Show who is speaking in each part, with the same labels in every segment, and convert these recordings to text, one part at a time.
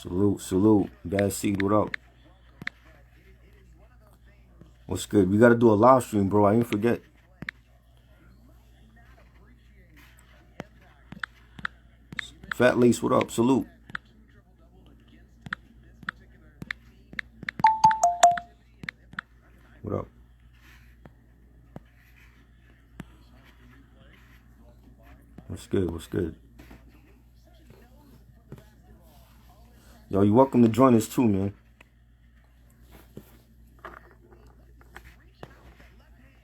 Speaker 1: Salute. Bad seed, what up? What's good? We gotta do a live stream, bro. I ain't forget. Fat Lace, what up? Salute. What up? What's good? What's good? Yo, you welcome to join us too, man.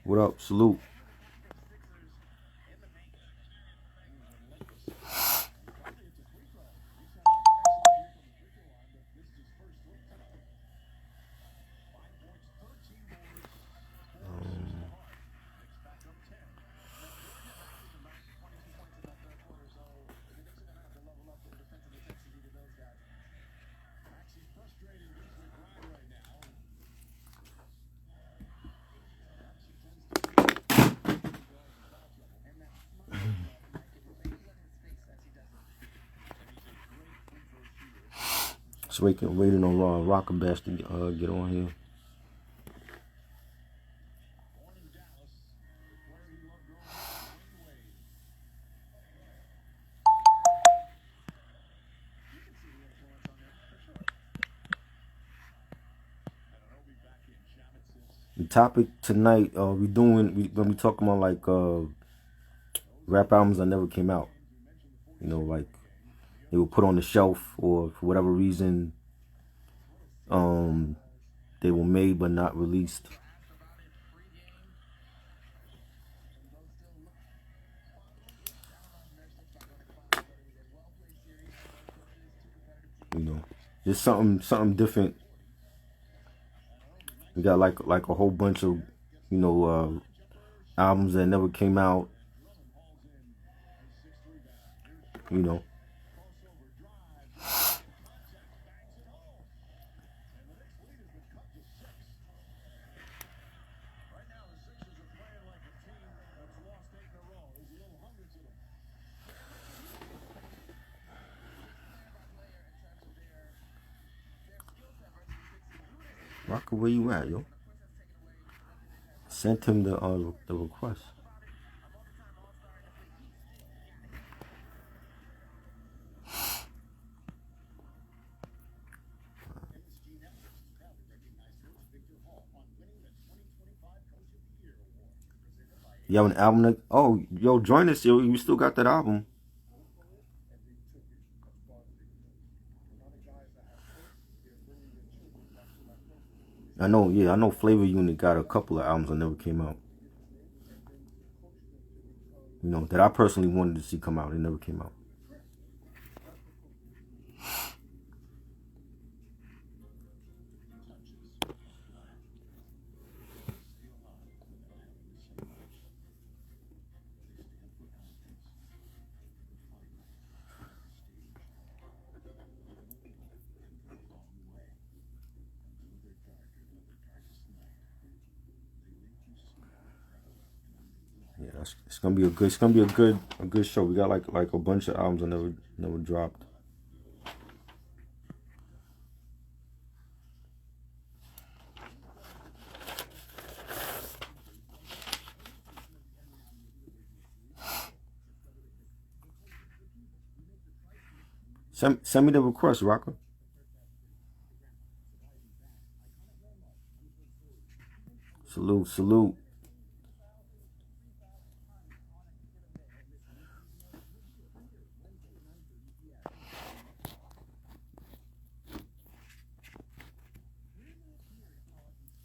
Speaker 1: What up? Salute. So we can waiting on Raka Bash to get on here. The topic tonight, we gonna be talking about like rap albums that never came out. You know, like they were put on the shelf or for whatever reason, they were made but not released. You know, just something different. We got like a whole bunch of, you know, albums that never came out. You know. Raka, where you at, yo? Sent him the request. You have an album that, oh, yo, join us, yo. You still got that album. I know Flavor Unit got a couple of albums that never came out. You know, that I personally wanted to see come out. They never came out. Yeah, it's gonna be a good show. We got like a bunch of albums that never dropped. Send me the request, Raka. Salute.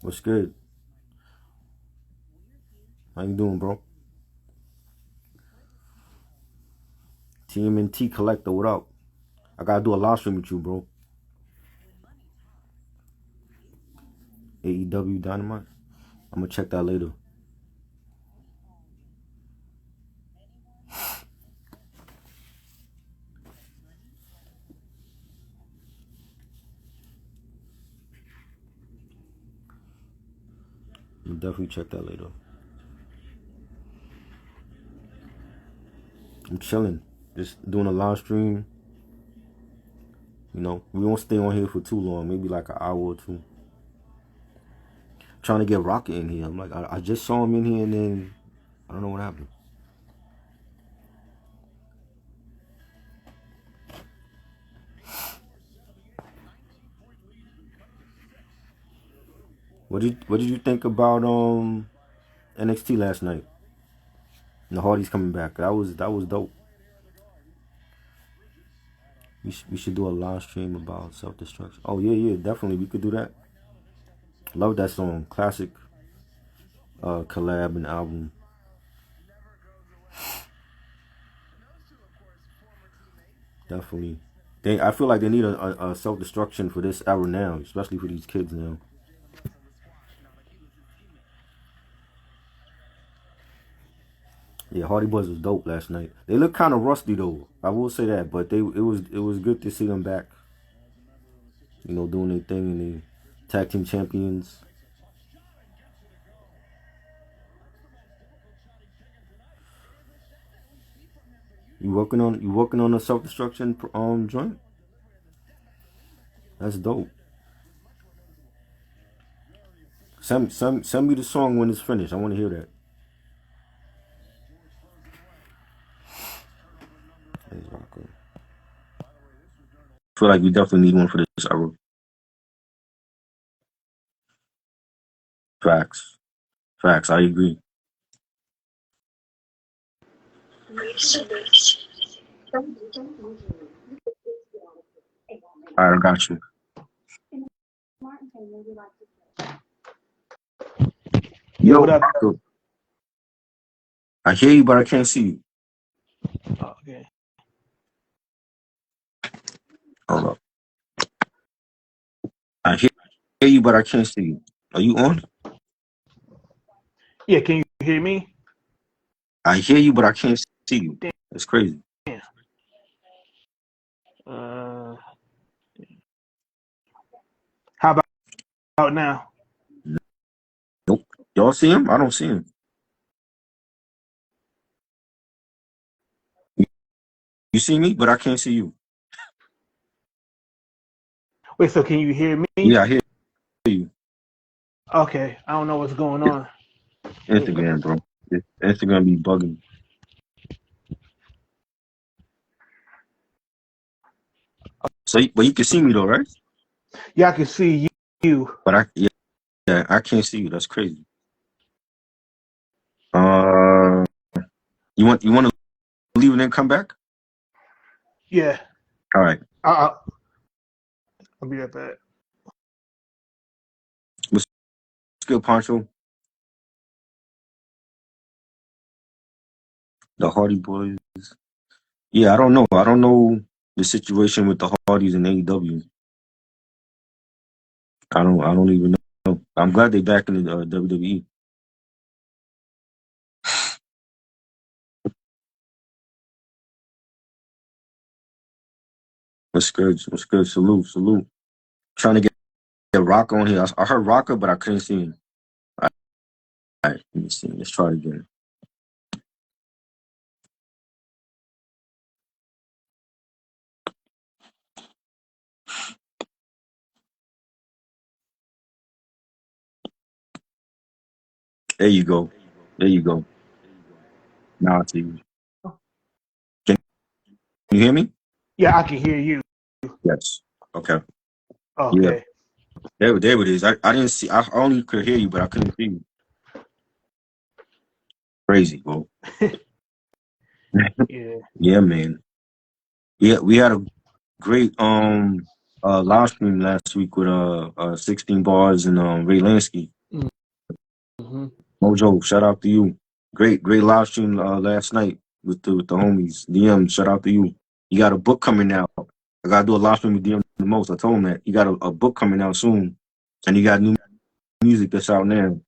Speaker 1: What's good? How you doing, bro? TMNT Collector, what up? I gotta do a live stream with you, bro. AEW Dynamite. I'm gonna check that later. I'll definitely check that later. I'm chilling, just doing a live stream. You know, we won't stay on here for too long. Maybe like an hour or two. Trying to get Raka in here. I'm like, I just saw him in here and then I don't know what happened. What did you think about NXT last night? And the Hardys coming back. That was dope. We should do a live stream about self destruction. Oh yeah, definitely we could do that. Love that song, classic collab and album. Definitely. I feel like they need a self destruction for this era now, especially for these kids now. Yeah, Hardy Boys was dope last night. They look kind of rusty though. I will say that, but it was good to see them back. You know, doing their thing and they tag team champions. You working on a self destruction joint? That's dope. Send me the song when it's finished. I want to hear that. Raka. I feel like we definitely need one for this era. Facts. Facts. I agree. All right, I got you.
Speaker 2: Yo, what up?
Speaker 1: I hear you, but I can't see you.
Speaker 2: Oh, okay.
Speaker 1: Hold up. I hear you, but I can't see you. Are you on?
Speaker 2: Yeah, can you hear me?
Speaker 1: I hear you, but I can't see you.
Speaker 2: Damn.
Speaker 1: That's crazy.
Speaker 2: How about now?
Speaker 1: Nope. Y'all see him? I don't see him. You see me, but I can't see you.
Speaker 2: Wait, so can you hear me?
Speaker 1: Yeah, I hear you.
Speaker 2: Okay, I don't know what's going on.
Speaker 1: Instagram, bro. Instagram be bugging. So, but you can see me though, right?
Speaker 2: Yeah, I can see you.
Speaker 1: But yeah, I can't see you. That's crazy. Uh, you want to leave and then come back?
Speaker 2: Yeah.
Speaker 1: All right.
Speaker 2: I'll be right back.
Speaker 1: What's good, Poncho? The Hardy Boys. Yeah, I don't know. I don't know the situation with the Hardys in AEW. I don't even know. I'm glad they're back in the WWE. What's good? What's good? Salute. Trying to get Raka on here. I heard Raka, but I couldn't see him. All right, let me see. Let's try it again. There you go. Now I see you. Can you hear me?
Speaker 2: Yeah, I can hear you.
Speaker 1: Yes. Okay.
Speaker 2: Okay.
Speaker 1: Yeah. There it is. I didn't see. I only could hear you, but I couldn't see you. Crazy, bro.
Speaker 2: Yeah.
Speaker 1: Yeah, man. Yeah, we had a great live stream last week with 16 bars and Ray Lansky.
Speaker 2: Mm-hmm.
Speaker 1: Mojo, shout out to you. Great live stream last night with the homies. DM, shout out to you. You got a book coming out. I gotta do a live stream with DM the most. I told him that. You got a book coming out soon. And you got new music that's out now.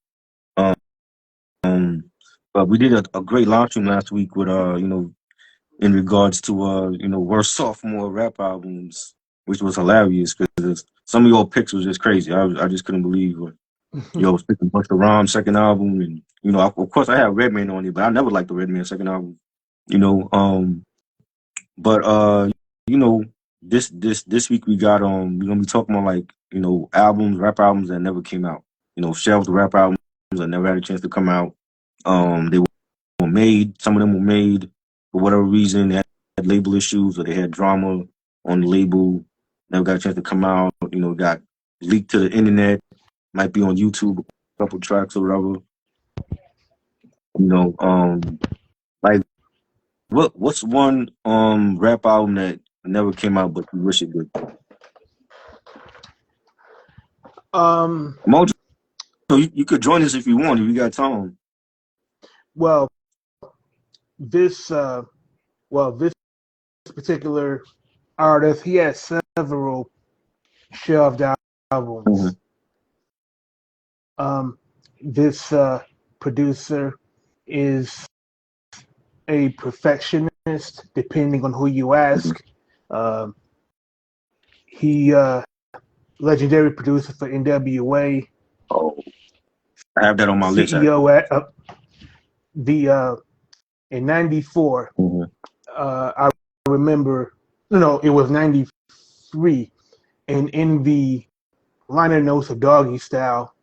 Speaker 1: But we did a great live stream last week with in regards to worst sophomore rap albums, which was hilarious because some of your picks was just crazy. I just couldn't believe it. Was picking Busta Rhymes' second album, and of course I had Redman on it, but I never liked the Redman second album. But this week we're gonna be talking about like, you know, rap albums that never came out. You know, shelved rap albums that never had a chance to come out. They were made. Some of them were made for whatever reason. They had label issues or they had drama on the label. Never got a chance to come out. You know, got leaked to the internet. Might be on YouTube, a couple tracks or whatever. You know, like what's one rap album that never came out but you wish it did? Mojo, so you could join us if you want, if you got time.
Speaker 2: Well, this this particular artist, he has several shelved albums. This producer is a perfectionist, depending on who you ask. He legendary producer for NWA.
Speaker 1: Oh, I have that on my list.
Speaker 2: CEO at in '94. I remember, it was '93, and in the liner notes of Doggy Style,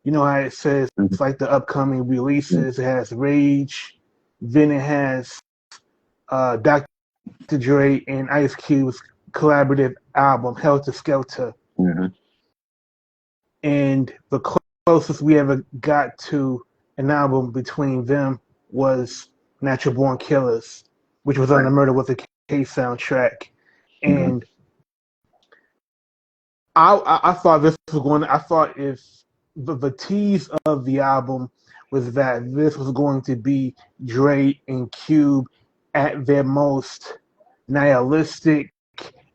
Speaker 2: you know how it says it's like the upcoming releases. It has Rage, then it has Dr. Dre and Ice Cube's collaborative album Helter Skelter. And the closest we ever got to an album between them was Natural Born Killers, which was on the Murder with a K soundtrack. And I thought this was I thought if the tease of the album was that this was going to be Dre and Cube at their most nihilistic,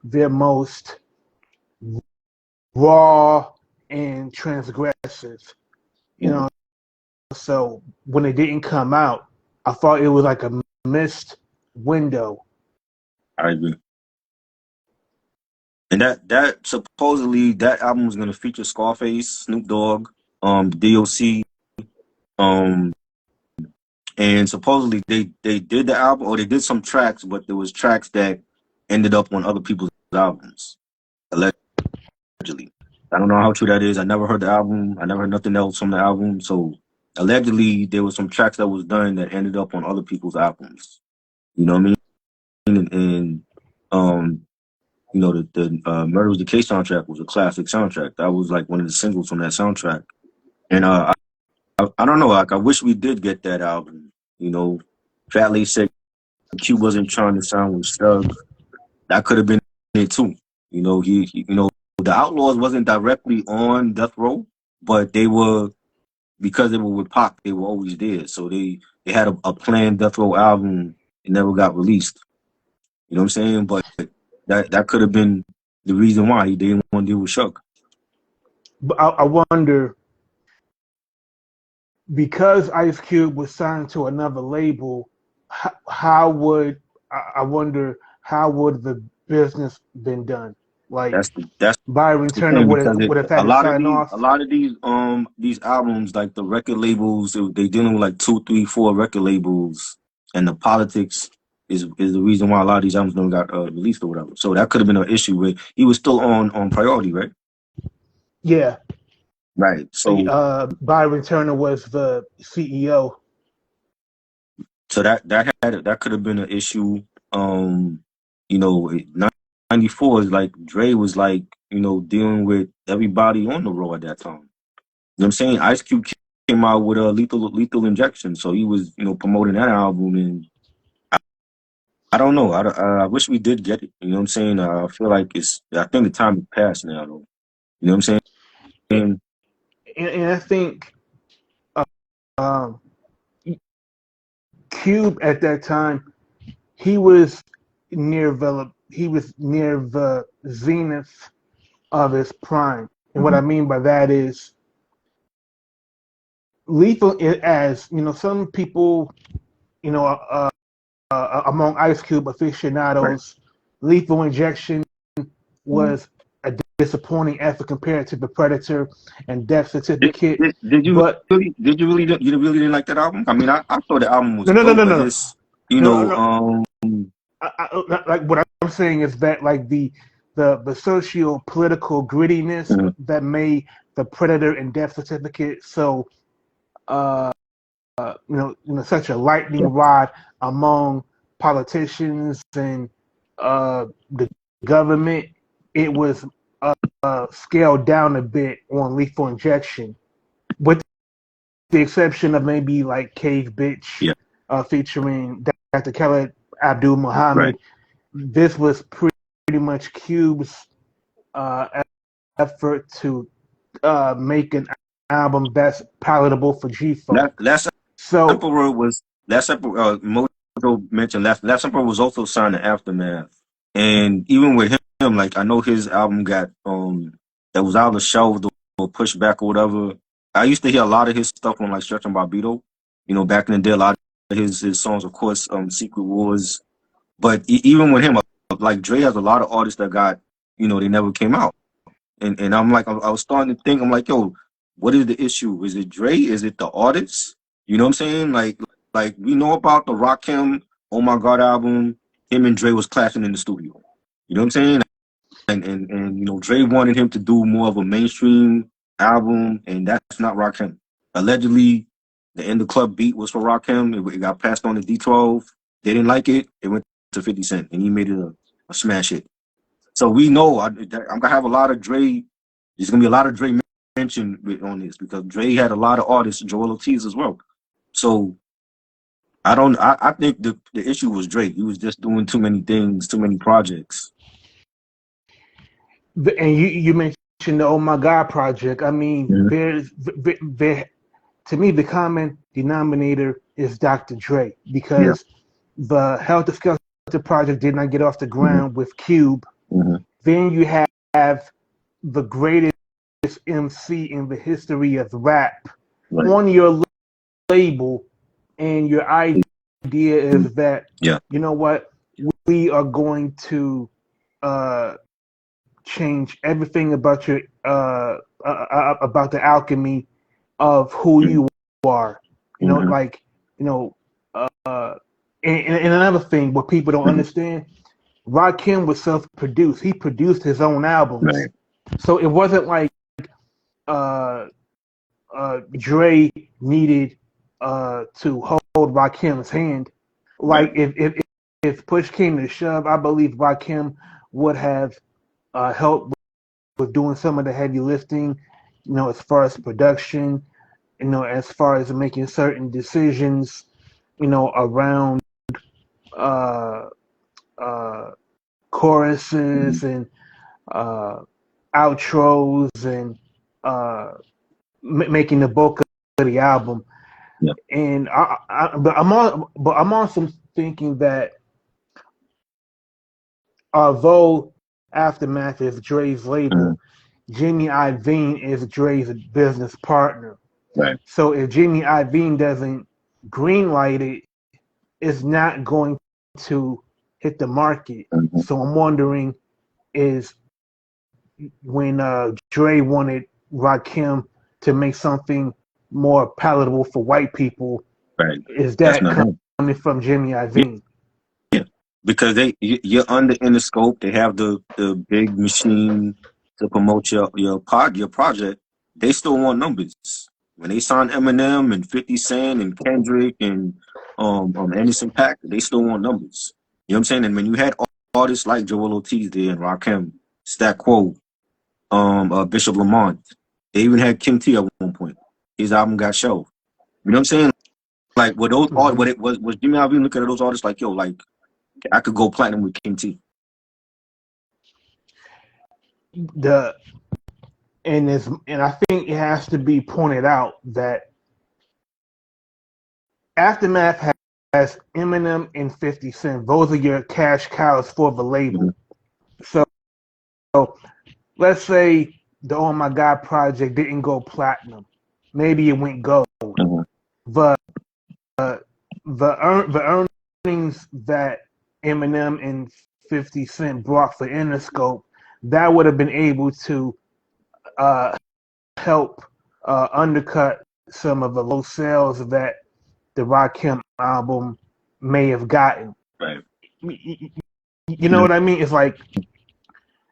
Speaker 2: their most raw and transgressive, So when it didn't come out, I thought it was like a missed window.
Speaker 1: I agree. And that supposedly that album was gonna feature Scarface, Snoop Dogg, DOC, and supposedly they did the album, or they did some tracks, but there was tracks that ended up on other people's albums, allegedly. I don't know how true that is. I never heard the album. I never heard nothing else from the album. So allegedly there was some tracks that was done that ended up on other people's albums. You know what I mean? And you know, the Murder Was the Case soundtrack was a classic soundtrack. That was like one of the singles from that soundtrack. And I don't know, like I wish we did get that album. You know, Fat Lee said Q wasn't trying to sound with Shug. That could have been it too. You know, he the Outlaws wasn't directly on Death Row, but they were, because they were with Pac, they were always there. So they had a planned Death Row album. It never got released. You know what I'm saying? But that could have been the reason why he didn't want to deal with Shug.
Speaker 2: But I wonder, because Ice Cube was signed to another label, how would the business been done? Like
Speaker 1: that's
Speaker 2: Byron
Speaker 1: the
Speaker 2: Turner
Speaker 1: thing,
Speaker 2: would
Speaker 1: because
Speaker 2: have had to sign off.
Speaker 1: a lot of these albums, like the record labels, they dealing with like 2, 3, 4 record labels, and the politics is the reason why a lot of these albums don't got released or whatever. So that could have been an issue with, he was still on Priority, right?
Speaker 2: Yeah.
Speaker 1: Right. So
Speaker 2: Byron Turner was the CEO.
Speaker 1: So that could have been an issue. You know, 94 is like Dre was like, you know, dealing with everybody on the road at that time. You know what I'm saying? Ice Cube came out with a lethal injection, so he was, you know, promoting that album, and I don't know. I wish we did get it. You know what I'm saying? I feel like I think the time has passed now, though. You know what I'm saying?
Speaker 2: And I think Cube at that time, he was near the zenith of his prime. And what I mean by that is, lethal, as some people, among Ice Cube aficionados, Lethal Injection was a disappointing effort compared to the Predator and Death Certificate.
Speaker 1: Did you really didn't like that album? I mean, I thought the album was
Speaker 2: no.
Speaker 1: Just, like what
Speaker 2: I'm saying is that, like, the the socio-political grittiness that made the Predator and Death Certificate so such a lightning rod among politicians and the government. It was scaled down a bit on Lethal Injection, with the exception of maybe like Cave Bitch featuring Dr. Khaled Abdul Muhammad. Right. This was pretty much Cube's effort to make an album that's palatable for G-Funk.
Speaker 1: Mojo mentioned Last Emperor was also signed to Aftermath, and even with him, like I know his album got that was out of Shelved or pushed back or whatever. I used to hear a lot of his stuff on like Stretch and Barbito, back in the day. A lot of his songs, of course, Secret Wars. But even with him, like Dre has a lot of artists that got, they never came out, and I'm like, I was starting to think, I'm like, yo, what is the issue? Is it Dre? Is it the artists? You know what I'm saying? Like we know about the Rakim, Oh My God album. Him and Dre was clashing in the studio. You know what I'm saying? And Dre wanted him to do more of a mainstream album, and that's not Rakim. Allegedly, the In the Club beat was for Rakim. It got passed on to D12. They didn't like it. It went to 50 Cent, and he made it a smash hit. So we know I'm gonna have a lot of Dre. There's gonna be a lot of Dre mentioned on this because Dre had a lot of artists, Joel Ortiz as well. So I think the issue was Dre. He was just doing too many things, too many projects.
Speaker 2: And you mentioned the Oh My God project. I mean, there to me the common denominator is Dr. Dre because the Helter Skelter project did not get off the ground with Cube. Then you have the greatest MC in the history of rap on your label, and your idea is that you know what, we are going to change everything about your about the alchemy of who you are. And another thing what people don't understand, Rakim was self-produced. He produced his own albums. Right. So it wasn't like Dre needed to hold Rakim's hand. Like if push came to shove, I believe Rakim would have helped with doing some of the heavy lifting, as far as production, as far as making certain decisions, around choruses and outros and making the bulk of the album. And I'm also thinking that although Aftermath is Dre's label, Jimmy Iovine is Dre's business partner. Right. So if Jimmy Iovine doesn't greenlight it, it's not going to hit the market. So I'm wondering, is when Dre wanted Rakim to make something more palatable for white people, is that coming from Jimmy Iovine?
Speaker 1: Yeah, because you're under Interscope. They have the big machine to promote your project. They still want numbers. When they signed Eminem and 50 Cent and Kendrick and Anderson .Paak, they still want numbers. You know what I'm saying? And when you had artists like Joel Ortiz there and Rakim, Stat Quo, Bishop Lamont, they even had Kim T at one point. His album got shelved. You know what I'm saying? Like, with those artists, was Jimmy Iovine looking at those artists like, yo, like, I could go platinum with Kim T?
Speaker 2: And I think it has to be pointed out that Aftermath has Eminem and 50 Cent. Those are your cash cows for the label. So let's say the Oh My God project didn't go platinum. Maybe it went gold. But the earnings that Eminem and 50 Cent brought for Interscope, that would have been able to help undercut some of the low sales that the Rakim album may have gotten.
Speaker 1: Right.
Speaker 2: You know what I mean? It's like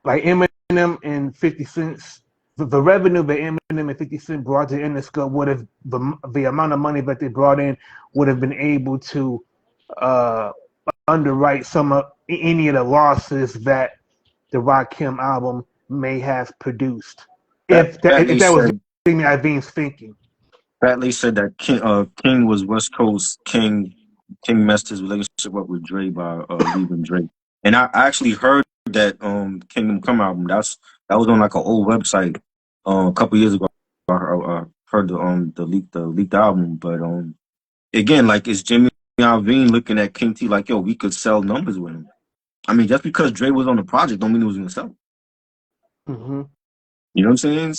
Speaker 2: like Eminem and 50 Cent's the revenue that Eminem and 50 Cent brought to Interscope would have the amount of money that they brought in would have been able to uh, underwrite some of any of the losses that the Rakim album may have produced. If
Speaker 1: Fatley
Speaker 2: that was
Speaker 1: said
Speaker 2: Jimmy Iovine's thinking.
Speaker 1: Fatley said that King was West Coast. King messed his relationship up with Dre by leaving Dre. And I actually heard that Kingdom Come album. That was on like an old website a couple years ago. I heard the leaked album, but again, like, it's Jimmy Iovine looking at King T like, yo, we could sell numbers with him. I mean, just because Dre was on the project don't mean he was gonna sell.
Speaker 2: Mm-hmm.
Speaker 1: You know what I'm saying?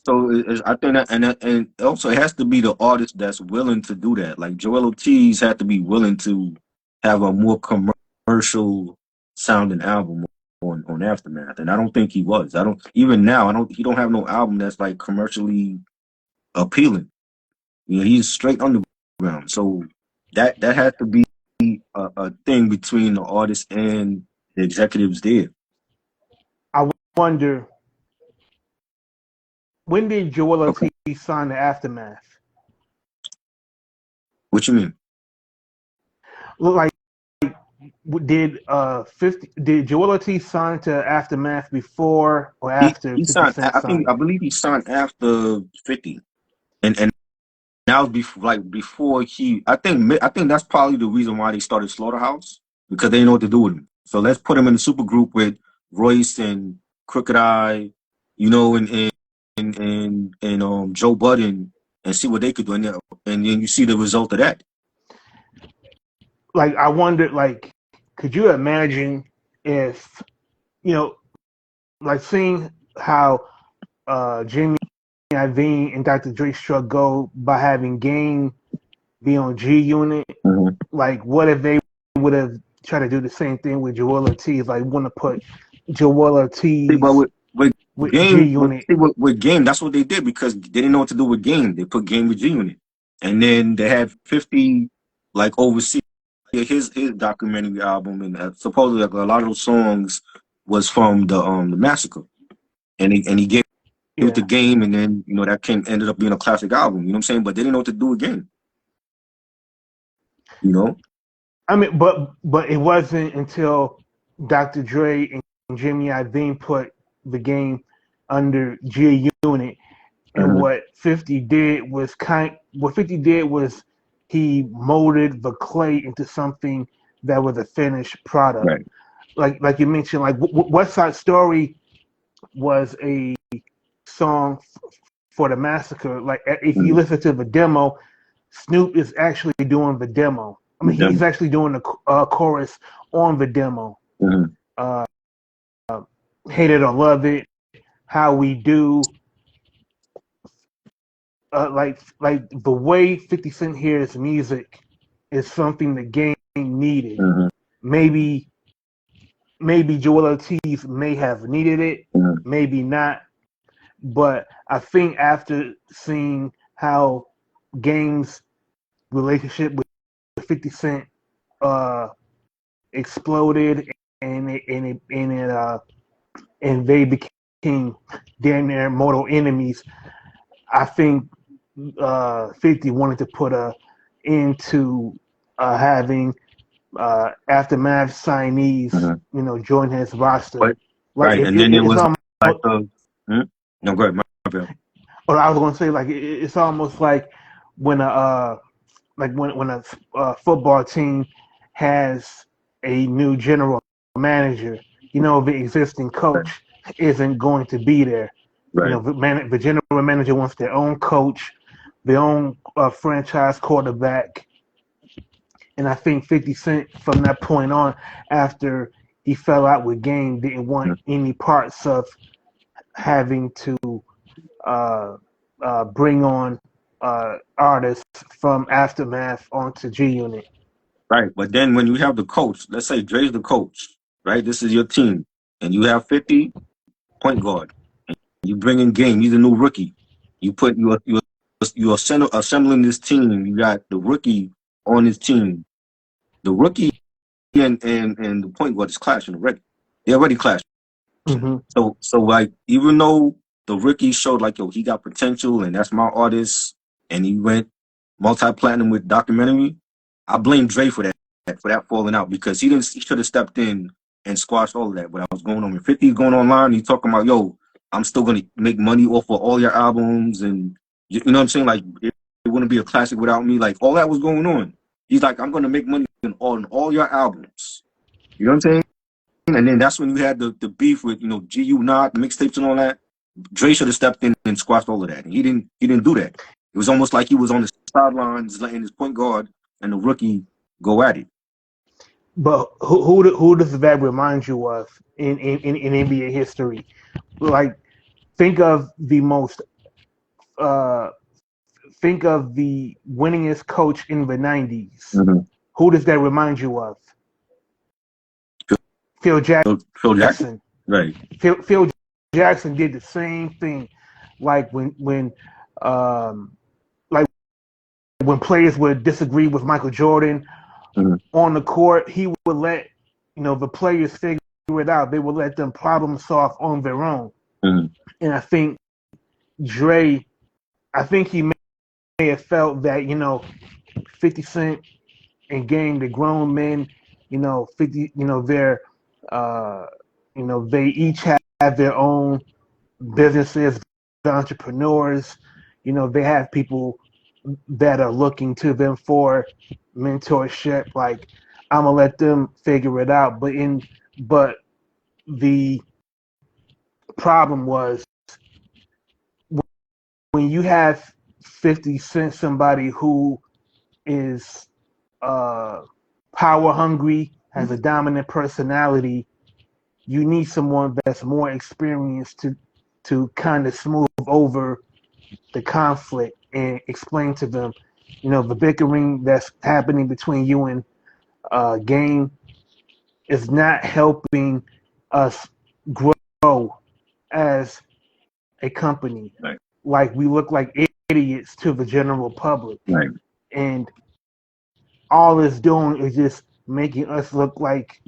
Speaker 1: So I think that, and also it has to be the artist that's willing to do that. Like Joel Ortiz had to be willing to have a more commercial sounding album on Aftermath, and I don't think he was. I don't even now. I don't. He don't have no album that's like commercially appealing. You know, he's straight underground. So that has to be a thing between the artist and the executives there.
Speaker 2: I wonder, when did Joel
Speaker 1: Okay,
Speaker 2: Ortiz sign the Aftermath?
Speaker 1: what you mean?
Speaker 2: Look like did Joel Ortiz sign to Aftermath before or after
Speaker 1: He
Speaker 2: 50
Speaker 1: signed.
Speaker 2: Cent signed?
Speaker 1: I believe he signed after 50, and that was before he. I think that's probably the reason why they started Slaughterhouse, because they didn't know what to do with him. So let's put him in the super group with Royce and Crooked Eye, you know, and Joe Budden, and see what they could do, and then you see the result of that.
Speaker 2: Like I wondered, like, could you imagine if you know, like seeing how Jimmy Iovine and Dr. Dre struck gold by having Game be on G Unit?
Speaker 1: Mhm.
Speaker 2: Like, what if they would have tried to do the same thing with Joel Ortiz? Like, want to put Joel
Speaker 1: See, but
Speaker 2: Ortiz with G Unit?
Speaker 1: With Game, that's what they did because they didn't know what to do with Game. They put Game with G Unit, and then they had 50 like overseas his documentary album, and supposedly like, a lot of those songs was from the massacre, and he gave it the
Speaker 2: Yeah.
Speaker 1: Game, and then that ended up being a classic album. You know what I'm saying? But they didn't know what to do with Game. You know?
Speaker 2: I mean, but it wasn't until Dr. Dre and Jimmy Iovine put the Game under G Unit, and
Speaker 1: Mhm.
Speaker 2: what 50 did was he molded the clay into something that was a finished product.
Speaker 1: Right.
Speaker 2: Like you mentioned, like West Side Story was a song for the massacre. Like if you
Speaker 1: Mhm.
Speaker 2: listen to the demo, Snoop is actually doing the demo. I mean, he's
Speaker 1: Them.
Speaker 2: actually doing the chorus on the demo.
Speaker 1: Mhm.
Speaker 2: Uh, Hate it or love it, how we do. Like the way 50 Cent hears music is something the game needed.
Speaker 1: Mhm.
Speaker 2: Maybe Joel Ortiz may have needed it,
Speaker 1: Mhm.
Speaker 2: maybe not. But I think after seeing how Game's relationship with 50 Cent uh, exploded and they became damn near mortal enemies, I think 50 wanted to put a into having aftermath signees,
Speaker 1: Mhm.
Speaker 2: join his roster.
Speaker 1: But
Speaker 2: Like
Speaker 1: right, and then it
Speaker 2: it's
Speaker 1: was
Speaker 2: almost,
Speaker 1: like no, go ahead, my bad.
Speaker 2: or I was going to say like it's almost like when a football team has a new general manager, the existing
Speaker 1: Right.
Speaker 2: coach isn't going to be there.
Speaker 1: Right.
Speaker 2: The general manager wants their own coach, their own franchise quarterback, and I think 50 Cent from that point on, after he fell out with Game, didn't want
Speaker 1: Mhm.
Speaker 2: any parts of having to uh, bring on artists from Aftermath onto G Unit.
Speaker 1: Right. But then when you have the coach, let's say Dre's the coach, right? This is your team, and you have 50 point guard. You bring in Game. He's a new rookie. You assembling this team. You got the rookie on his team. The rookie and the point guard is clashing already. They already clashed.
Speaker 2: Mm-hmm.
Speaker 1: So like, even though the rookie showed like, yo, he got potential and that's my artist, and he went multi-platinum with documentary, I blame Dre for that falling out, because he should have stepped in and squashed all of that. What I was going on, when 50 going online, he talking about, yo, I'm still gonna make money off of all your albums, and you know what I'm saying? Like, it wouldn't be a classic without me. Like, all that was going on. He's like, I'm gonna make money on all your albums. You know what I'm saying? And then that's when you had the beef with, you know, GU not mixtapes and all that. Dre should have stepped in and squashed all of that. And he didn't do that. It was almost like he was on the sidelines letting his point guard and the rookie go at it.
Speaker 2: But who does that remind you of in NBA history? Like, think of the most uh, think of the winningest coach in the 90s.
Speaker 1: Mm-hmm.
Speaker 2: Who does that remind you of? Phil
Speaker 1: Phil Jackson,
Speaker 2: Jackson.
Speaker 1: right?
Speaker 2: Phil Jackson did the same thing. Like um, like when players would disagree with Michael Jordan
Speaker 1: Mm-hmm.
Speaker 2: on the court, he would let the players figure it out. They would let them problem solve on their own.
Speaker 1: Mm-hmm.
Speaker 2: And I think Dre, I think he may have felt that 50 Cent and Game, the grown men, 50, they're, they each have their own businesses, the entrepreneurs. They have people that are looking to them for mentorship. Like, I'm gonna let them figure it out. But the problem was when you have 50 Cent, somebody who is power hungry, has a dominant personality, you need someone that's more experienced to kind of smooth over the conflict and explain to them, the bickering that's happening between you and Game is not helping us grow as a company.
Speaker 1: Right.
Speaker 2: Like, we look like idiots to the general public,
Speaker 1: Right.
Speaker 2: and all it's doing is just making us look like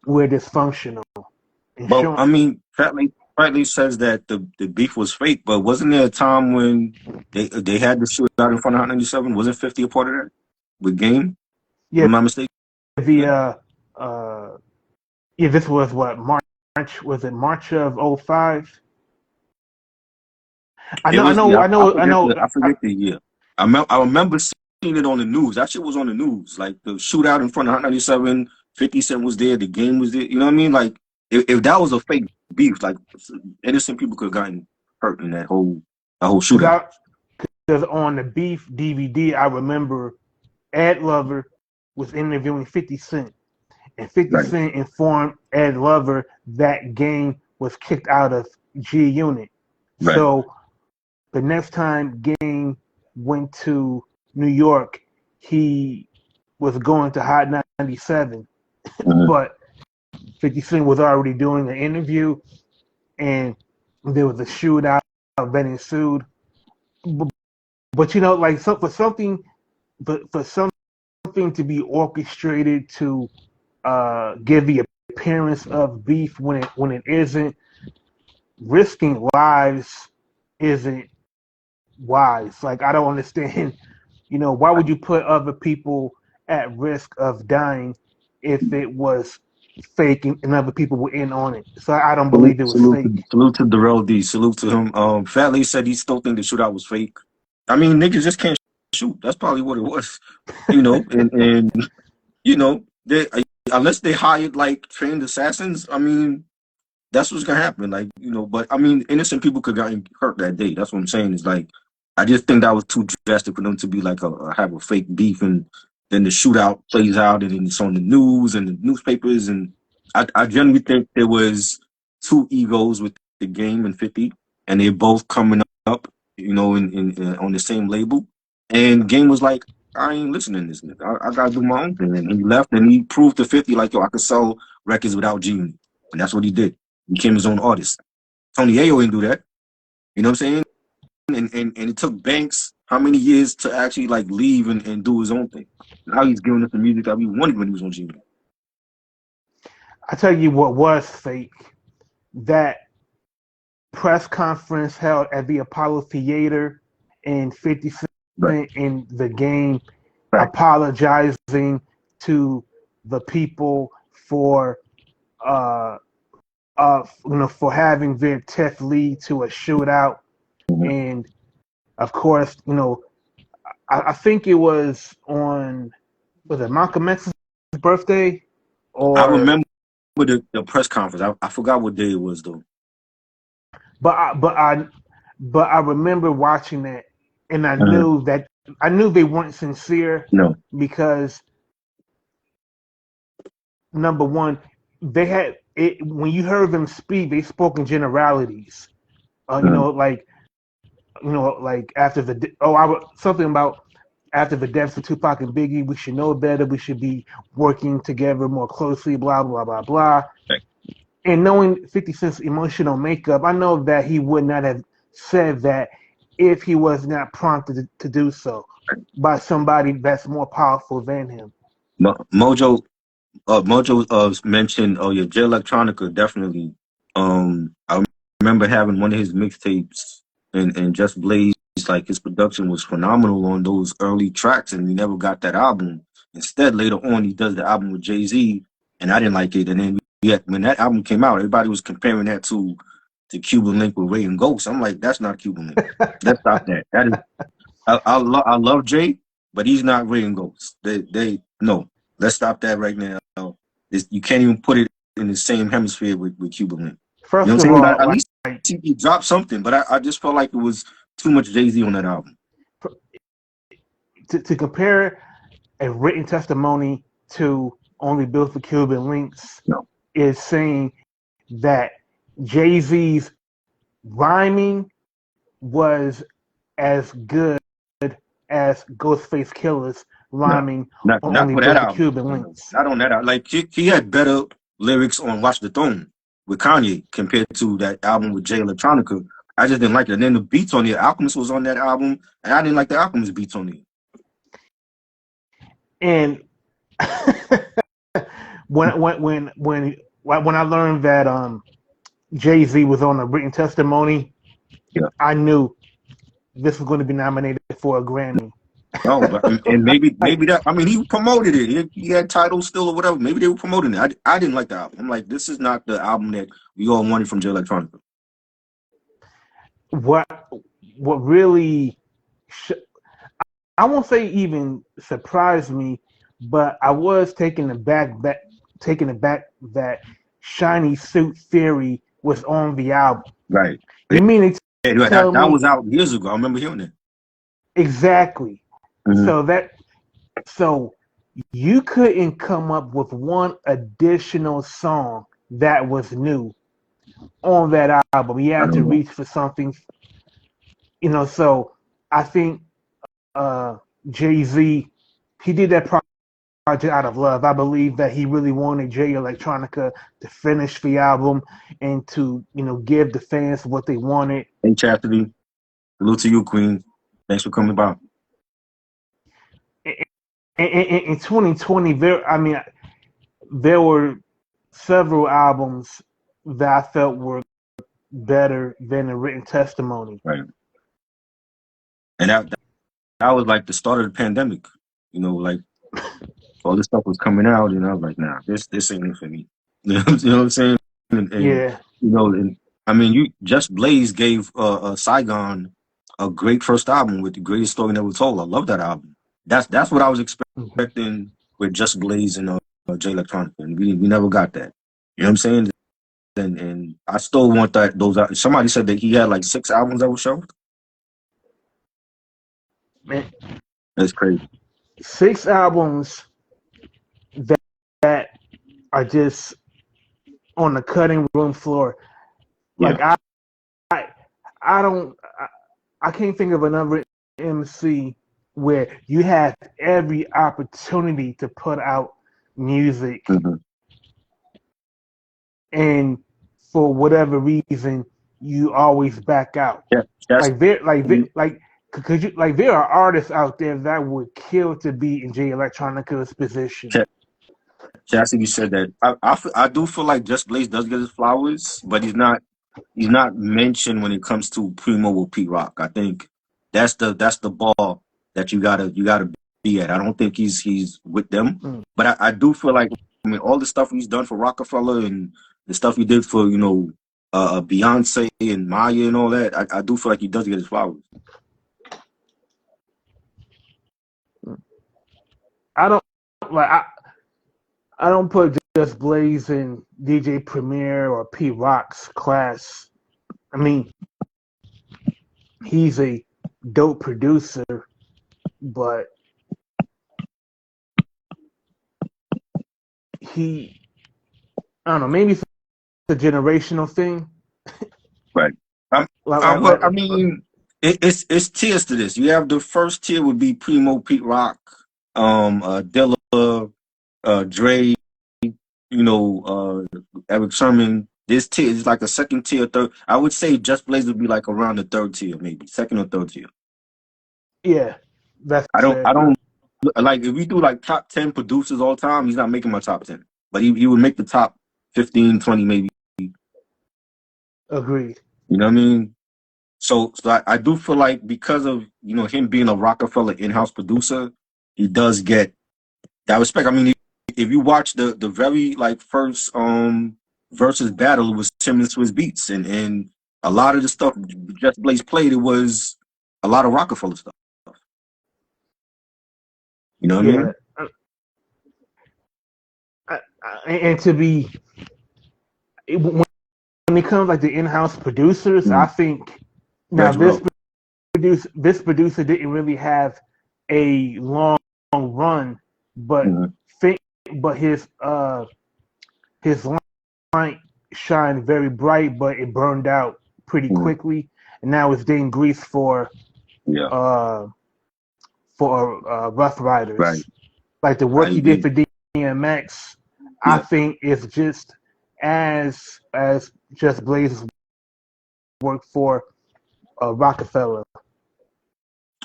Speaker 2: we're dysfunctional.
Speaker 1: But I mean, Fatley says that the beef was fake, but wasn't there a time when they had the shootout in front of Hot 97? Wasn't 50 a part of that with Game?
Speaker 2: Yeah,
Speaker 1: Am I mistaken?
Speaker 2: the yeah, this was what, March? Was it March of '05?
Speaker 1: It was, yeah. I
Speaker 2: I,
Speaker 1: forget the year. I remember seeing it on the news. That shit was on the news. Like, the shootout in front of Hot 97. 50 Cent was there. The Game was there. You know what I mean? Like, if that was a fake beef, like, innocent people could have gotten hurt in that whole shootout.
Speaker 2: because on the Beef DVD, I remember Ed Lover was interviewing 50 Cent, and 50
Speaker 1: Right.
Speaker 2: Cent informed Ed Lover that Game was kicked out of G Unit.
Speaker 1: Right.
Speaker 2: So the next time Game went to New York, he was going to Hot 97,
Speaker 1: Mm-hmm.
Speaker 2: but 50 Cent was already doing an interview, and there was a shootout that ensued. But like, for something to be orchestrated to give the appearance of beef when it isn't, risking lives isn't wise. Like, I don't understand. Why would you put other people at risk of dying if it was fake and other people were in on it? So I don't believe it was fake.
Speaker 1: Salute to Darrell D. Salute to him. Fatley said he still think the shootout was fake. I mean, niggas just can't shoot. That's probably what it was. And they, unless they hired like trained assassins, I mean, that's what's gonna happen. Like, but I mean, innocent people could have gotten hurt that day. That's what I'm saying. Is like, I just think that was too drastic for them to be like have a fake beef, and then the shootout plays out and then it's on the news and the newspapers. And I generally think there was two egos with the Game and 50, and they're both coming up, in on the same label. And Game was like, I ain't listening to this nigga. I gotta do my own thing. And he left, and he proved to 50 like, yo, I could sell records without G Unit. And that's what he did. He became his own artist. Tony Ayo didn't do that. You know what I'm saying? And it took Banks how many years to actually like leave and do his own thing. Now he's giving us the music that we wanted when he was on G Unit.
Speaker 2: I tell you what was fake that press conference held at the Apollo Theater and 50 Cent in the game apologizing to the people for for having their test lead to a shootout. And of course, I think it was it Malcolm X's birthday?
Speaker 1: I remember the press conference. I forgot what day it was though.
Speaker 2: But I remember watching that, and I knew they weren't sincere.
Speaker 1: No,
Speaker 2: because number one, they had it when you heard them speak, they spoke in generalities. Like after something about after the deaths of Tupac and Biggie, we should know better. We should be working together more closely. Blah blah blah blah.
Speaker 1: right.
Speaker 2: And knowing 50 Cent's emotional makeup, I know that he would not have said that if he was not prompted to do so by somebody that's more powerful than him.
Speaker 1: Mojo mentioned, Jay Electronica, definitely. I remember having one of his mixtapes and Just Blaze, like his production was phenomenal on those early tracks, and we never got that album. Instead, later on, he does the album with Jay-Z, and I didn't like it. And then when that album came out, everybody was comparing that to Cuban Link with Ray and Ghost. I'm like, that's not Cuban Link. Let's stop that. That is, I love Jay, but he's not Ray and Ghost. No. Let's stop that right now. You can't even put it in the same hemisphere with Cuban Link.
Speaker 2: First of all,
Speaker 1: at least he dropped something, but I just felt like it was too much Jay-Z on that album.
Speaker 2: To compare a written testimony to Only Built for Cuban Links is saying that Jay-Z's rhyming was as good as Ghostface Killer's rhyming
Speaker 1: not
Speaker 2: Only
Speaker 1: for
Speaker 2: Built
Speaker 1: that
Speaker 2: for Cuban Links.
Speaker 1: Not on that album. Like he had better lyrics on Watch the Throne with Kanye compared to that album with Jay Electronica. I just didn't like it. And then the beats on the Alchemist was on that album, and I didn't like the Alchemist beats on it.
Speaker 2: And when I learned that Jay-Z was on a written testimony, I knew this was going to be nominated for a Grammy.
Speaker 1: Oh, and maybe that. I mean, he promoted it. He had titles still or whatever. Maybe they were promoting it. I didn't like the album. I'm like, this is not the album that we all wanted from Jay Electronica.
Speaker 2: What really, I won't say even surprised me, but I was taken aback that Shiny Suit Theory was on the album.
Speaker 1: Right.
Speaker 2: You mean
Speaker 1: that was out years ago? I remember hearing it.
Speaker 2: Exactly.
Speaker 1: Mm-hmm.
Speaker 2: So you couldn't come up with one additional song that was new on that album. You had to reach for something, so I think Jay-Z, he did that project out of love. I believe that he really wanted Jay Electronica to finish the album and to, give the fans what they wanted.
Speaker 1: Hey, Chastity, salute to you, Queen. Thanks for coming by.
Speaker 2: In 2020, there were several albums that I felt were better than a written testimony.
Speaker 1: Right. And that was like the start of the pandemic. Like all this stuff was coming out, and I was like, nah, this ain't it for me. You know what I'm saying? And,
Speaker 2: yeah.
Speaker 1: Just Blaze gave Saigon a great first album with The Greatest Story Never Told. I love that album. That's what I was expecting with Just Blaze and Jay Electronica, and we never got that. You know what I'm saying? And I still want those. Somebody said that he had like 6 albums that were shelved.
Speaker 2: Man,
Speaker 1: that's crazy.
Speaker 2: 6 albums that are just on the cutting room floor. Like I can't think of another MC where you have every opportunity to put out music, and for whatever reason you always back out. There are artists out there that would kill to be in Jay Electronica's position.
Speaker 1: Chastity said that I do feel like Just Blaze does get his flowers, but he's not mentioned when it comes to Primo or Pete Rock. I think that's the ball that you gotta be at. I don't think he's with them,
Speaker 2: Mm.
Speaker 1: but I do feel like, I mean, all the stuff he's done for Rockefeller and the stuff he did for Beyonce and Maya and all that. I do feel like he does get his flowers.
Speaker 2: I don't like I don't put Just Blaze in DJ Premier or P Rock's class. I mean, he's a dope producer, but he I don't know, maybe it's a generational thing.
Speaker 1: Right.
Speaker 2: Like
Speaker 1: I mean, it's tiers to this. You have the first tier would be Primo, Pete Rock, Dilla, Dre, Eric Sermon. This tier is like a second tier, third. I would say Just Blaze would be like around the third tier, maybe second or third tier.
Speaker 2: yeah, that's
Speaker 1: I
Speaker 2: fair.
Speaker 1: don't like if we do like top 10 producers all time. He's not making my top 10, but he would make the top 15, 20 maybe.
Speaker 2: Agreed.
Speaker 1: You know what I mean? So I do feel like because of him being a Rockefeller in-house producer, he does get that respect. I mean, if you watch the very like first versus battle, it was him and Swiss Beats, and a lot of the stuff Just Blaze played, it was a lot of Rockefeller stuff. You know what I
Speaker 2: Yeah.
Speaker 1: mean?
Speaker 2: And to be when it comes like the in-house producers, I think now
Speaker 1: Reggie Rose.
Speaker 2: this producer didn't really have a long run, but
Speaker 1: Mhm.
Speaker 2: think but his light shined very bright, but it burned out pretty
Speaker 1: Mhm.
Speaker 2: quickly, and now it's getting grease
Speaker 1: Yeah,
Speaker 2: uh Rough
Speaker 1: right.
Speaker 2: Riders. Like the
Speaker 1: I
Speaker 2: work he did
Speaker 1: agree.
Speaker 2: for DMX, I
Speaker 1: Yeah.
Speaker 2: think is just as Just Blaze's work for Rockefeller.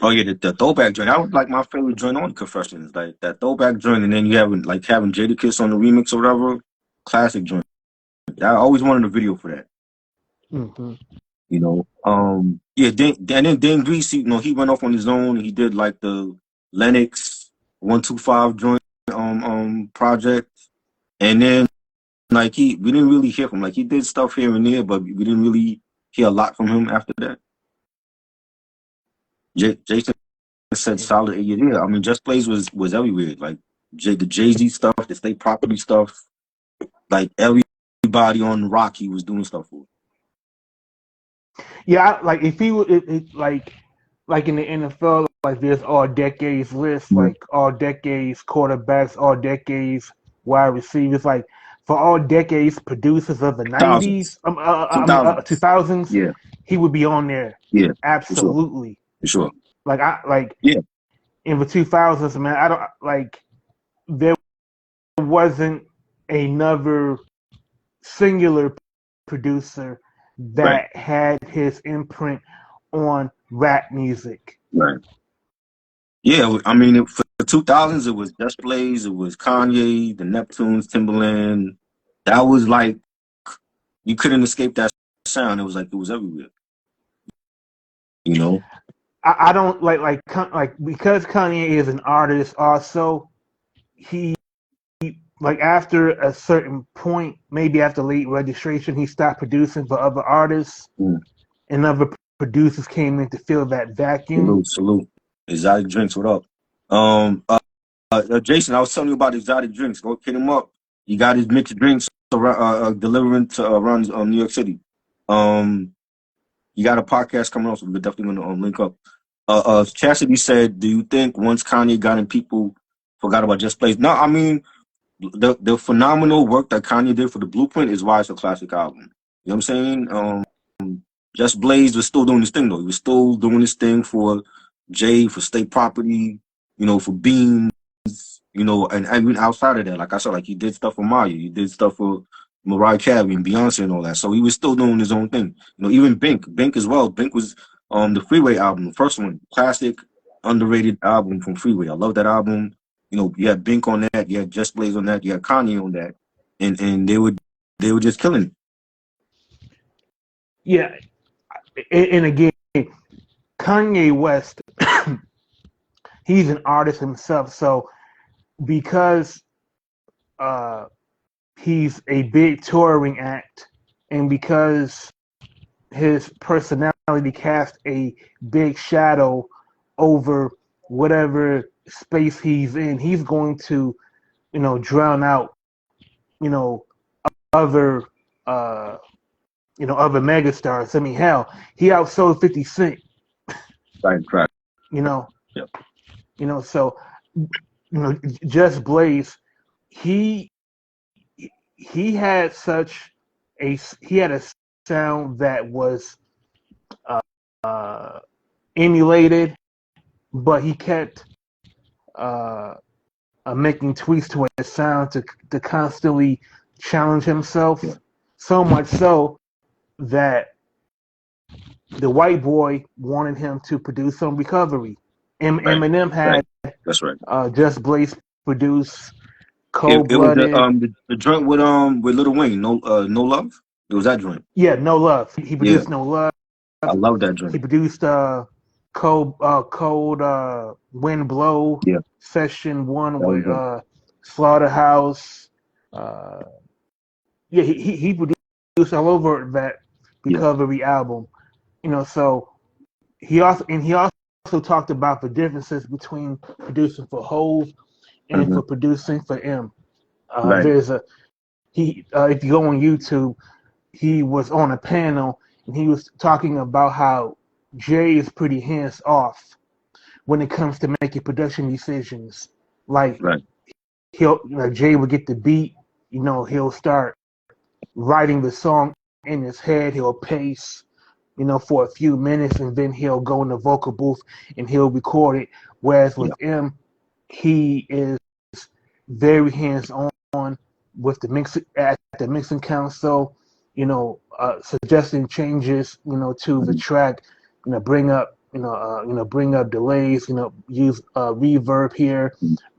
Speaker 1: Oh yeah, the throwback joint. That was like my favorite joint on Confessions. Like that throwback joint, and then you having Jadakiss on the remix or whatever. Classic joint. I always wanted a video for that.
Speaker 2: Mm-hmm.
Speaker 1: Yeah, then Dan Grease, he went off on his own. He did like the Lennox 125 joint project, and then like we didn't really hear from him. Like he did stuff here and there, but we didn't really hear a lot from him after that. Jason said
Speaker 2: Yeah.
Speaker 1: solid 8 years. Yeah, I mean, Just Blaze was everywhere. Like the Jay-Z stuff, the State Property stuff, like everybody on Rock he was doing stuff for.
Speaker 2: Yeah, like if he would, like in the NFL, like there's all decades lists,
Speaker 1: Mhm.
Speaker 2: like all decades quarterbacks, all decades wide receivers, like for all decades producers of the
Speaker 1: Thousands,
Speaker 2: '90s,
Speaker 1: two
Speaker 2: I mean
Speaker 1: thousands.
Speaker 2: 2000s,
Speaker 1: Yeah,
Speaker 2: he would be on there.
Speaker 1: yeah, for sure,
Speaker 2: Absolutely.
Speaker 1: for sure.
Speaker 2: Like
Speaker 1: Yeah,
Speaker 2: in the 2000s, man, I don't like there wasn't another singular producer
Speaker 1: right,
Speaker 2: that had his imprint on rap music.
Speaker 1: right. Yeah, I mean, for the 2000s, it was Just Blaze, it was Kanye, the Neptunes, Timberland. That was like you couldn't escape that sound. It was like it was everywhere. You know.
Speaker 2: I don't like because Kanye is an artist. Also, he like after a certain point, maybe after late registration, he stopped producing for other artists,
Speaker 1: Mm.
Speaker 2: and other producers came in to fill that vacuum.
Speaker 1: Salute, salute. Exotic drinks, what up? Jason, I was telling you about exotic drinks. Go hit him up. You got his mixed drinks delivering to around New York City. Um, you got a podcast coming up, so we're definitely going to link up. Chastity said, "Do you think once Kanye got in, people forgot about Just Blaze?" No, I mean the phenomenal work that Kanye did for the Blueprint is why it's a classic album. You know what I'm saying? Just Blaze was still doing his thing though. He was still doing his thing for Jay, for State Property, for Beam, and even outside of that, like I said, like he did stuff for Maya, he did stuff for Mariah Carey and Beyonce and all that. So he was still doing his own thing. Even Bink as well. Bink was the Freeway album, the first one, classic, underrated album from Freeway. I love that album. you had Bink on that, you had Just Blaze on that, you had Kanye on that, and they were just killing it.
Speaker 2: Yeah, and again, Kanye West, he's an artist himself. So because uh, he's a big touring act, and because his personality cast a big shadow over whatever space he's in, he's going to, drown out, other, other megastars. I mean, hell, he outsold 50 Cent.
Speaker 1: Right.
Speaker 2: You know,
Speaker 1: Yep.
Speaker 2: So, Just Blaze, he he had a sound that was uh, uh, emulated, but he kept uh, making tweaks to his sound to constantly challenge himself.
Speaker 1: Yeah.
Speaker 2: So much so that the white boy wanted him to produce some recovery. Eminem had
Speaker 1: That's right.
Speaker 2: Just Blaze produce
Speaker 1: It was
Speaker 2: Cold-Blooded.
Speaker 1: the joint with Lil Wayne, no love. It was that joint.
Speaker 2: Yeah, No Love. He
Speaker 1: Yeah,
Speaker 2: produced No Love.
Speaker 1: I love that
Speaker 2: He
Speaker 1: joint.
Speaker 2: produced Cold Wind Blow
Speaker 1: Yeah,
Speaker 2: Session 1
Speaker 1: that was
Speaker 2: with
Speaker 1: dope.
Speaker 2: Slaughterhouse. Uh, yeah, he produced all over that
Speaker 1: Yeah.
Speaker 2: recovery album. So he also talked about the differences between producing for Hove and
Speaker 1: Mm-hmm.
Speaker 2: for producing for M.
Speaker 1: Right.
Speaker 2: There's a he if you go on YouTube, he was on a panel and he was talking about how Jay is pretty hands off when it comes to making production decisions. Like
Speaker 1: Right.
Speaker 2: Jay would get the beat, he'll start writing the song in his head, he'll pace, for a few minutes, and then he'll go in the vocal booth and he'll record it. Whereas
Speaker 1: Yeah.
Speaker 2: with M, he is very hands on with the mix at the mixing console, suggesting changes, to the
Speaker 1: Mm-hmm.
Speaker 2: track, bring up delays, use reverb here,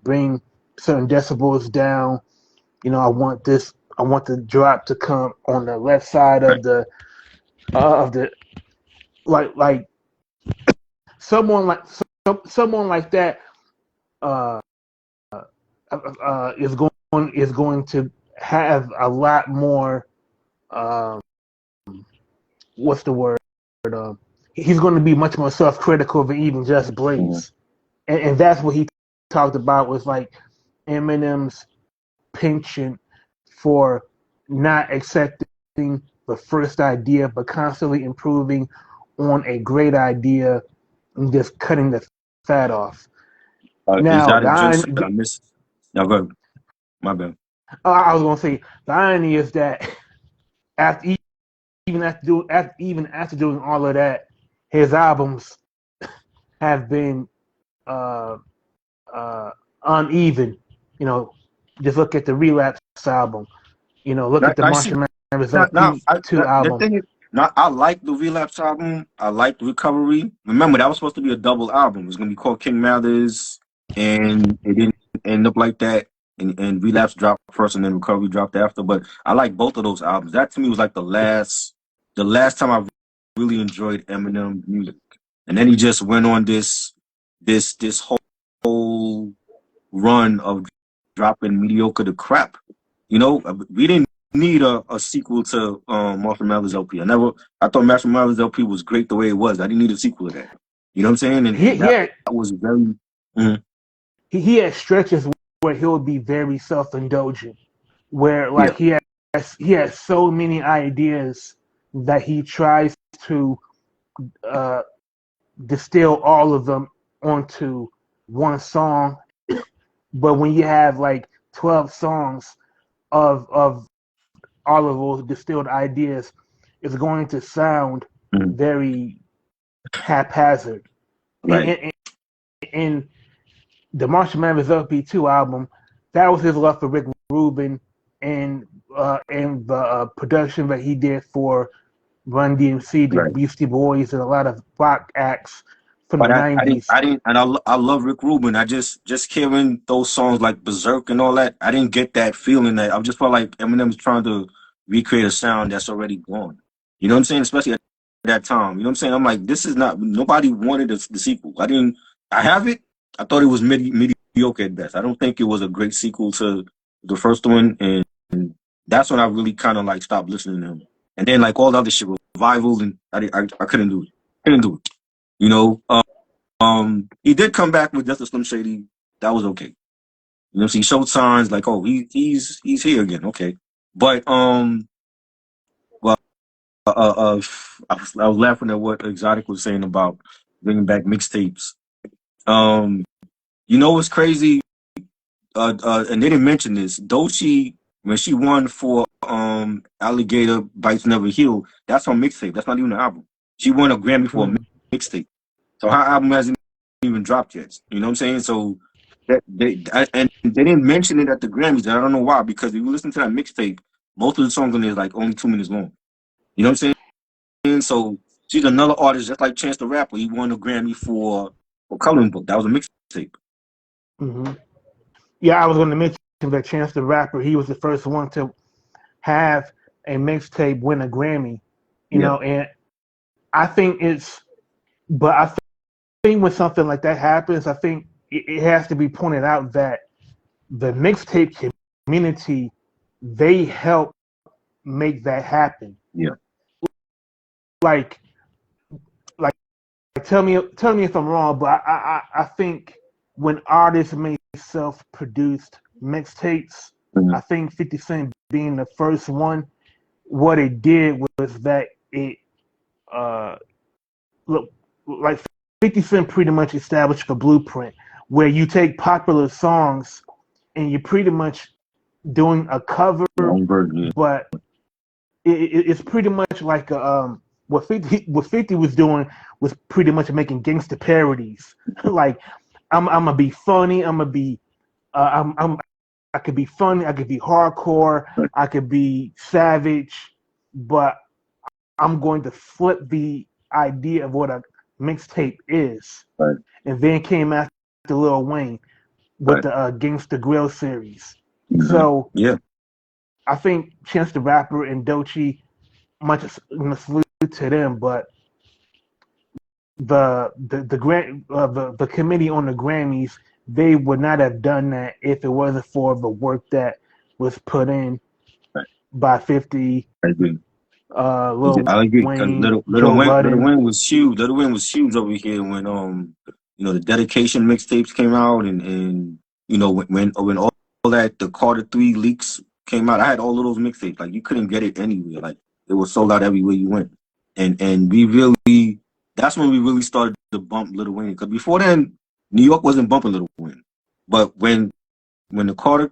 Speaker 2: bring certain decibels down. I want the drop to come on the left side
Speaker 1: Right.
Speaker 2: of the like someone like someone like that uh, is going to have a lot more. Um, what's the word? He's going to be much more self-critical than even Just
Speaker 1: Mm-hmm.
Speaker 2: Blaze, and that's what he talked about was like Eminem's penchant for not accepting the first idea, but constantly improving on a great idea and just cutting the fat off.
Speaker 1: Is
Speaker 2: Now,
Speaker 1: that a joint that I missed? No, go ahead. My bad.
Speaker 2: I was going to say the irony is that after even after doing all of that, his albums have been uh, uh, uneven. Just look at the Relapse album. Look at the
Speaker 1: I see.
Speaker 2: Marshall Mathers LP2
Speaker 1: The
Speaker 2: album.
Speaker 1: thing is, I like the Relapse album. I like the Recovery. Remember, that was supposed to be a double album. It was going to be called King Mathers, and it didn't end up like that. And Relapse dropped first, and then Recovery dropped after. But I like both of those albums. That to me was like the last time I really enjoyed Eminem music. And then he just went on this whole run of dropping mediocre to crap. We didn't need a sequel to Marshall Mathers LP. I thought Marshall Mathers LP was great the way it was. I didn't need a sequel to that. You know what I'm saying? And that was very
Speaker 2: he had stretches where he'll be very self-indulgent, where
Speaker 1: yeah,
Speaker 2: like he has so many ideas that he tries to uh, distill all of them onto one song. But when you have like 12 songs of all of those distilled ideas, it's going to sound
Speaker 1: mhm,
Speaker 2: very haphazard.
Speaker 1: right,
Speaker 2: And the Marshall Mathers LP2 album, that was his love for Rick Rubin and the production that he did for Run DMC, the
Speaker 1: right,
Speaker 2: Beastie Boys, and a lot of rock acts from the
Speaker 1: But
Speaker 2: '90s.
Speaker 1: I didn't, and I love Rick Rubin. I just hearing those songs like Berserk and all that, I didn't get that feeling that I just felt like Eminem's trying to recreate a sound that's already gone. You know what I'm saying? Especially at that time. You know what I'm saying? I'm like, this is not. Nobody wanted the sequel. I didn't. I have it. I thought it was mediocre at best. I don't think it was a great sequel to the first one, and that's when I really kind of like stopped listening to him. And then like all the other shit, revival, and I couldn't do it. Couldn't do it. You know. He did come back with Death of Slim Shady. That was okay. You know what I'm saying? He showed signs like, oh, he's here again. Okay, but well, I was laughing at what Exotic was saying about bringing back mixtapes. Um, you know what's crazy? And they didn't mention this. Doechii, when she won for Alligator Bites Never Heal, that's her mixtape. That's not even an album. She won a Grammy for a mixtape. So her album hasn't even dropped yet. You know what I'm saying? So and they didn't mention it at the Grammys. And I don't know why, because if you listen to that mixtape, most of the songs on there is like only 2 minutes long. You know what I'm saying? So she's another artist just like Chance the Rapper. He won a Grammy for Coloring Book. That was a mixtape.
Speaker 2: Mm-hmm. Yeah, I was going to mention that Chance the Rapper. He was the first one to have a mixtape win a Grammy. You know, and I think but I think when something like that happens, I think it has to be pointed out that the mixtape community, they help make that happen.
Speaker 1: Yeah.
Speaker 2: Like tell me if I'm wrong, but I think when artists make self-produced mixtapes, I think 50 Cent being the first one, what it did was that it look like 50 Cent pretty much established a blueprint where you take popular songs and you're pretty much doing a cover, but it's pretty much like what 50 was doing was pretty much making gangster parodies. Like I'm gonna be funny, I'm gonna be I could be funny, I could be hardcore, I could be savage, but I'm going to flip the idea of what a mixtape is.
Speaker 1: Right.
Speaker 2: And then came after Lil Wayne with the Gangsta Grill series. So I think Chance the Rapper and Doechii, much salute to them, but the committee on the Grammys, they would not have done that if it wasn't for the work that was put in by 50.
Speaker 1: I agree.
Speaker 2: Lil
Speaker 1: I agree because
Speaker 2: Wayne,
Speaker 1: Little Wayne was huge. Little Wayne was huge over here when the dedication mixtapes came out and when all that the Carter 3 leaks came out. I had all of those mixtapes. Like you couldn't get it anywhere. Like it was sold out everywhere you went. And we really that's when we really started to bump Little Wayne, because before then New York wasn't bumping Little Wayne. But when the Carter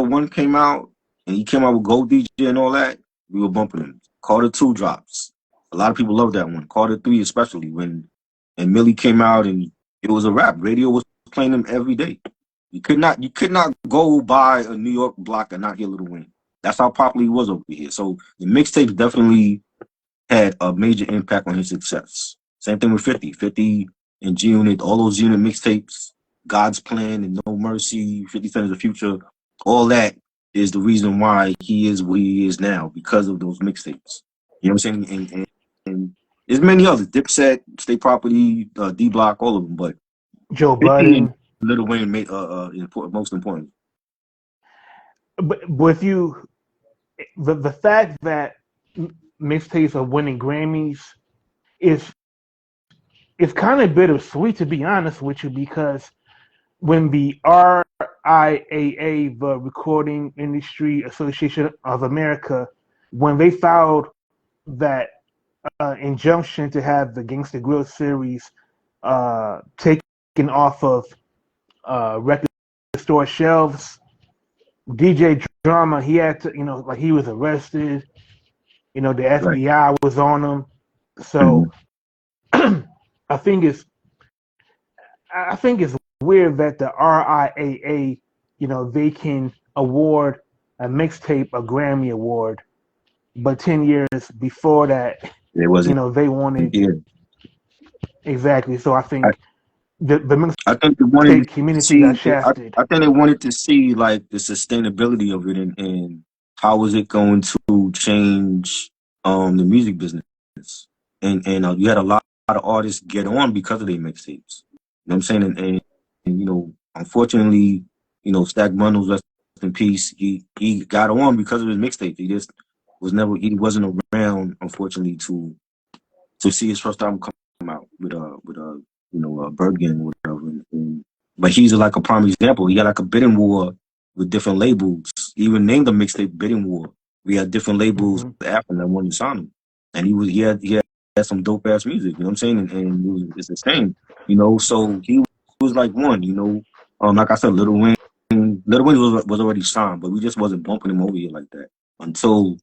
Speaker 1: 1 came out and he came out with Gold DJ and all that, we were bumping him. Carter 2 drops. A lot of people love that one. Carter 3 especially, and Millie came out and it was a rap. Radio was playing them every day. You could not go by a New York block and not hear Little Wayne. That's how popular he was over here. So the mixtapes definitely had a major impact on his success. Same thing with 50. 50 and G Unit, all those Unit mixtapes, God's Plan and No Mercy, 50 Cent of the Future, all that is the reason why he is what he is now, because of those mixtapes. You know what I'm saying? And there's many others. Dipset, State Property, D Block, all of them. But
Speaker 2: Joe Budden,
Speaker 1: Lil Wayne made most important.
Speaker 2: But if you the fact that mixtapes are winning Grammys is kind of bittersweet, to be honest with you, because when the RIAA, the Recording Industry Association of America, when they filed that injunction to have the Gangsta Grill series taken off of record store shelves, DJ Drama, he had to, like he was arrested. The FBI was on him. So I think it's weird that the RIAA, they can award a mixtape a Grammy award, but 10 years before that,
Speaker 1: it wasn't.
Speaker 2: They wanted.
Speaker 1: Yeah.
Speaker 2: Exactly. So I
Speaker 1: I,
Speaker 2: think the
Speaker 1: I think they
Speaker 2: mixtape
Speaker 1: wanted to
Speaker 2: community got
Speaker 1: see.
Speaker 2: shafted.
Speaker 1: I think they wanted to see like the sustainability of it and how is it going to change the music business. And you had a lot of artists get on because of their mixtapes. You know what I'm saying? And you know, unfortunately, you know, Stack Bundles, rest in peace. He got on because of his mixtape. He wasn't around, unfortunately, to see his first album come out with you know Bird Gang or whatever. But he's like a prime example. He got like a bidding war with different labels. He even named the mixtape Bidding War. We had different labels
Speaker 2: Hmm.
Speaker 1: after that wanted to sign him, and he had some dope ass music. You know what I'm saying? And it's the same. You know, so he was like one. You know, like I said, Little Wayne. Little Wayne was already signed, but we just wasn't bumping him over here like that until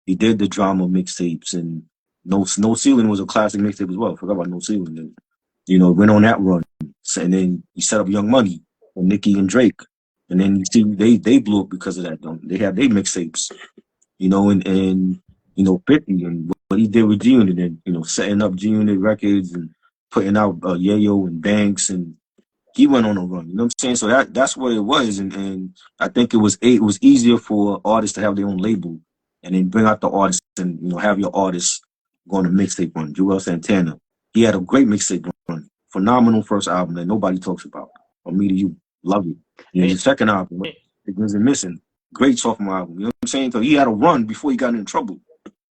Speaker 1: he did the drama mixtapes and No Ceiling was a classic mixtape as well. I forgot about No Ceiling. And, you know, went on that run. And then he set up Young Money and Nicki and Drake. And then you see they blew up because of that. They have their mixtapes, you know, and you know, 50 and what he did with G Unit and, you know, setting up G Unit Records and putting out Yayo and Banks and he went on a run. You know what I'm saying? So that's what it was, and I think it was easier for artists to have their own label, and then bring out the artists and you know have your artists go on a mixtape run. Joel Santana, he had a great mixtape run, phenomenal first album that nobody talks about. From Me to You, love it. And
Speaker 2: And,
Speaker 1: his second album, It Wasn't Missing, great sophomore album. You know what I'm saying? So he had a run before he got in trouble.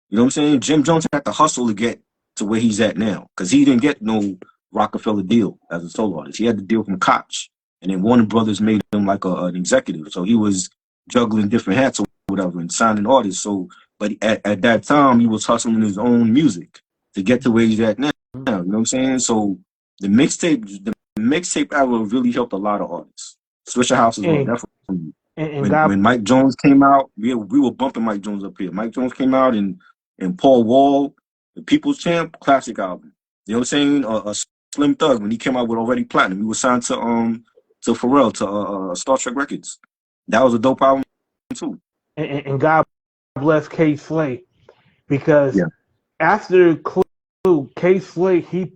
Speaker 1: You know what I'm saying? Jim Jones had to hustle to get to where he's at now because he didn't get no Rockefeller deal as a solo artist. He had the deal from Koch, and then Warner Brothers made him like an executive. So he was juggling different hats or whatever and signing artists. So, but at that time, he was hustling his own music to get to where he's at now. You know what I'm saying? So the mixtape era really helped a lot of artists. Swisher House as well,
Speaker 2: and,
Speaker 1: definitely.
Speaker 2: and
Speaker 1: When
Speaker 2: God,
Speaker 1: Mike Jones came out, we were bumping Mike Jones up here. Mike Jones came out and Paul Wall, the People's Champ, classic album. You know what I'm saying? Slim Thug when he came out with Already Platinum, he was signed to Pharrell to Star Trek Records. That was a dope album too.
Speaker 2: and God bless K Slay because
Speaker 1: Yeah,
Speaker 2: after Clue, K Slay he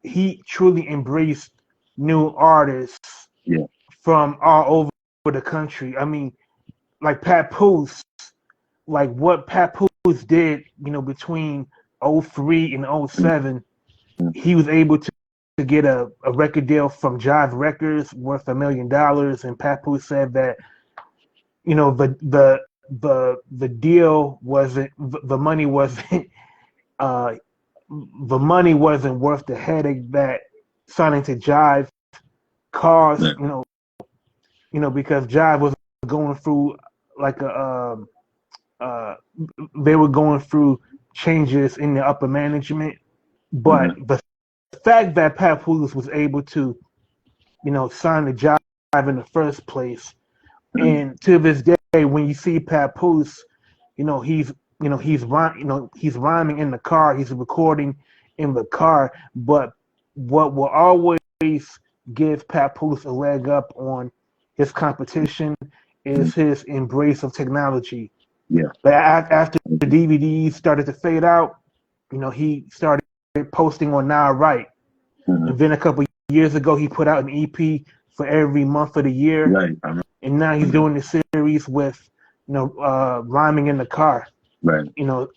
Speaker 2: he truly embraced new artists
Speaker 1: yeah,
Speaker 2: from all over the country. I mean, like Papoose, like what Papoose did, you know, between '03 and '07,
Speaker 1: mm,
Speaker 2: he was able to get a record deal from Jive Records worth $1 million. And Papoose said that, you know, the deal wasn't, the money wasn't, uh, the money wasn't worth the headache that signing to Jive caused,
Speaker 1: yeah,
Speaker 2: because Jive was going through like uh, they were going through changes in the upper management. But
Speaker 1: mm-hmm,
Speaker 2: the fact that Papoose was able to, sign the Jive in the first place,
Speaker 1: mm-hmm,
Speaker 2: and to this day, when you see Papoose, he's he's rhyming in the car, he's recording in the car. But what will always give Papoose a leg up on his competition
Speaker 1: mm-hmm,
Speaker 2: is his embrace of technology.
Speaker 1: yeah,
Speaker 2: But after the DVDs started to fade out, he started posting on Now Right.
Speaker 1: mm-hmm,
Speaker 2: And then a couple of years ago, he put out an EP for every month of the year.
Speaker 1: right, I
Speaker 2: And now he's
Speaker 1: remember
Speaker 2: doing this series with, rhyming in the car.
Speaker 1: that. Right,
Speaker 2: You know,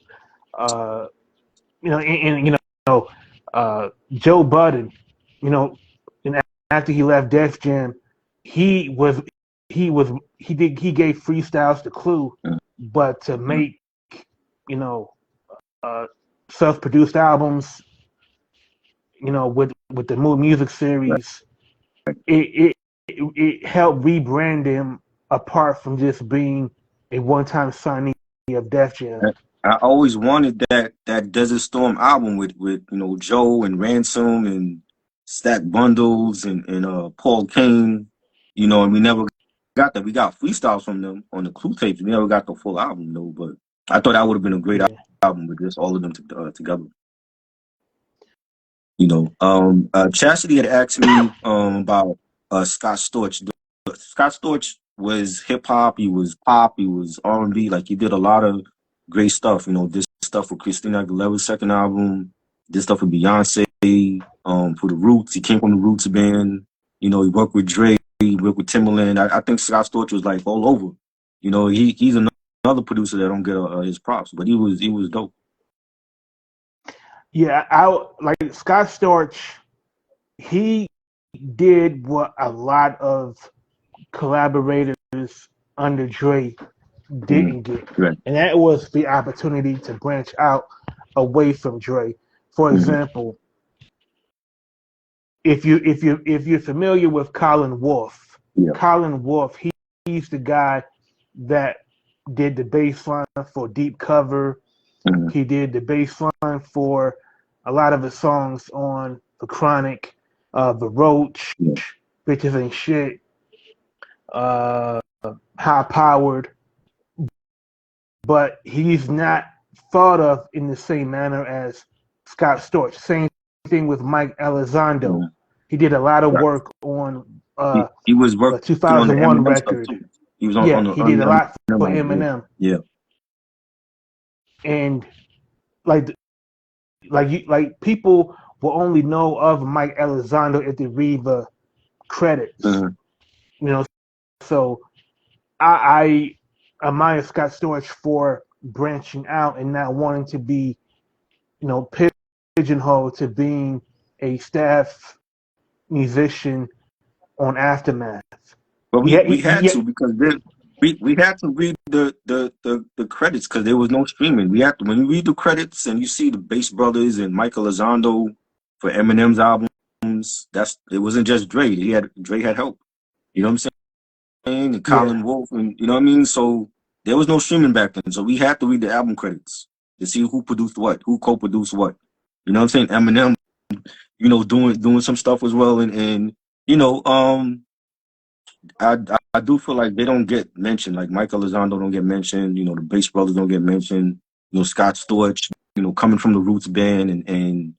Speaker 2: uh, Joe Budden, and after he left Def Jam, he was he gave freestyles to Clue, but to
Speaker 1: mm-hmm,
Speaker 2: make you know uh, self-produced albums, with the Mood Music
Speaker 1: right.
Speaker 2: series, it helped rebrand him apart from just being a one-time signee of Def Jam.
Speaker 1: I always wanted that Desert Storm album with you know Joe and Ransom and Stack Bundles and Paul Kane, you know, and we never got that. We got freestyles from them on the Clue tapes. We never got the full album though, but I thought that would have been a great
Speaker 2: Yeah.
Speaker 1: album with just all of them together. You know, Chastity had asked me about Scott Storch. Scott Storch was hip hop. He was pop. He was R&B. Like he did a lot of great stuff. You know, this stuff for Christina Aguilera's second album. Did stuff for Beyonce. For the Roots, he came from the Roots band. He worked with Dre. He worked with Timbaland. I think Scott Storch was like all over. He's another producer that don't get his props, but he was dope.
Speaker 2: Yeah, I like Scott Storch. He did what a lot of collaborators under Dre didn't get,
Speaker 1: Right.
Speaker 2: and that was the opportunity to branch out away from Dre. For example, if you're familiar with Colin Wolfe, Colin Wolfe, he's the guy that did the bass line for Deep Cover. He did the bass line for a lot of the songs on The Chronic, The Roach, Bitches Ain't Shit, High Powered. But he's not thought of in the same manner as Scott Storch. Same thing with Mike Elizondo. He did a lot of work on
Speaker 1: he was working
Speaker 2: the 2001
Speaker 1: on the Eminem
Speaker 2: record.
Speaker 1: stuff too. He was on the
Speaker 2: he did a lot for
Speaker 1: Eminem.
Speaker 2: Eminem.
Speaker 1: Yeah.
Speaker 2: And like people will only know of Mike Elizondo if they read the credits. So I admire Scott Storch for branching out and not wanting to be, pigeonholed to being a staff musician on Aftermath.
Speaker 1: But we had to, because then we had to read the credits because there was no streaming. We had to, when you read the credits and you see the Bass Brothers and Michael Elizondo for Eminem's albums, it wasn't just Dre. Dre had help. You know what I'm saying? And Colin Wolfe, and you know what I mean? So there was no streaming back then. So we had to read the album credits to see who produced what, who co-produced what. You know what I'm saying? Eminem, doing some stuff as well, and I do feel like they don't get mentioned. Like Michael Elizondo don't get mentioned. The Bass Brothers don't get mentioned. Scott Storch, coming from the Roots band and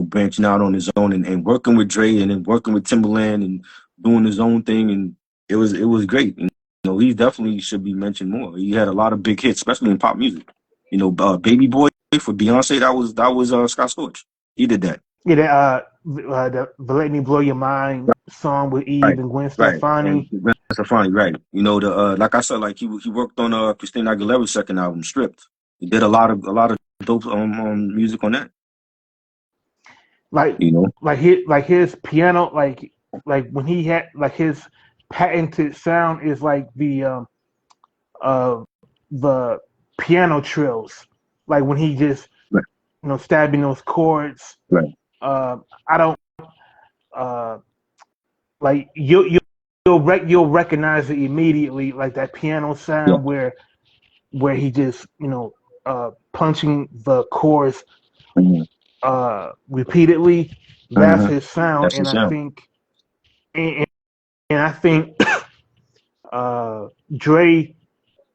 Speaker 1: branching out on his own and working with Dre and then working with Timbaland and doing his own thing, and it was great. He definitely should be mentioned more. He had a lot of big hits, especially in pop music. Baby Boy for Beyonce, that was Scott Storch. He did that.
Speaker 2: Yeah, the Let Me Blow Your Mind song with Eve and Gwen Stefani.
Speaker 1: And Gwen Stefani, right. Like I said, like he worked on Christina Aguilera's second album, Stripped. He did a lot of dope music on that.
Speaker 2: Like his piano, like when he had like his patented sound is like the piano trills. Like when he just stabbing those chords.
Speaker 1: Right.
Speaker 2: I don't like you'll recognize it immediately, like that piano sound where he just punching the chords repeatedly. That's his sound.
Speaker 1: That's his sound.
Speaker 2: I think Dre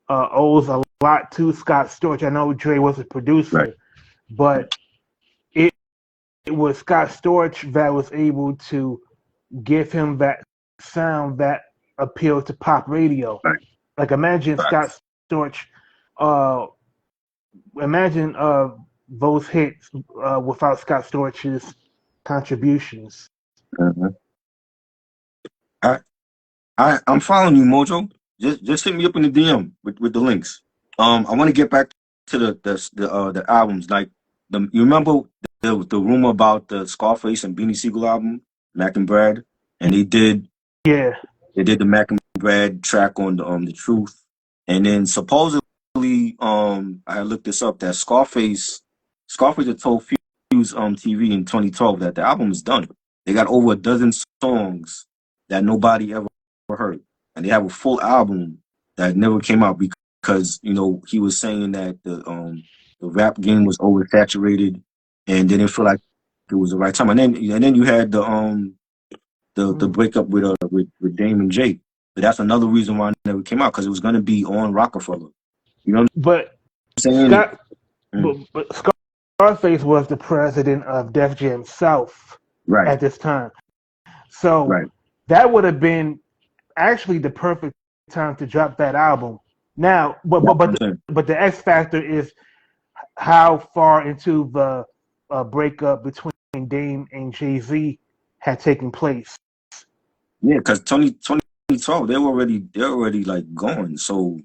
Speaker 2: owes a lot to Scott Storch. I know Dre was a producer, but it was Scott Storch that was able to give him that sound that appealed to pop radio.
Speaker 1: Right.
Speaker 2: Like imagine Scott Storch, imagine those hits without Scott Storch's contributions.
Speaker 1: I'm following you, Mojo. Just hit me up in the DM with the links. I want to get back to the albums. Like you remember the rumor about the Scarface and Beanie Siegel album, Mac and Brad, and they did the Mac and Brad track on the Truth, and then supposedly I looked this up that Scarface had told Fuse TV in 2012 that the album is done. They got over a dozen songs that nobody ever heard, and they have a full album that never came out because he was saying that the rap game was oversaturated and didn't feel like it was the right time. And then you had the breakup with Dame and Jake. But that's another reason why it never came out, because it was going to be on Rockefeller.
Speaker 2: But
Speaker 1: saying?
Speaker 2: But Scarface was the president of Def Jam South at this time, so that would have been actually the perfect time to drop that album. Now, but the X factor is how far into the breakup between Dame and Jay-Z had taken place.
Speaker 1: Yeah, because 2012, they're already like gone. So,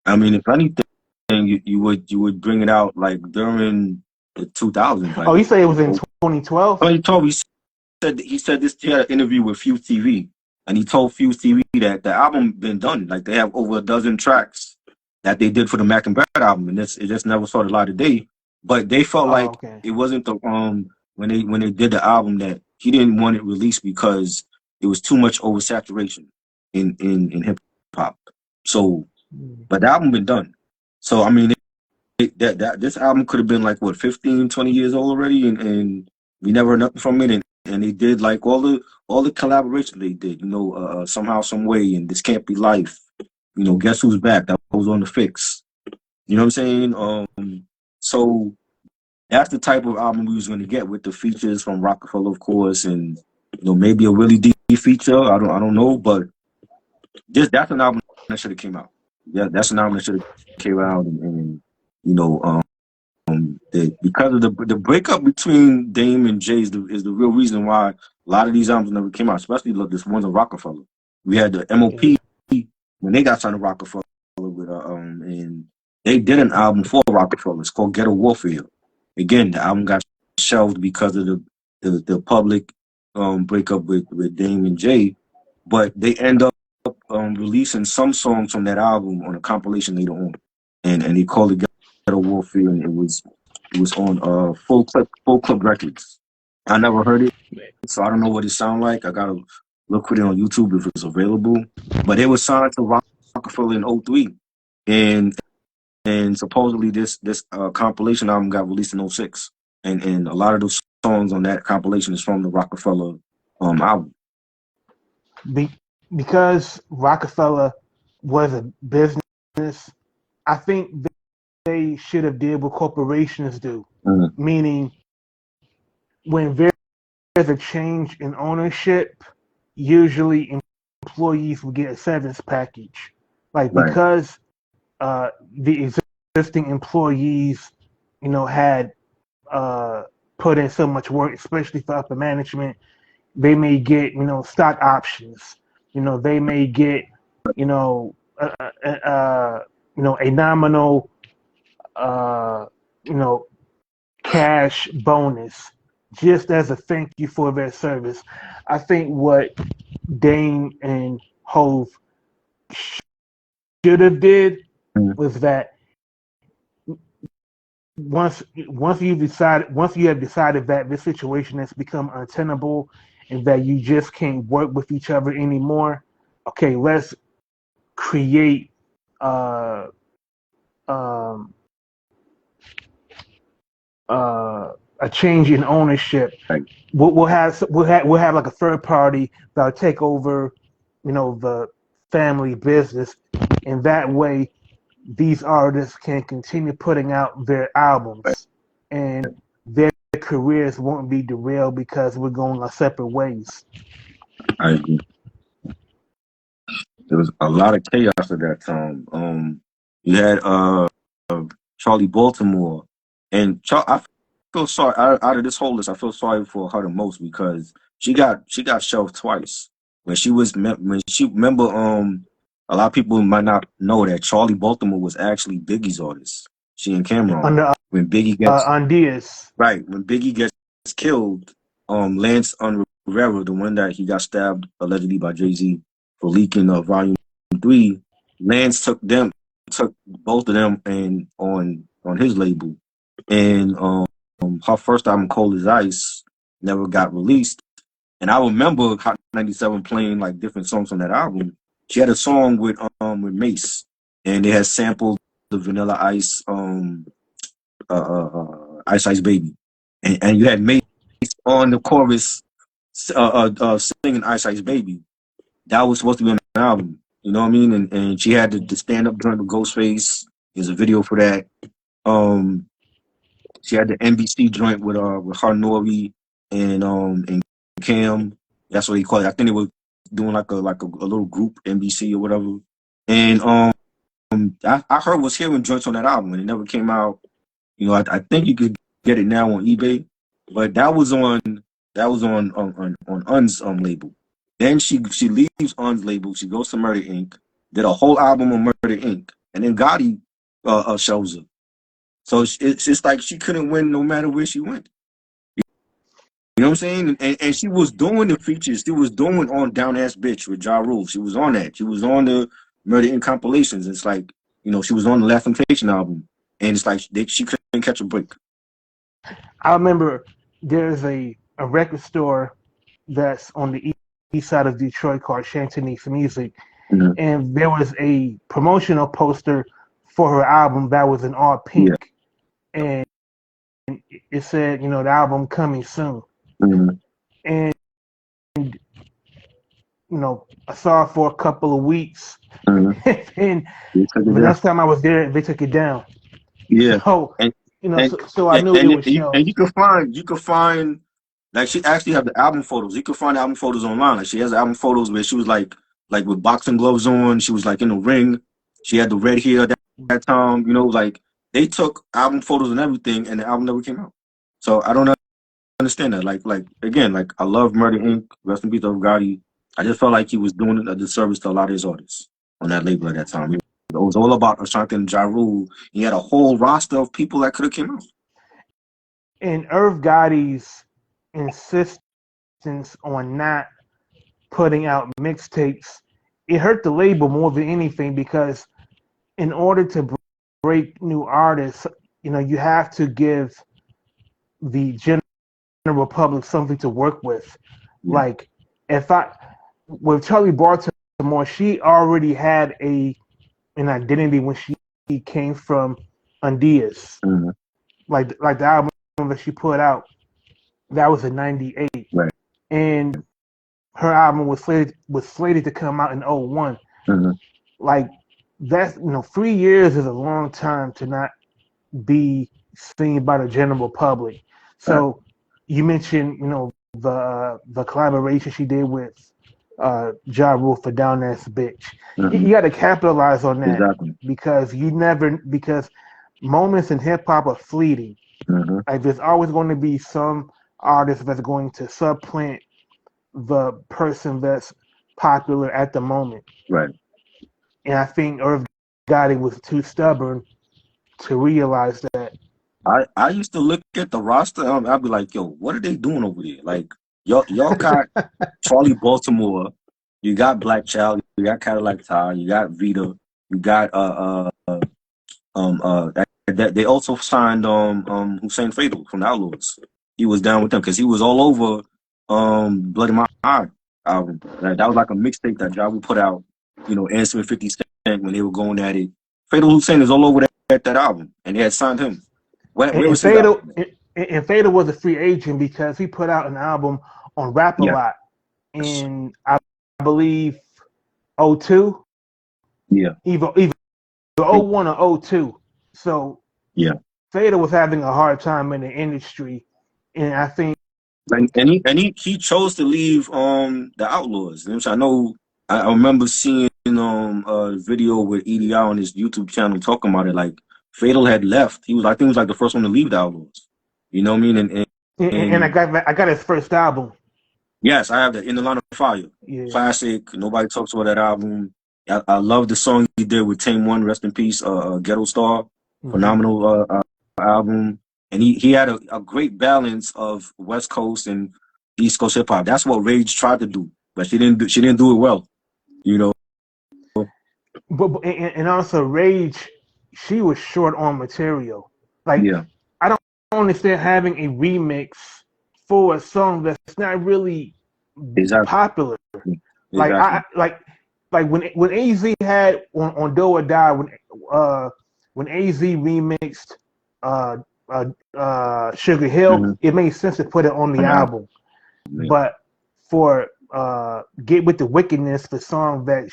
Speaker 1: I mean, if anything, you would bring it out like during the 2000s,
Speaker 2: Oh,
Speaker 1: like
Speaker 2: you say it was in
Speaker 1: before
Speaker 2: 2012?
Speaker 1: 2012. He said this. He had an interview with Fuse TV, and he told Fuse TV that the album been done. Like they have over a dozen tracks that they did for the Mac and Bad album, and it just never saw the light of day. But they felt
Speaker 2: Oh,
Speaker 1: like
Speaker 2: okay.
Speaker 1: it wasn't the when they did the album that he didn't want it released because it was too much oversaturation in hip hop. So,
Speaker 2: Mm.
Speaker 1: but the album been done. So I mean, that this album could have been like what 15, 20 years old already, and we never heard nothing from it. And they did like all the collaboration they did, somehow, some way. And This Can't Be Life. Guess Who's Back? That was on the Fix. You know what I'm saying? So that's the type of album we was going to get with the features from Rockefeller, of course, and maybe a really deep feature. I don't know, but that's an album that should have came out. Yeah, that's an album that should have came out, and you know, because of the breakup between Dame and Jay is the real reason why a lot of these albums never came out, especially this ones on Rockefeller. We had the MOP
Speaker 2: Yeah.
Speaker 1: when they got signed to Rockefeller and they did an album for Rockefeller. It's called Ghetto Warfare. Again, the album got shelved because of the public breakup with Dame and Jay, but they end up releasing some songs from that album on a compilation later on, and they called it Ghetto Warfare, and it was on Full Clip Records. I never heard it, so I don't know what it sound like. I gotta look for it on YouTube if it's available. But it was signed to Rockefeller in '03, and supposedly this compilation album got released in '06, and a lot of those songs on that compilation is from the Rockefeller album.
Speaker 2: Be- because Rockefeller was a business, I think they should have did what corporations do,
Speaker 1: Mhm.
Speaker 2: meaning when there's a change in ownership, usually employees will get a severance package. Like
Speaker 1: Right.
Speaker 2: because the existing employees, had uh, put in so much work, especially for upper management, they may get stock options. They may get you know a nominal uh, you know cash bonus just as a thank you for their service. I think what Dame and Hove should have did
Speaker 1: Mhm.
Speaker 2: was that once you have decided that this situation has become untenable and that you just can't work with each other anymore, okay, let's create uh, um, a change in ownership.
Speaker 1: Right.
Speaker 2: We'll have like a third party that'll take over, the family business, and that way these artists can continue putting out their
Speaker 1: Right.
Speaker 2: albums, and their careers won't be derailed because we're going our separate ways.
Speaker 1: I agree. There was a lot of chaos at that time. You had Charlie Baltimore, and I feel sorry out of this whole list. I feel sorry for her the most because she got shelved twice when she remember. A lot of people might not know that Charlie Baltimore was actually Biggie's artist. She and Cameron.
Speaker 2: Under
Speaker 1: When Biggie gets
Speaker 2: on Diaz.
Speaker 1: Right. When Biggie gets killed, Lance Rivera, the one that he got stabbed allegedly by Jay-Z for leaking Volume 3, Lance took both of them and on his label. And her first album, Cold as Ice, never got released. And I remember Hot 97 playing like different songs on that album. She had a song with Mace, and they had sampled the Vanilla Ice Ice Ice Baby, and you had Mace on the chorus singing Ice Ice Baby. That was supposed to be on the album. You know what I mean? And she had the stand up joint with Ghostface. There's a video for that. Um, she had the NBC joint with her Nori and Cam. That's what they call it. I think they were doing like a little group NBC or whatever. And I heard was hearing joints on that album and it never came out. You know, I think you could get it now on eBay, but that was on Un's label. Then she leaves Un's label. She goes to Murder Inc. Did a whole album on Murder Inc. And then Gotti shows her. So it's just like she couldn't win no matter where she went. You know what I'm saying? And she was doing the features. She was doing on Down Ass Bitch with Ja Rule. She was on that. She was on the Murder Inc. compilations. It's like, you know, she was on the Last Temptation album. And it's like she couldn't catch a break.
Speaker 2: I remember there's a record store that's on the east side of Detroit called Chantilly's Music, and there was a promotional poster for her album that was in all pink, and it said, you know, the album coming soon. And you know, I saw it for a couple of weeks, and the next time I was there, they took it down.
Speaker 1: Yeah.
Speaker 2: So,
Speaker 1: And
Speaker 2: you know, so I knew it was shelved.
Speaker 1: And you could find like she actually have the album photos. You could find album photos online. Like she has album photos where she was like with boxing gloves on. She was like in the ring. She had the red hair that time. You know, like they took album photos and everything, and the album never came out. So I don't understand that. Like again, like I love Murder Inc. Rest in peace of Gotti. I just felt like he was doing a disservice to a lot of his artists on that label at that time. It was all about Ashanti and Ja Rule. He had a whole roster of people that could have came out.
Speaker 2: And Irv Gotti's insistence on not putting out mixtapes, it hurt the label more than anything, because in order to break new artists, you know, you have to give the general public something to work with. Yeah. Like with Charlie Baltimore, she already had an identity when she came from Undias. Like the album that she put out, that was in '98,
Speaker 1: right?
Speaker 2: And her album was slated to come out in '01. Like that's, you know, 3 years is a long time to not be seen by the general public. So you mentioned, you know, the collaboration she did with Ja Rule for Down Ass Bitch. You got to capitalize on that, because moments in hip hop are fleeting. Like there's always going to be some artist that's going to supplant the person that's popular at the moment.
Speaker 1: Right.
Speaker 2: And I think Irv Gotti was too stubborn to realize that.
Speaker 1: I used to look at the roster. I'd be like, yo, what are they doing over there? Like, y'all got Charlie Baltimore, you got Black Child, you got Cadillac Ty, you got Vita, you got they also signed Hussein Fatal from the Outlaws. He was down with them because he was all over Blood in My Eye album. That was like a mixtape that Ja Rule put out, you know, answering 50 Cent when they were going at it. Fatal Hussein is all over that album, and they had signed him.
Speaker 2: And Fatal was a free agent because he put out an album on Rap a Lot in, I believe, 02.
Speaker 1: Yeah.
Speaker 2: Either 01 or 02. So Fatal was having a hard time in the industry, and I think.
Speaker 1: And he chose to leave the Outlaws. You know, I remember seeing a video with EDI on his YouTube channel talking about it. Like Fatal had left. I think he was like the first one to leave the Outlaws. You know what I mean?
Speaker 2: And I got his first album.
Speaker 1: Yes, I have that, In the Line of Fire. Yeah. Classic. Nobody talks about that album. I love the song he did with Tame One, rest in peace, Ghetto Star. Phenomenal album. And he had a great balance of West Coast and East Coast hip hop. That's what Rage tried to do, but she didn't do it well, you know.
Speaker 2: And also Rage, she was short on material. Like I don't understand having a remix for a song that's not really popular. Like when AZ had on Do or Die, when AZ remixed Sugar Hill, it made sense to put it on the album. But for Get With the Wickedness, the song that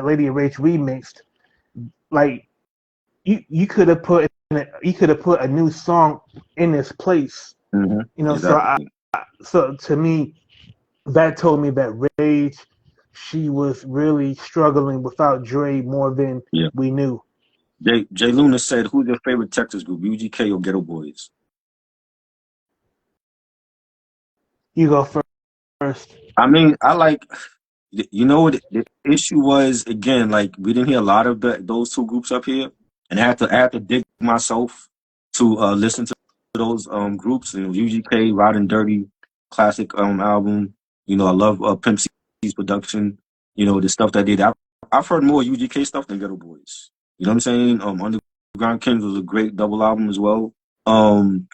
Speaker 2: Lady Rage remixed, like you could have put a new song in this place. You know, exactly. So to me, that told me that Rage, she was really struggling without Dre more than we knew.
Speaker 1: Jay Luna said, "Who's your favorite Texas group, UGK or Ghetto Boys?"
Speaker 2: You go first.
Speaker 1: I mean, I like. You know what the issue was again? Like we didn't hear a lot of those two groups up here, and I had to dig myself to listen to those groups. You know, UGK, Rod and Dirty, classic album. You know, I love Pimp C's production. You know, the stuff that they did. I've heard more UGK stuff than Ghetto Boys. You know what I'm saying? Underground Kings was a great double album as well. Um,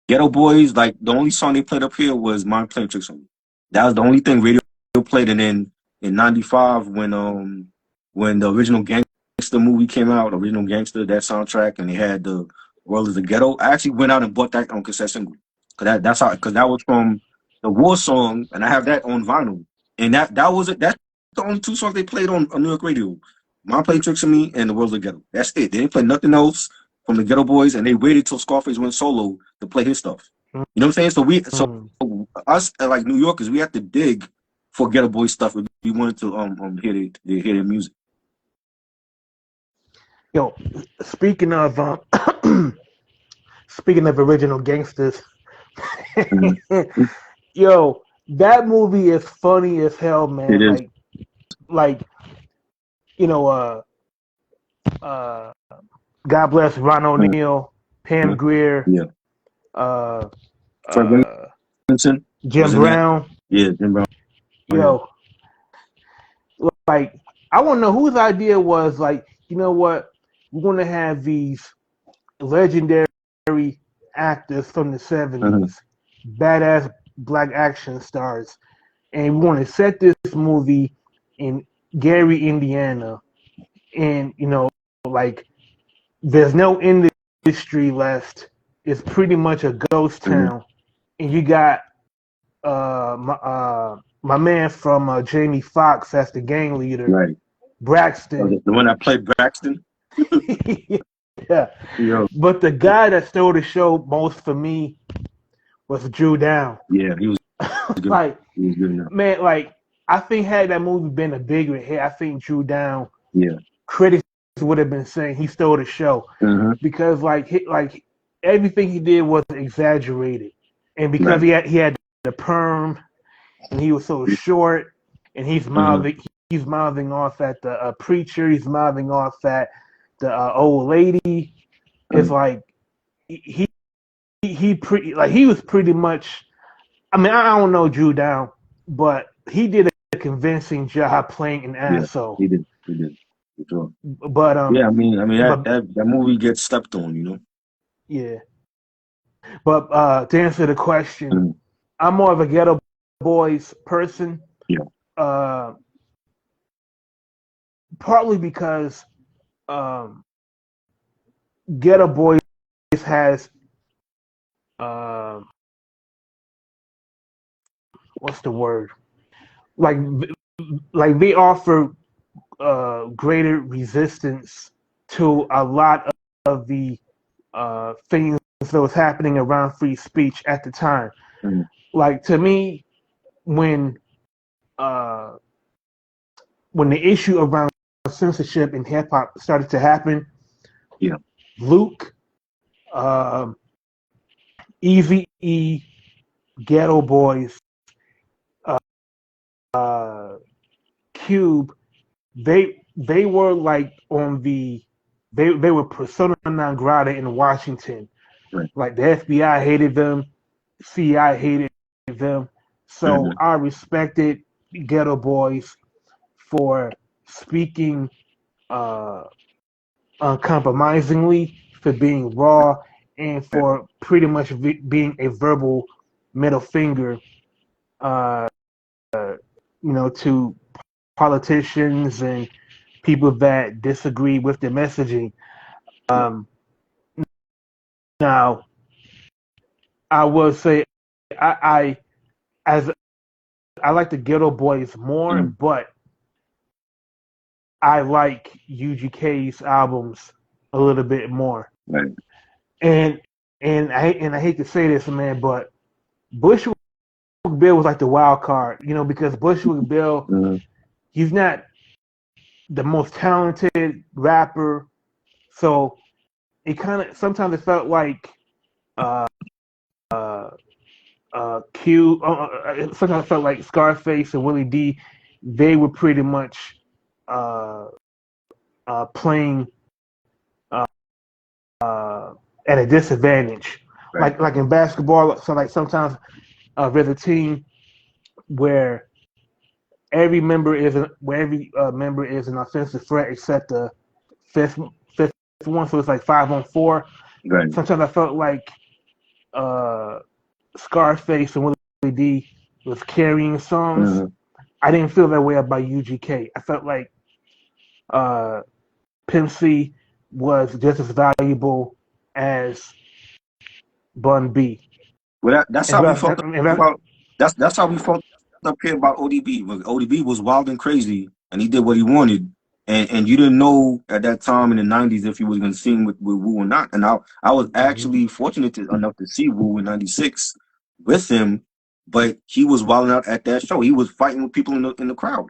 Speaker 1: Ghetto Boys, like the only song they played up here was "Mind Playing Tricks on Me." That was the only thing radio played, and then in '95 when the original Gangster movie came out, original Gangster, that soundtrack, and they had the World is the Ghetto. I actually went out and bought that on cassette single because that was from the War song, and I have that on vinyl. And that's the only two songs they played on New York radio. Mind Playing Tricks on Me and the World is the Ghetto. That's it. They didn't play nothing else from the Ghetto Boys, and they waited till Scarface went solo to play his stuff. You know what I'm saying? So us like New Yorkers, we have to dig for Ghetto Boy stuff if we wanted to hear their music.
Speaker 2: Yo, speaking of speaking of original gangsters, yo, that movie is funny as hell, man.
Speaker 1: It is.
Speaker 2: Like you know, God bless Ron O'Neal, Pam Grier,
Speaker 1: Fred Williamson,
Speaker 2: Jim Brown.
Speaker 1: Yeah, Jim Brown.
Speaker 2: Yo, like I want to know whose idea was like, you know what, we're going to have these legendary actors from the 70s, badass black action stars, and we want to set this movie in Gary, Indiana, and you know, like there's no industry left. It's pretty much a ghost town, and you got my man from Jamie Foxx as the gang leader,
Speaker 1: right?
Speaker 2: Braxton.
Speaker 1: The one that played Braxton.
Speaker 2: Yeah.
Speaker 1: Yo.
Speaker 2: But the guy that stole the show most for me was Drew Down.
Speaker 1: Yeah, he was good.
Speaker 2: Like,
Speaker 1: he was good enough.
Speaker 2: Man, like I think had that movie been a bigger hit, I think Drew Down.
Speaker 1: Yeah.
Speaker 2: Critics would have been saying he stole the show because like everything he did was exaggerated, and because he had the perm, and he was so short, and he's mouthing off at the preacher, he's mouthing off at the old lady. It's like he was pretty much. I mean, I don't know Drew Down, but he did a convincing job playing an asshole.
Speaker 1: He did. For sure.
Speaker 2: But
Speaker 1: yeah, I mean, that movie gets stepped on, you know.
Speaker 2: Yeah. But to answer the question, I'm more of a Ghetto Boys person.
Speaker 1: Yeah.
Speaker 2: Partly because Ghetto Boys has what's the word? Like they offer greater resistance to a lot of the things that was happening around free speech at the time. Like to me, when the issue around censorship in hip hop started to happen, Luke, Eazy-E, Ghetto Boys, Cube, they were like on the they were persona non grata in Washington.
Speaker 1: Right.
Speaker 2: Like the FBI hated them, CIA hated them. So I respected Ghetto Boys for speaking uncompromisingly, for being raw, and for pretty much being a verbal middle finger, to politicians and people that disagree with the messaging. Now, I will say I like the Ghetto Boys more, but I like UGK's albums a little bit more.
Speaker 1: Right.
Speaker 2: And I hate to say this, man, but Bushwick Bill was like the wild card, because Bushwick Bill, he's not the most talented rapper, So it kind of sometimes it felt like uh, Q. Sometimes it felt like Scarface and Willie D. They were pretty much uh, playing at a disadvantage.
Speaker 1: Right.
Speaker 2: Like in basketball, so like sometimes there's a team where every member is an offensive threat except the fifth fifth one, so it's like 5-on-4.
Speaker 1: Right.
Speaker 2: Sometimes I felt like uh, Scarface and Willie D was carrying songs.
Speaker 1: Mm-hmm.
Speaker 2: I didn't feel that way about UGK. I felt like Pimp C was just as valuable as Bun B.
Speaker 1: Well, that's how we felt
Speaker 2: And
Speaker 1: about. That's how we felt up here about ODB. But ODB was wild and crazy, and he did what he wanted. And you didn't know at that time in the '90s if he was going to sing with Wu or not. And I was actually fortunate enough to see Wu in '96 with him, but he was wilding out at that show. He was fighting with people in the crowd.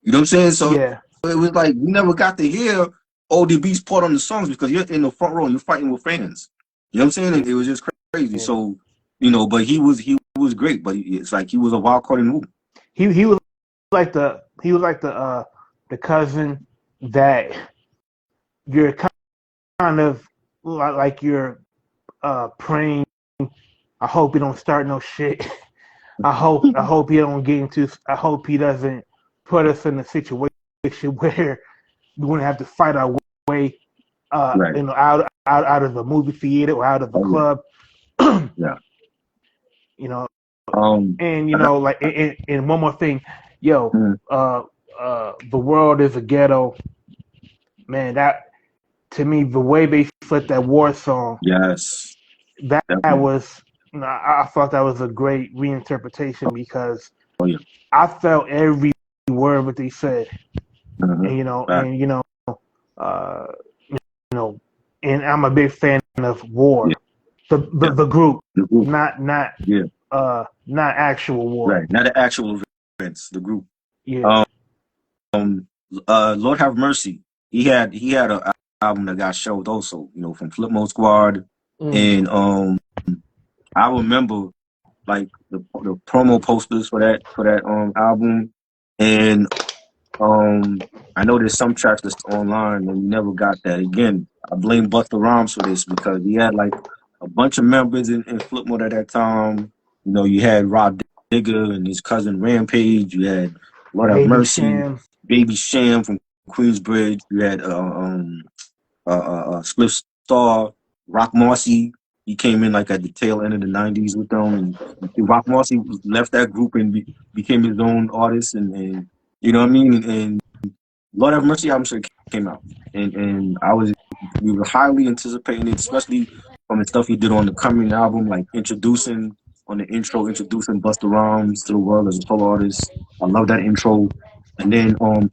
Speaker 1: You know what I'm saying? So
Speaker 2: yeah,
Speaker 1: it was like you never got to hear ODB's part on the songs because you're in the front row and you're fighting with fans. You know what I'm saying? And it was just crazy. So but he was great. But it's like he was a wild card in Wu.
Speaker 2: he was like the cousin that you're kind of like you're praying. I hope he don't start no shit. I hope he don't get into. I hope he doesn't put us in a situation where we're gonna have to fight our way,
Speaker 1: Right.
Speaker 2: out of the movie theater or out of the club.
Speaker 1: Yeah.
Speaker 2: And like, and one more thing, the world is a ghetto, man. That to me, the way they flipped that war song,
Speaker 1: Yes.
Speaker 2: that
Speaker 1: Definitely.
Speaker 2: was, I thought that was a great reinterpretation because
Speaker 1: Oh yeah.
Speaker 2: I felt every word what they said,
Speaker 1: Mm-hmm.
Speaker 2: uh, and I'm a big fan of War,
Speaker 1: Yeah.
Speaker 2: the group,
Speaker 1: The group.
Speaker 2: not
Speaker 1: Yeah.
Speaker 2: not actual War.
Speaker 1: Right. Not the actual events. The group.
Speaker 2: Yeah.
Speaker 1: Lord Have Mercy. He had a album that got shelved also. From Flip Mode Squad, and I remember like the promo posters for that album, and I know there's some tracks that's online and we never got that. Again, I blame Busta Rhymes for this because he had like a bunch of members in Flip Mode at that time. You had Rod Digger and his cousin Rampage. You had Lord Have Mercy, Baby Sham from Queensbridge. You had Spliff Star, Rock Marcy. He came in like at the tail end of the '90s with them, and Rock Marcy left that group and became his own artist, and you know what I mean. And Lord Have Mercy album sure came out, and we were highly anticipating it, especially from the stuff he did on the Coming album, like introducing introducing Busta Rhymes to the world as a solo artist. I love that intro, and then on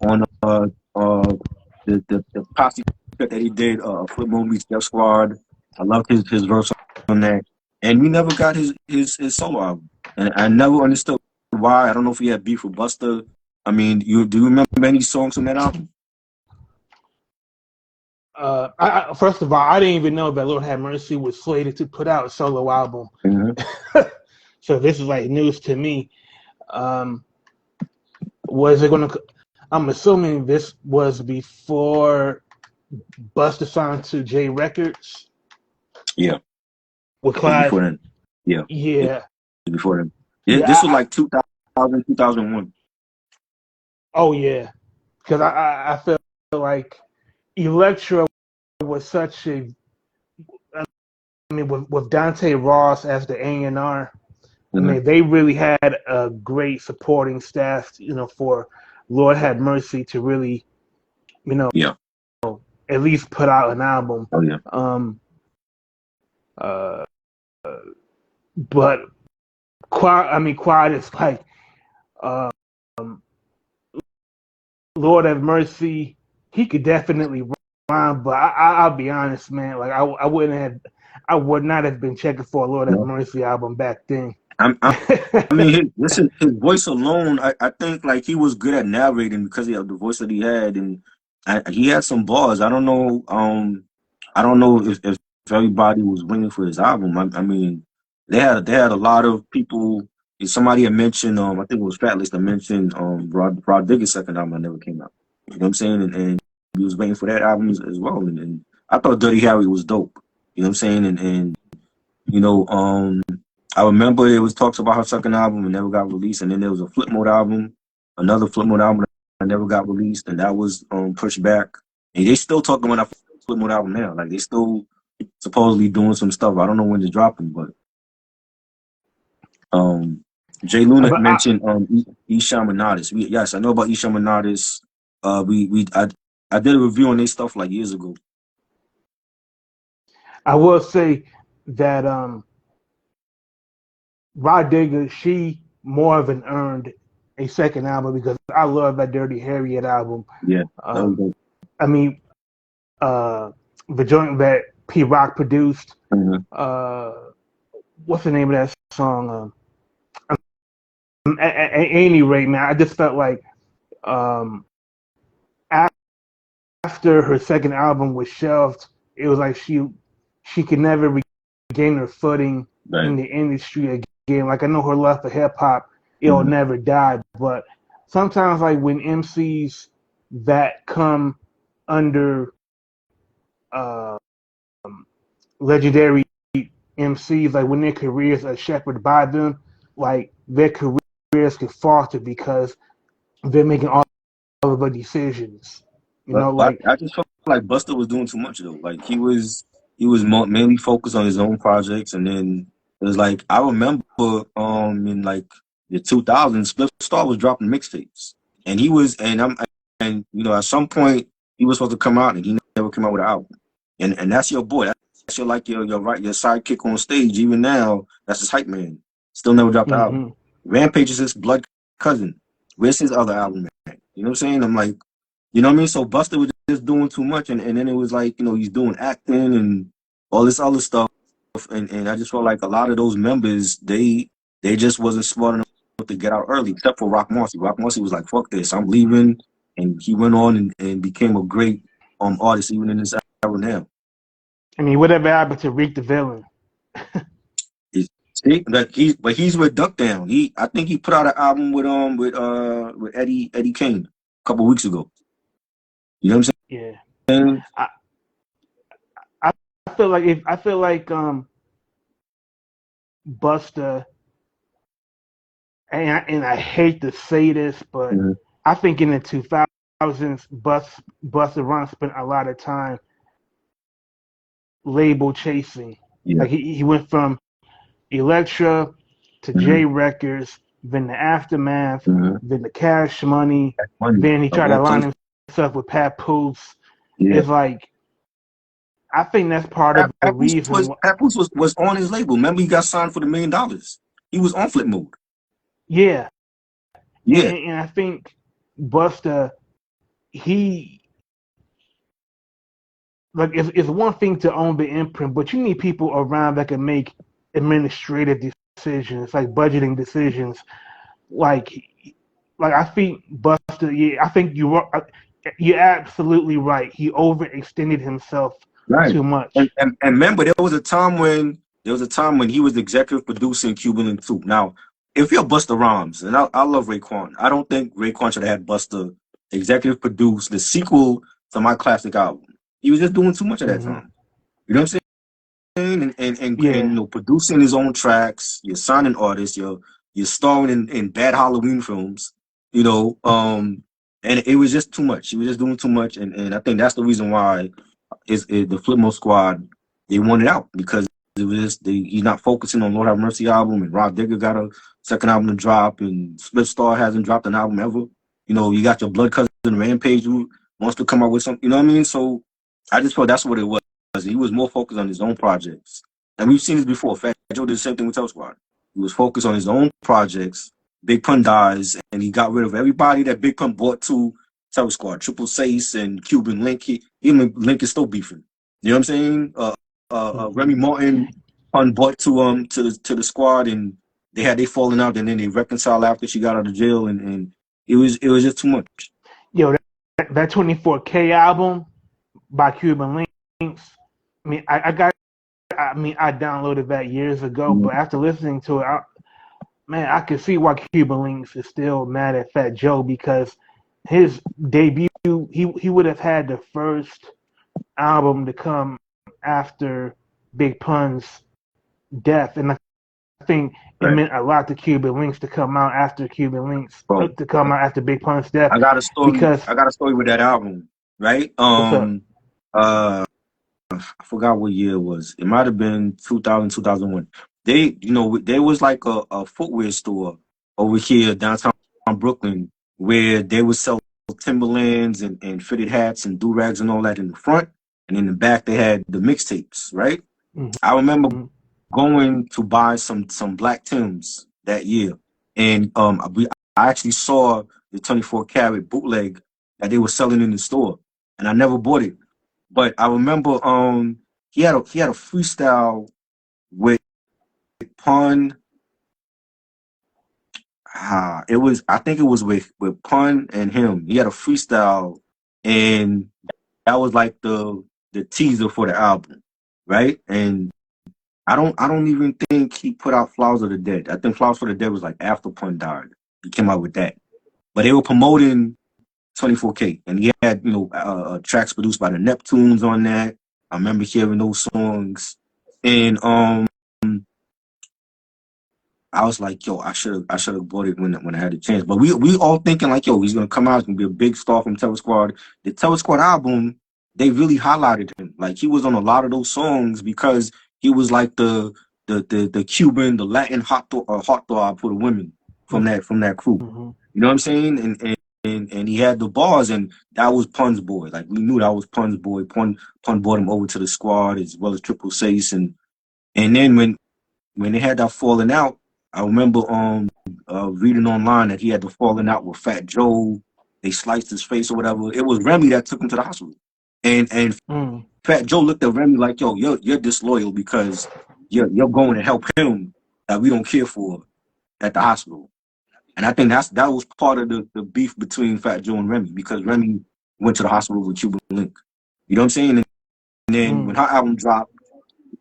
Speaker 1: the posse that he did, Flip Mode Meets Death Squad. I loved his verse on that, and we never got his solo album, and I never understood why. I don't know if he had beef with Busta. I mean, do you remember any songs from that album?
Speaker 2: First of all, I didn't even know that Lord Have Mercy was slated to put out a solo album.
Speaker 1: Mm-hmm.
Speaker 2: So this is like news to me. Was it going to? I'm assuming this was before Busta signed to J Records.
Speaker 1: Yeah.
Speaker 2: With Clive.
Speaker 1: Before then. Yeah.
Speaker 2: Yeah.
Speaker 1: Before then. Yeah, this was like 2000, 2001.
Speaker 2: Oh yeah, because I feel like Electra was such a. I mean, with Dante Ross as the A&R, I mean, they really had a great supporting staff, for Lord Have Mercy to really, at least put out an album.
Speaker 1: Oh yeah.
Speaker 2: But Quiet is like, Lord Have Mercy. He could definitely rhyme, but I'll be honest, man. Like I would not have been checking for a Lord Have Mercy album back then.
Speaker 1: I mean, listen, his voice alone, I think like he was good at narrating because of the voice that he had, and he had some bars. I don't know I don't know if everybody was waiting for his album. I mean, they had a lot of people. Somebody had mentioned, I think it was Fatless that mentioned Rod Digger's second album that never came out. You know what I'm saying? And he was waiting for that album as well. And I thought Dirty Harry was dope. You know what I'm saying? And you know, I remember there was talks about her second album and never got released, and then there was a Flip Mode album, another Flip Mode album that never got released, and that was pushed back. And they still talking about that Flip Mode album now. Like they still supposedly doing some stuff. I don't know when it's dropping, but Jay Luna
Speaker 2: But
Speaker 1: mentioned Esham Minatis. Yes, I know about Esham Minatis. I did a review on their stuff like years ago.
Speaker 2: I will say that Rod Digger, she more of an earned a second album because I love that Dirty Harriet album.
Speaker 1: Yeah, that was dope.
Speaker 2: I mean, the joint that P Rock produced. What's the name of that song? At any rate, man, I just felt like after her second album was shelved, it was like she could never regain her footing in the industry again. Like I know her love for hip hop, it'll never die. But sometimes, like when MCs that come under legendary MCs, like when their careers are shepherded by them, like their careers can falter because they're making all of the decisions. You know, like
Speaker 1: I just felt like Busta was doing too much though. Like he was mainly focused on his own projects, and then it was like I remember in like the 2000s, Spliff Star was dropping mixtapes, and he was and you know at some point he was supposed to come out, and he never came out with an album, and that's your boy. That's your like your sidekick on stage. Even now, that's his hype man. Still never dropped the album. Rampage is his blood cousin. Where's his other album, man? You know what I'm saying? I'm like. You know what I mean? So Busta was just doing too much, and then it was like, you know, he's doing acting and all this other stuff, and I just felt like a lot of those members, they just wasn't smart enough to get out early, except for Rock Marcy. Rock Marcy was like, "Fuck this, I'm leaving," and he went on and became a great artist even in this era now.
Speaker 2: I mean, whatever happened to Rick the Villain?
Speaker 1: See, he's with Duck Down. I think he put out an album with Eddie Kane a couple weeks ago. You know what I'm saying?
Speaker 2: Yeah. I feel like Busta, and I hate to say this, but I think in the 2000s, Busta Rhymes spent a lot of time label chasing.
Speaker 1: Yeah.
Speaker 2: Like he went from Elektra to J Records, then the Aftermath, then the Cash Money, then he tried to align himself with Papoose.
Speaker 1: Yeah.
Speaker 2: It's like I think that's part of the reason.
Speaker 1: Papoose was on his label. Remember, he got signed for $1 million. He was on Flip Mode.
Speaker 2: Yeah.
Speaker 1: Yeah.
Speaker 2: And I think Busta, it's one thing to own the imprint, but you need people around that can make administrative decisions, like budgeting decisions. Like I think Busta. Yeah, I think you're absolutely right. He overextended himself too much.
Speaker 1: And remember, there was a time when he was executive producing Cuban Link 2. Now, if you're Busta Rhymes, and I love Raekwon, I don't think Raekwon should have had Busta executive produce the sequel to my classic album. He was just doing too much at that time. You know what I'm saying? And you know, producing his own tracks, you're signing artists, you're starring in bad Halloween films, you know, and it was just too much. He was just doing too much, and I think that's the reason why the Flip Mode Squad, they wanted out, because it was just he's not focusing on Lord Have Mercy album, and Rod Digger got a second album to drop, and Spliff Star hasn't dropped an album ever. You know, you got your blood cousin Rampage who wants to come out with something. You know what I mean? So I just felt that's what it was. He was more focused on his own projects, and we've seen this before. Fat Joe did the same thing with Tell Squad. He was focused on his own projects. Big Pun dies, and he got rid of everybody that Big Pun brought to Tell Squad. Triple Sace and Cuban Link. Even Link is still beefing. You know what I'm saying? Remy Martin Pun brought to the squad, and they had falling out, and then they reconciled after she got out of jail, and it was just too much.
Speaker 2: Yo, that 24K album by Cuban Links, I mean, I downloaded that years ago, but after listening to it, I could see why Cuban Links is still mad at Fat Joe because his debut, he would have had the first album to come after Big Pun's death, and I think it
Speaker 1: Right.
Speaker 2: meant a lot to Cuban Links to come out after
Speaker 1: Bro,
Speaker 2: to come out after Big Pun's death
Speaker 1: I got a story.
Speaker 2: because
Speaker 1: I got a story with that album, right?
Speaker 2: what's up?
Speaker 1: Uh, I forgot what year it was. It might have been 2000, 2001. They, there was like a footwear store over here downtown Brooklyn where they would sell Timberlands and fitted hats and do-rags and all that in the front. And in the back, they had the mixtapes, right?
Speaker 2: Mm-hmm.
Speaker 1: I remember going to buy some Black Tims that year. And I actually saw the 24 karat bootleg that they were selling in the store. And I never bought it. But I remember he had a freestyle with Pun. I think it was with Pun and him. He had a freestyle, and that was like the teaser for the album, right? And I don't even think he put out Flowers of the Dead. I think Flowers for the Dead was like after Pun died. He came out with that. But they were promoting 24K, and he had tracks produced by the Neptunes on that. I remember hearing those songs, and I was like, yo, I should have bought it when I had the chance. But we all thinking like, yo, he's gonna come out, he's gonna be a big star from Terror Squad. The Terror Squad album, they really highlighted him. Like he was on a lot of those songs because he was like the Cuban, the Latin hot dog for the women from that crew.
Speaker 2: Mm-hmm.
Speaker 1: You know what I'm saying? And he had the bars, and that was Pun's boy. Like we knew that was Pun's boy. Pun brought him over to the squad as well as Triple Sace, and then when they had that falling out, I remember reading online that he had the falling out with Fat Joe. They sliced his face or whatever. It was Remy that took him to the hospital, and
Speaker 2: Mm.
Speaker 1: Fat Joe looked at Remy like, yo, you're disloyal because you're going to help him that we don't care for at the hospital. And I think that was part of the beef between Fat Joe and Remy because Remy went to the hospital with Cuban Link. You know what I'm saying? And then when
Speaker 2: Mm.
Speaker 1: her album dropped,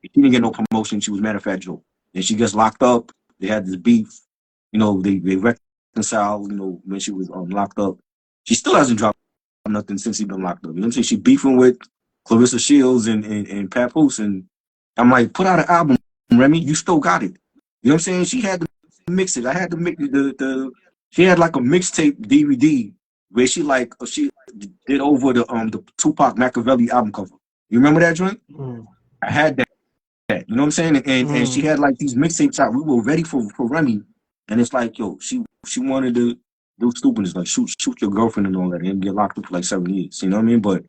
Speaker 1: she didn't get no promotion. She was mad at Fat Joe. And she gets locked up. They had this beef. They reconciled, when she was locked up. She still hasn't dropped nothing since she's been locked up. You know what I'm saying? She beefing with Clarissa Shields and Papoose. And I'm like, put out an album, Remy. You still got it. You know what I'm saying? She had to mix it. I had to make she had like a mixtape DVD where she did over the Tupac Machiavelli album cover. You remember that joint?
Speaker 2: Mm.
Speaker 1: I had that. You know what I'm saying? And she
Speaker 2: Mm.
Speaker 1: had like these mixtapes out. We were ready for Remy, and it's like, yo, she wanted to do stupidness like shoot your girlfriend and all that, and get locked up for like 7 years. You know what I mean? But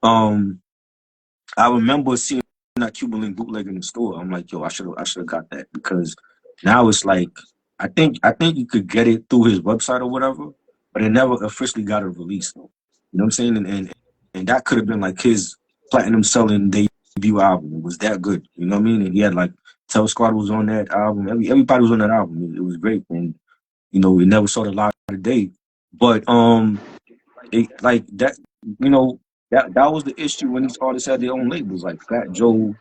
Speaker 1: um, I remember seeing that Cuban Link bootleg in the store. I'm like, yo, I should have got that because now it's like I think you could get it through his website or whatever, but it never officially got a release though. You know what I'm saying? And that could have been like his platinum selling debut album. It was that good. You know what I mean? And he had like Tell Squad was on that album. Everybody was on that album. It was great, and it never saw the light of day. But it like that. You know that was the issue when these artists had their own labels, like Fat Joe,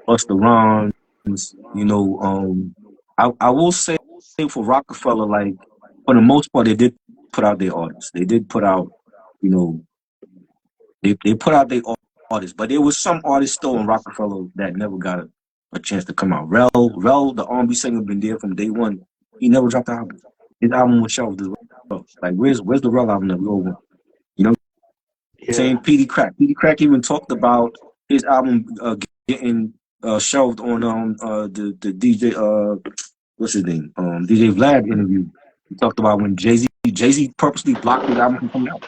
Speaker 1: Busta Rhymes. You know, I will say for Rockefeller, like for the most part, they did put out their artists. They did put out, you know, they put out their artists, but there was some artists still in Rockefeller that never got a chance to come out. Rel, the R&B singer, been there from day one. He never dropped the album. His album was shelved as well. Like, where's the Rel album that we all want? You know what I'm
Speaker 2: Yeah.
Speaker 1: saying? Petey Crack even talked about his album getting shelved on the DJ what's his name DJ Vlad interview. He talked about when Jay-Z purposely blocked his album from coming out.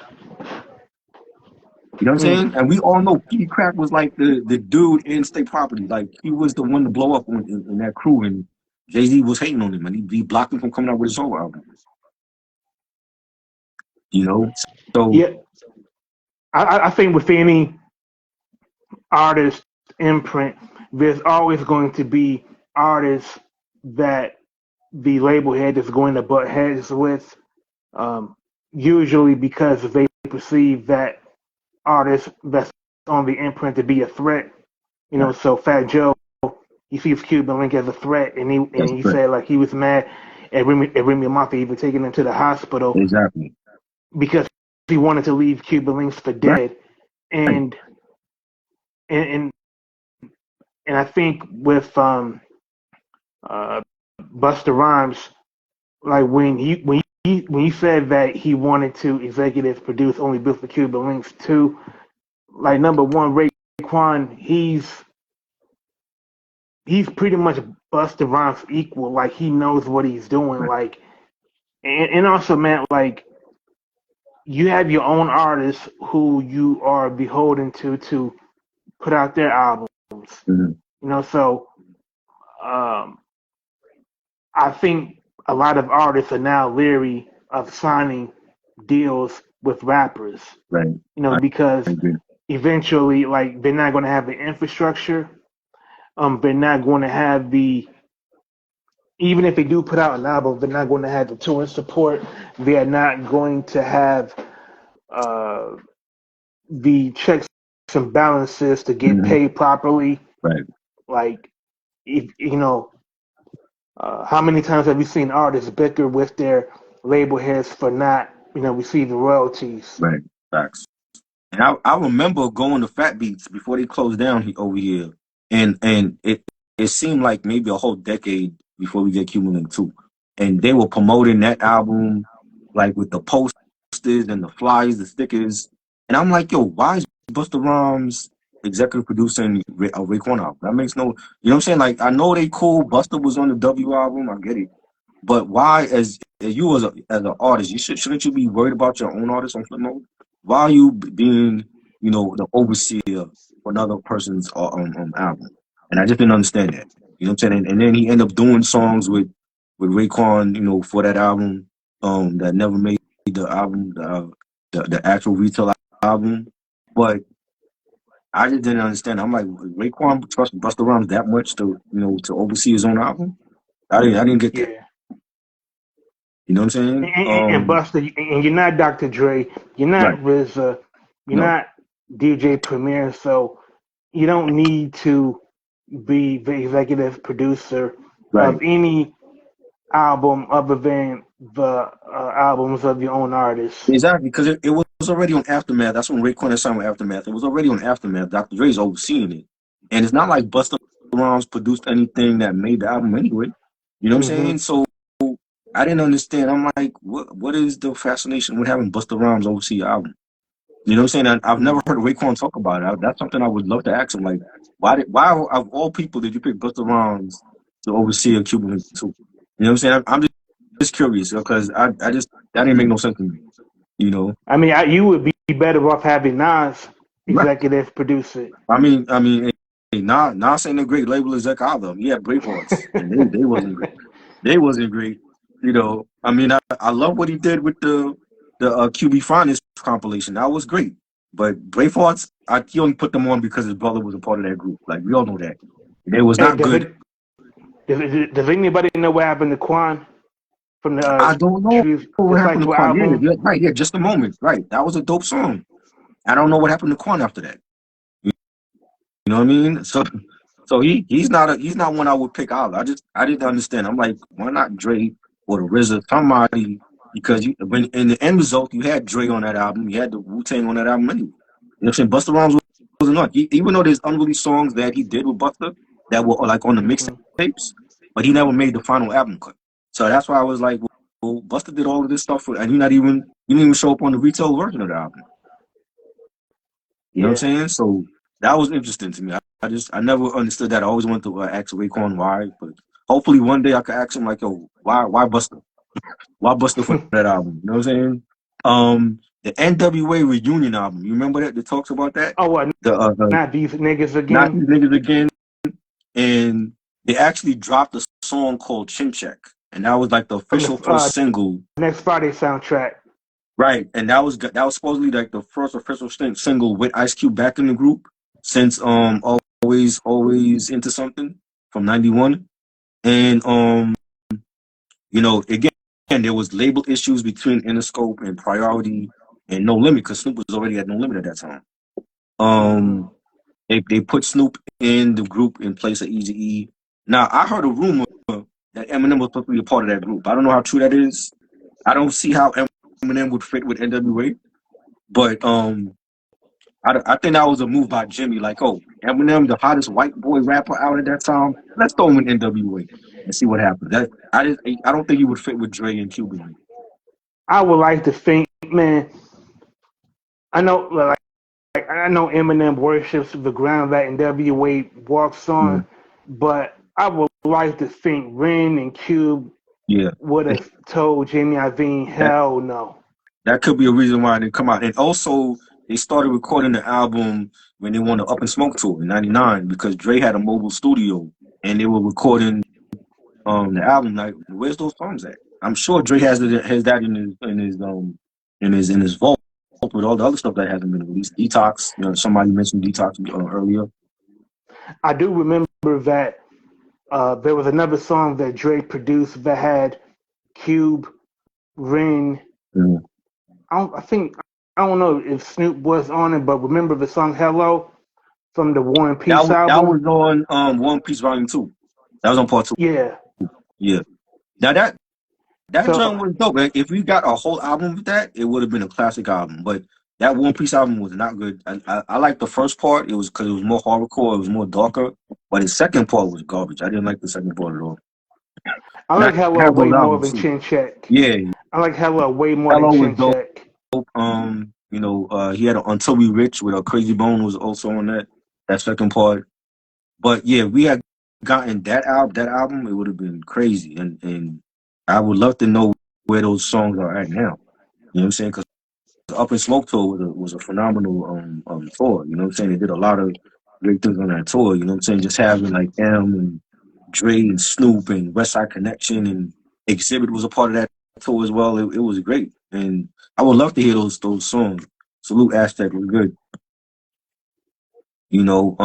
Speaker 1: You know what I'm saying?
Speaker 2: Mm.
Speaker 1: And we all know Petey Crack was like the dude in State Property. Like he was the one to blow up in that crew, and Jay-Z was hating on him, and he blocked him from coming out with his solo album. You know, so
Speaker 2: Yeah. I think with any artist imprint, there's always going to be artists that the label head is going to butt heads with, um, usually because they perceive that artist that's on the imprint to be a threat. You know, so Fat Joe, he sees Cuban Link as a threat, and he said like he was mad at Remy Mafia even taking him to the hospital
Speaker 1: Exactly.
Speaker 2: because he wanted to leave Cuban Links for
Speaker 1: Right.
Speaker 2: dead, and and and I think with uh, Busta Rhymes, like when he said that he wanted to executive produce only Built for Cuban Links 2, like number one, Raekwon, he's pretty much Busta Rhymes equal. Like he knows what he's doing.
Speaker 1: Right.
Speaker 2: Like and also, man, like you have your own artists who you are beholden to put out their albums.
Speaker 1: Mm-hmm.
Speaker 2: You know, so um, I think a lot of artists are now leery of signing deals with rappers.
Speaker 1: Right.
Speaker 2: You know, because
Speaker 1: I agree.
Speaker 2: eventually, like they're not going to have the infrastructure. They're not going to have the even if they do put out an album, they're not going to have the touring support. They are not going to have uh, the checks and balances to get
Speaker 1: Mm-hmm.
Speaker 2: paid properly.
Speaker 1: Right.
Speaker 2: Like, if, how many times have you seen artists bicker with their label heads for not, receiving royalties?
Speaker 1: Right. Facts. And I remember going to Fat Beats before they closed down over here, and it seemed like maybe a whole decade before we get Cuban Link 2, and they were promoting that album like with the posters and the flyers, the stickers, and I'm like, yo, why is Busta Rhymes executive producing a Raekwon album? That makes no, you know what I'm saying? Like I know they cool. Busta was on the W album, I get it, but why, as you as an artist, shouldn't you be worried about your own artist on flip mode? Why are you being, the overseer for another person's album? And I just didn't understand that. You know what I'm saying? And then he ended up doing songs with Raekwon, for that album, that never made the album, the actual retail album. But I just didn't understand. I'm like, Raekwon trust Busta Rhymes that much to oversee his own album? I didn't get that.
Speaker 2: Yeah.
Speaker 1: You know what I'm
Speaker 2: And,
Speaker 1: saying?
Speaker 2: and Buster, and you're not Dr. Dre, you're not
Speaker 1: Right.
Speaker 2: RZA, you're
Speaker 1: No.
Speaker 2: not DJ Premier, so you don't need to be the executive producer
Speaker 1: Right.
Speaker 2: of any album other than the albums of your own artists.
Speaker 1: Exactly, because it was already on Aftermath. That's when Raekwon signed with Aftermath. It was already on Aftermath. Dr. Dre's overseeing it. And it's not like Busta Rhymes produced anything that made the album anyway. You know what I'm
Speaker 2: Hmm.
Speaker 1: saying? So I didn't understand. I'm like, what is the fascination with having Busta Rhymes oversee your album? You know what I'm saying? I've never heard Raekwon talk about it. That's something I would love to ask him. Like, why of all people did you pick Busta Rhymes to oversee a Cuban Link 2? You know what I'm saying? I'm just curious because that didn't make no sense to me. You know?
Speaker 2: I mean, you would be better off having Nas
Speaker 1: Right.
Speaker 2: executive produce it.
Speaker 1: Hey, Nas ain't a great label exec either. He had Bravehearts, and they wasn't great. They wasn't great. I love what he did with the QB Finest compilation. That was great. But Bravehearts, he only put them on because his brother was a part of that group. Like we all know that. They was
Speaker 2: Hey,
Speaker 1: not good.
Speaker 2: does anybody know what happened to Quan from the
Speaker 1: I don't know what happened to
Speaker 2: Disciple
Speaker 1: Quan.
Speaker 2: album?
Speaker 1: Yeah, right. Yeah, just a moment. Right. That was a dope song. I don't know what happened to Quan after that. You know what I mean? So he's not one I would pick out. I didn't understand. I'm like, why not Dre or the RZA, somebody? Because when in the end result, you had Dre on that album, you had the Wu-Tang on that album anyway. You know what I'm saying? Busta Rhymes wasn't on. Even though there's unreleased songs that he did with Busta that were like on the
Speaker 2: Hmm.
Speaker 1: mixtapes, but he never made the final album cut. So that's why I was like, well, Busta did all of this stuff, and you didn't even show up on the retail version of the album. You know what
Speaker 2: Yeah,
Speaker 1: I'm saying? So that was interesting to me. I never understood that. I always wanted to ask Raekwon why, but hopefully one day I could ask him like, yo, why Buster? Why Buster for that album? You know what I'm saying? The NWA reunion album. You remember that? That talks about that.
Speaker 2: Oh, what?
Speaker 1: The
Speaker 2: Not these niggas
Speaker 1: Not
Speaker 2: again.
Speaker 1: These Niggas Again, and they actually dropped a song called Chin Check, and that was like the
Speaker 2: From
Speaker 1: official
Speaker 2: the
Speaker 1: first single.
Speaker 2: Next Friday soundtrack.
Speaker 1: Right, and that was supposedly like the first official single with Ice Cube back in the group since always into something from '91, and again there was label issues between Interscope and Priority and No Limit because Snoop was already at No Limit at that time.
Speaker 2: Hmm.
Speaker 1: Um, They put Snoop in the group in place of Eazy-E. Now I heard a rumor that Eminem was supposed to be a part of that group. I don't know how true that is. I don't see how Eminem would fit with NWA, but I think that was a move by Jimmy. Like, oh, Eminem, the hottest white boy rapper out at that time, let's throw him in NWA and see what happens. I don't think he would fit with Dre and Cuban.
Speaker 2: I would like to think, man. I know, like I know Eminem worships the ground that NWA walks on, but I would like to think Ren and Cube
Speaker 1: Yeah,
Speaker 2: would have told Jimmy Iovine,
Speaker 1: that
Speaker 2: hell no.
Speaker 1: that could be a reason why it didn't come out. And also, they started recording the album when they won the Up and Smoke tour in '99 because Dre had a mobile studio and they were recording the album. Like, where's those songs at? I'm sure Dre has that in his vault with all the other stuff that hasn't been released. Detox, somebody mentioned Detox earlier.
Speaker 2: I do remember that there was another song that Dre produced that had Cube, Ren.
Speaker 1: Mhm.
Speaker 2: I don't know if Snoop was on it, but remember the song "Hello" from the War and Peace
Speaker 1: That
Speaker 2: album?
Speaker 1: was on One Piece Volume 2. That was on part 2.
Speaker 2: Yeah.
Speaker 1: Yeah. Now that
Speaker 2: So
Speaker 1: joint was dope. If we got a whole album with that, it would have been a classic album. But that One Piece album was not good. I liked the first part. It was because it was more hardcore. It was more darker. But the second part was garbage. I didn't like the second part at all.
Speaker 2: I
Speaker 1: And I
Speaker 2: like "Hello"
Speaker 1: have
Speaker 2: way
Speaker 1: those
Speaker 2: more
Speaker 1: albums
Speaker 2: than
Speaker 1: too.
Speaker 2: Chin Check.
Speaker 1: Yeah,
Speaker 2: I like "Hello" way more than
Speaker 1: Hello was
Speaker 2: Chin
Speaker 1: dope.
Speaker 2: Check.
Speaker 1: He had Until We Rich with a Crazy Bone was also on that second part. But yeah, we had gotten that album, it would have been crazy. And I would love to know where those songs are at now. You know what I'm saying? Because Up in Smoke tour was a phenomenal tour. You know what I'm saying? They did a lot of great things on that tour. You know what I'm saying? Just having like M and Dre and Snoop and West Side Connection and Exhibit was a part of that tour as well. It was great, and I would love to hear those songs. Salute Aztec was good. You know,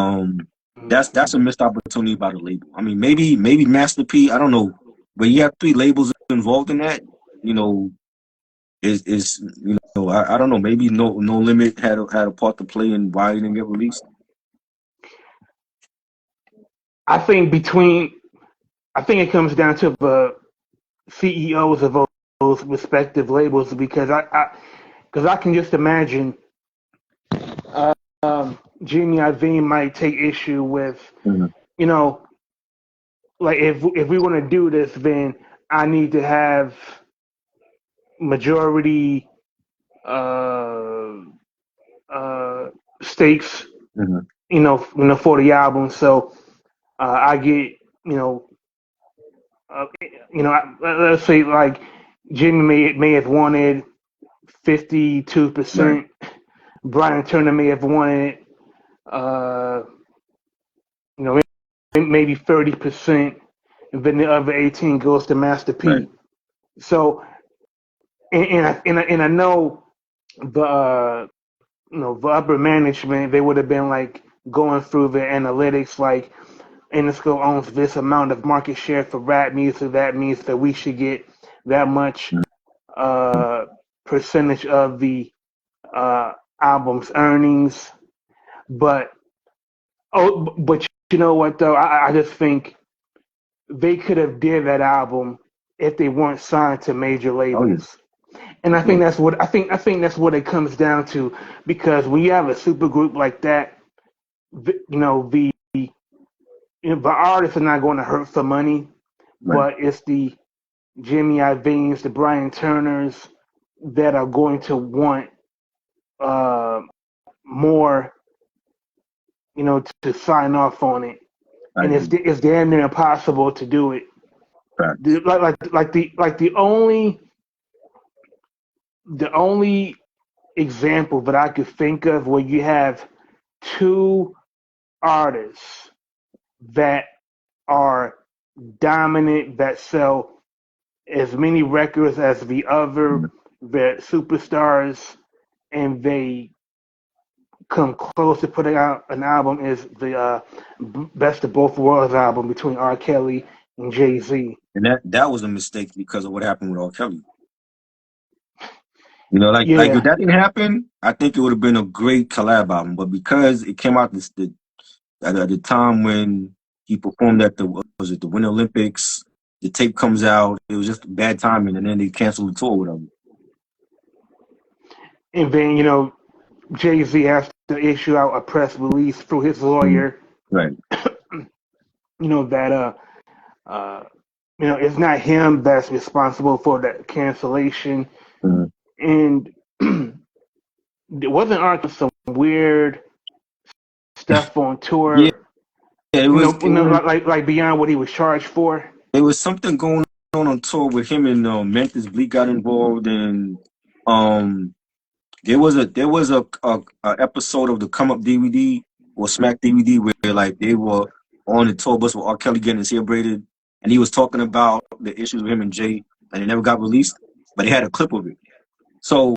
Speaker 1: that's a missed opportunity by the label. I mean, maybe Master P. I don't know, but you have 3 labels involved in that. You know, is I don't know. Maybe No Limit had a part to play in why it didn't get released.
Speaker 2: I think between I think it comes down to the CEOs of those respective labels because I can just imagine uh, Jimmy Iovine might take issue with,
Speaker 1: Mhm.
Speaker 2: you know, like if we want to do this, then I need to have majority uh, stakes,
Speaker 1: Mhm.
Speaker 2: for the album. So I get, uh, let's say like Jimmy may have wanted
Speaker 1: Right.
Speaker 2: 52%. Brian Turner may have wanted, uh, you know, maybe 30%, and then the other 18 goes to Master
Speaker 1: Right.
Speaker 2: P. So, and I know the the upper management they would have been like going through the analytics like Interscope owns this amount of market share for rap music. That means that we should get that much uh, percentage of the uh, album's earnings. But but you know what though? I just think they could have did that album if they weren't signed to major
Speaker 1: Oh yeah,
Speaker 2: labels. And
Speaker 1: for
Speaker 2: I think
Speaker 1: sure.
Speaker 2: that's what I think that's what it comes down to because when you have a super group like that, the artists are not going to hurt for money,
Speaker 1: Right.
Speaker 2: but it's the Jimmy Iovine's, the Brian Turners that are going to want uh, more, to sign off on it,
Speaker 1: I
Speaker 2: and
Speaker 1: agree.
Speaker 2: it's damn near impossible to do it.
Speaker 1: Facts.
Speaker 2: The only example that I could think of where you have two artists that are dominant that sell as many records as the other
Speaker 1: Mhm.
Speaker 2: that superstars and they come close to putting out an album is the Best of Both Worlds album between R. Kelly and Jay-Z.
Speaker 1: And that was a mistake because of what happened with R. Kelly. You know, like if
Speaker 2: Yeah,
Speaker 1: that didn't happen, I think it would have been a great collab album. But because it came out at the time when he performed at the Winter Olympics. The tape comes out. It was just bad timing, and then they canceled the tour with him.
Speaker 2: And then Jay-Z has to issue out a press release through his lawyer.
Speaker 1: Right.
Speaker 2: That it's not him that's responsible for that cancellation. And it wasn't some weird stuff on tour.
Speaker 1: Yeah, it was,
Speaker 2: like beyond what he was charged for.
Speaker 1: There was something going on tour with him and Memphis Bleek got involved, and there was a episode of the Come Up DVD or Smack DVD where like they were on the tour bus with R. Kelly getting his hair braided, and he was talking about the issues with him and Jay, and it never got released, but they had a clip of it. So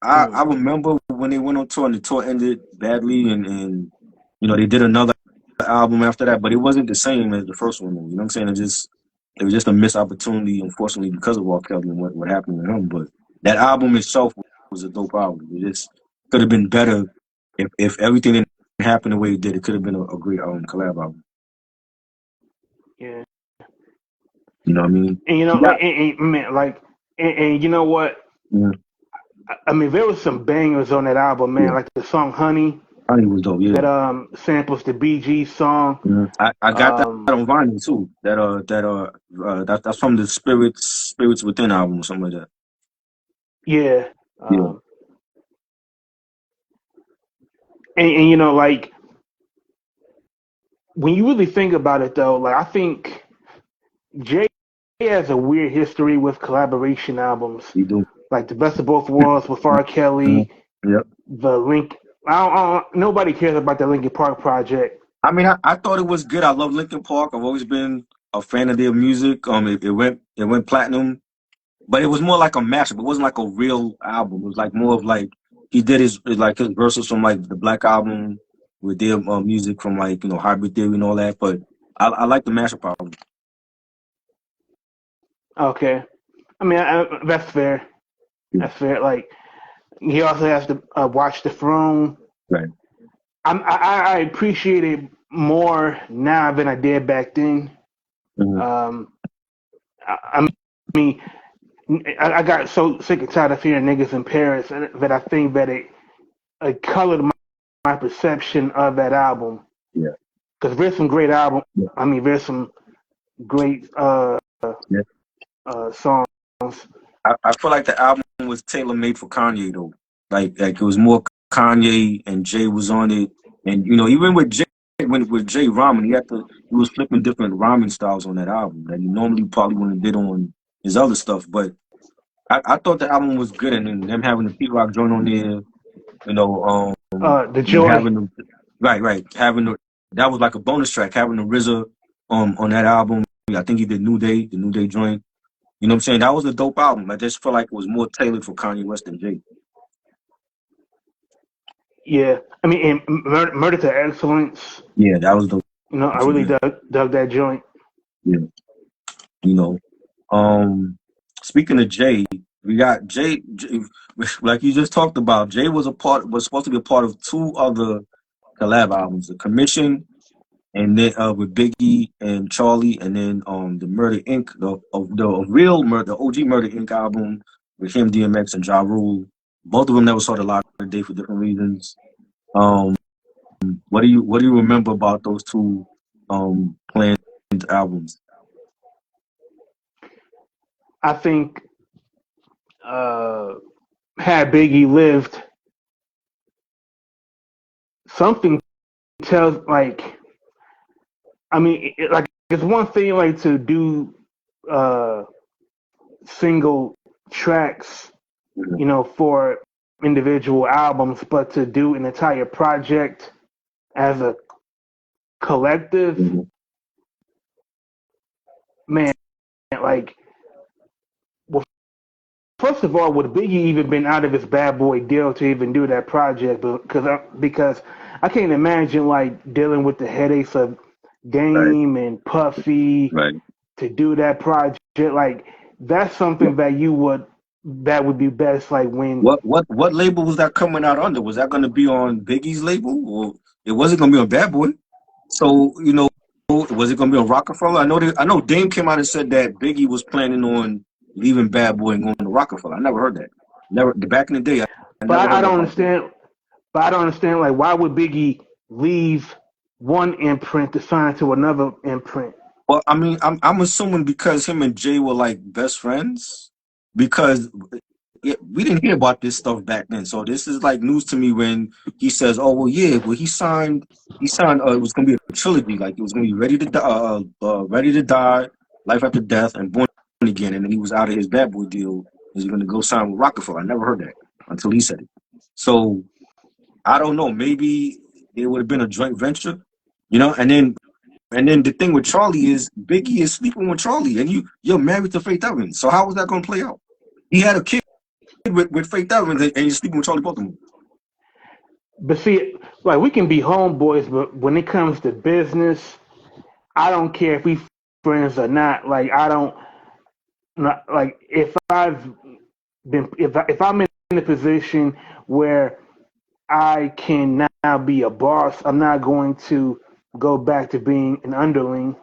Speaker 1: I remember when they went on tour and the tour ended badly, and they did another album after that, but it wasn't the same as the first one. You know what I'm saying? It was just a missed opportunity, unfortunately, because of R. Kelly and what happened with him. But that album itself was a dope album. It just could have been better if everything didn't happen the way it did. It could have been a great collab album.
Speaker 2: Yeah.
Speaker 1: You know what I mean?
Speaker 2: And and you know what?
Speaker 1: Yeah.
Speaker 2: I mean, there was some bangers on that album, man. Yeah. Like the song "Honey."
Speaker 1: Honey was dope. Yeah.
Speaker 2: That samples the Bee Gees song.
Speaker 1: Yeah. I got that on vinyl too. That's from the Spirits Within album or something like that.
Speaker 2: Yeah. And like when you really think about it, though, like I think Jay has a weird history with collaboration albums.
Speaker 1: He do.
Speaker 2: Like the Best of Both Worlds with R. Kelly.
Speaker 1: Yep.
Speaker 2: The Link. Nobody cares about the Linkin Park project.
Speaker 1: I mean, I thought it was good. I love Linkin Park. I've always been a fan of their music. It went platinum, but it was more like a mashup. It wasn't like a real album. It was like more of like he did his verses from like the Black Album with their music from like Hybrid Theory and all that. But I like the mashup album.
Speaker 2: Okay, I mean that's fair. That's fair. Like he also has to Watch the Throne.
Speaker 1: Right.
Speaker 2: I appreciate it more now than I did back then.
Speaker 1: Mm-hmm.
Speaker 2: I mean, I got so sick and tired of hearing niggas in Paris that I think that it colored my perception of that album.
Speaker 1: Yeah.
Speaker 2: Because there's some great albums. Yeah. I mean, there's some great songs.
Speaker 1: I feel like the album was tailor-made for Kanye, though. Like it was more Kanye and Jay was on it. And, even with Jay, with Jay rhyming, he was flipping different rhyming styles on that album that he normally probably wouldn't have did on his other stuff. But I thought the album was good, and then them having the Pete Rock joint on there,
Speaker 2: the Joy.
Speaker 1: That was like a bonus track, having the RZA on that album. I think he did the New Day joint. You know what I'm saying? That was a dope album. I just felt like it was more tailored for Kanye West than Jay.
Speaker 2: Yeah, I mean, and Murder to Excellence.
Speaker 1: Yeah, that was dope.
Speaker 2: I really dug that joint.
Speaker 1: Yeah. Speaking of Jay, we got Jay, like you just talked about. Jay was supposed to be a part of two other collab albums, The Commission, and then with Biggie and Charlie, and then the Murder Inc., the real Murder, the OG Murder Inc. album with him, DMX, and Ja Rule. Both of them never saw the light of day for different reasons. What do you remember about those two planned albums?
Speaker 2: I think had Biggie lived, something tells like, I mean, it's one thing like to do single tracks, for individual albums, but to do an entire project as a collective, man, like, well, first of all, would Biggie even been out of his Bad Boy deal to even do that project? Because I can't imagine like dealing with the headaches of Dame and Puffy to do that project. Like that's something that would be best. Like when
Speaker 1: what label was that coming out under? Was that going to be on Biggie's label, or it wasn't gonna be on Bad Boy. So was it gonna be on Rockefeller? I know Dame came out and said that Biggie was planning on leaving Bad Boy and going to Rockefeller. I never heard that. Never back in the day. I never
Speaker 2: But I
Speaker 1: heard that
Speaker 2: don't
Speaker 1: part.
Speaker 2: understand. But I don't understand. Like, why would Biggie leave one imprint to sign to another imprint?
Speaker 1: Well, I mean, I'm assuming because him and Jay were like best friends. Because we didn't hear about this stuff back then, so this is like news to me when he says, "Oh well, yeah, well he signed. It was gonna be a trilogy, like it was gonna be Ready to Die, Life After Death, and Born Again." And then he was out of his Bad Boy deal. He's gonna go sign with Rockefeller. I never heard that until he said it. So I don't know. Maybe it would have been a joint venture, and then the thing with Charlie is Biggie is sleeping with Charlie, and you're married to Faith Evans. So how was that gonna play out? He had a kid with Faith Evans, and you're sleeping with Charlie Baltimore.
Speaker 2: But see, like, we can be homeboys, but when it comes to business, I don't care if we friends or not. Like, I don't like if I'm in a position where I can now be a boss, I'm not going to go back to being an underling.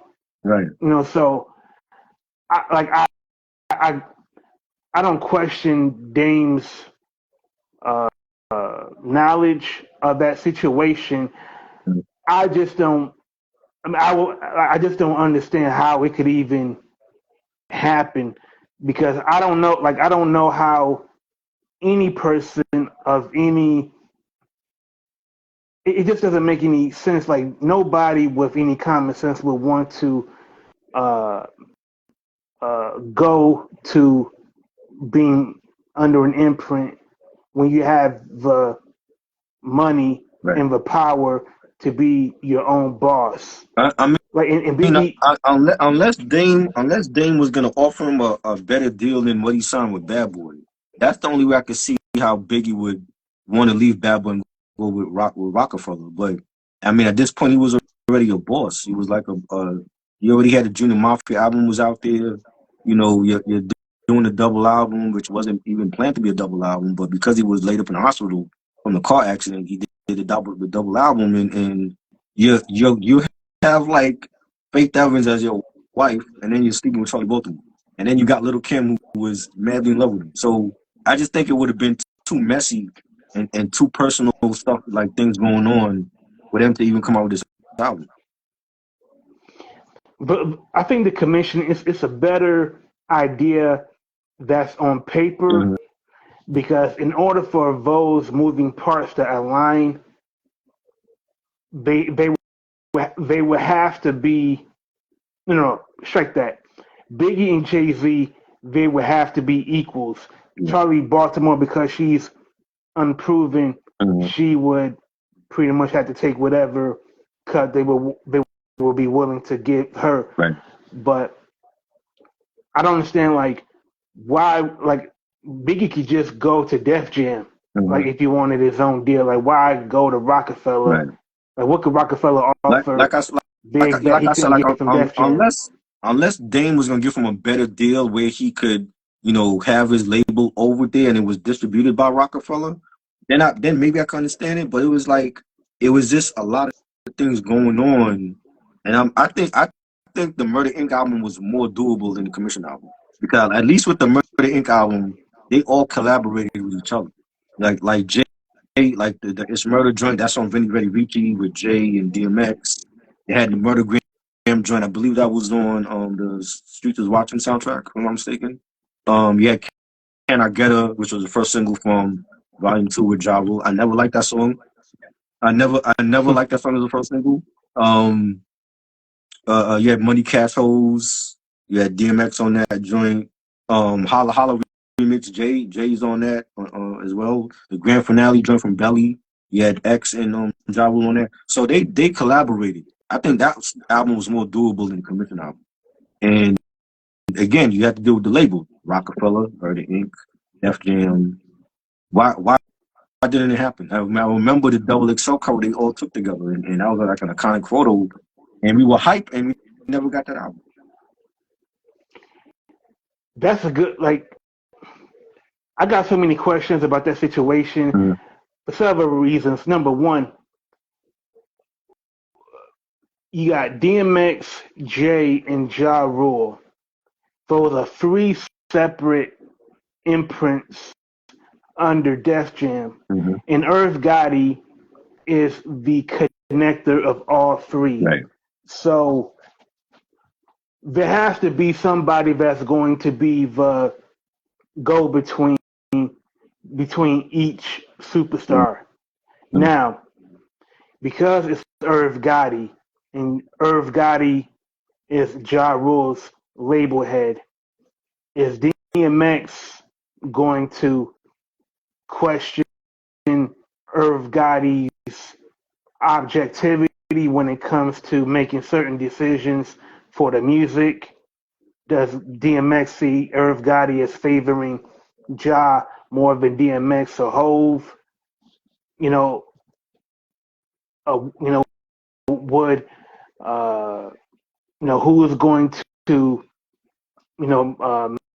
Speaker 1: Right.
Speaker 2: So I I don't question Dame's uh, knowledge of that situation. I just don't. I mean, I just don't understand how it could even happen because I don't know. Like, I don't know how any person of any. It just doesn't make any sense. Like, nobody with any common sense would want to uh, go to being under an imprint when you have the money
Speaker 1: Right.
Speaker 2: and the power to be your own boss.
Speaker 1: I mean,
Speaker 2: Like, and Biggie,
Speaker 1: unless Dame was gonna offer him a better deal than what he signed with Bad Boy, that's the only way I could see how Biggie would want to leave Bad Boy and go with Rockefeller. But I mean, at this point, he was already a boss. He was like he already had the Junior Mafia album was out there. You're doing a double album, which wasn't even planned to be a double album, but because he was laid up in the hospital from the car accident, he did the double album, and you have like Faith Evans as your wife, and then you're sleeping with Charlie Baltimore, and then you got Little Kim who was madly in love with him. So I just think it would have been too messy and too personal stuff, like things going on, for them to even come out with this album.
Speaker 2: but I think the commission is it's a better idea that's on paper
Speaker 1: Mm-hmm.
Speaker 2: because in order for those moving parts to align, they they they would have to be strike that. Biggie and Jay-Z, they would have to be equals. Charlie Baltimore, because she's unproven,
Speaker 1: Mm-hmm.
Speaker 2: she would pretty much have to take whatever cut they will be willing to give her.
Speaker 1: Right.
Speaker 2: But I don't understand like why like Biggie could just go to Def Jam
Speaker 1: Mm-hmm.
Speaker 2: like if he wanted his own deal. Like why go to Rockefeller?
Speaker 1: Right.
Speaker 2: Like what could Rockefeller
Speaker 1: Like
Speaker 2: offer
Speaker 1: like I
Speaker 2: big that
Speaker 1: like
Speaker 2: he
Speaker 1: I said,
Speaker 2: couldn't
Speaker 1: like
Speaker 2: get from Def Jam?
Speaker 1: unless Dame was gonna give him a better deal where he could, have his label over there and it was distributed by Rockefeller, then maybe I can understand it. But it was like it was just a lot of things going on, and I think the Murder Inc. album was more doable than the Commission album because at least with the Murder Inc. album, they all collaborated with each other, like Jay. Like the It's Murder joint, that's on Vinny Ready Ricci with Jay and DMX. They had the Murder Graham joint, I believe that was on the Streets is Watching soundtrack, if I'm not mistaken. You had Can I Get Her, which was the first single from Volume 2 with Ja Rule. I never liked that song. I never liked that song as the first single. Um, you had Money Cash Hoes. You had DMX on that joint. Holla Holla remix. Jay's on that as well. The grand finale joint from Belly. You had X and Ja Rule on there. So they collaborated. I think that album was more doable than the Commission album. And again, you have to deal with the label. Rockefeller, Murder Inc., Def Jam. Why didn't it happen? I remember the Double XL cover they all took together, and that was like an iconic photo. And we were hyped, and we never got that album.
Speaker 2: That's a good like. I got so many questions about that situation
Speaker 1: Mm-hmm.
Speaker 2: for several reasons. Number one, you got DMX, Jay, and Ja Rule. Those are three separate imprints under Def Jam.
Speaker 1: Mm-hmm.
Speaker 2: And Irv Gotti is the connector of all three.
Speaker 1: Right.
Speaker 2: So there has to be somebody that's going to be the go between each superstar.
Speaker 1: Mm-hmm.
Speaker 2: Now, because it's Irv Gotti, and Irv Gotti is Ja Rule's label head, is DMX going to question Irv Gotti's objectivity when it comes to making certain decisions for the music? Does DMX see Irv Gotti as favoring Ja more than DMX or Hove? You know, would who is going to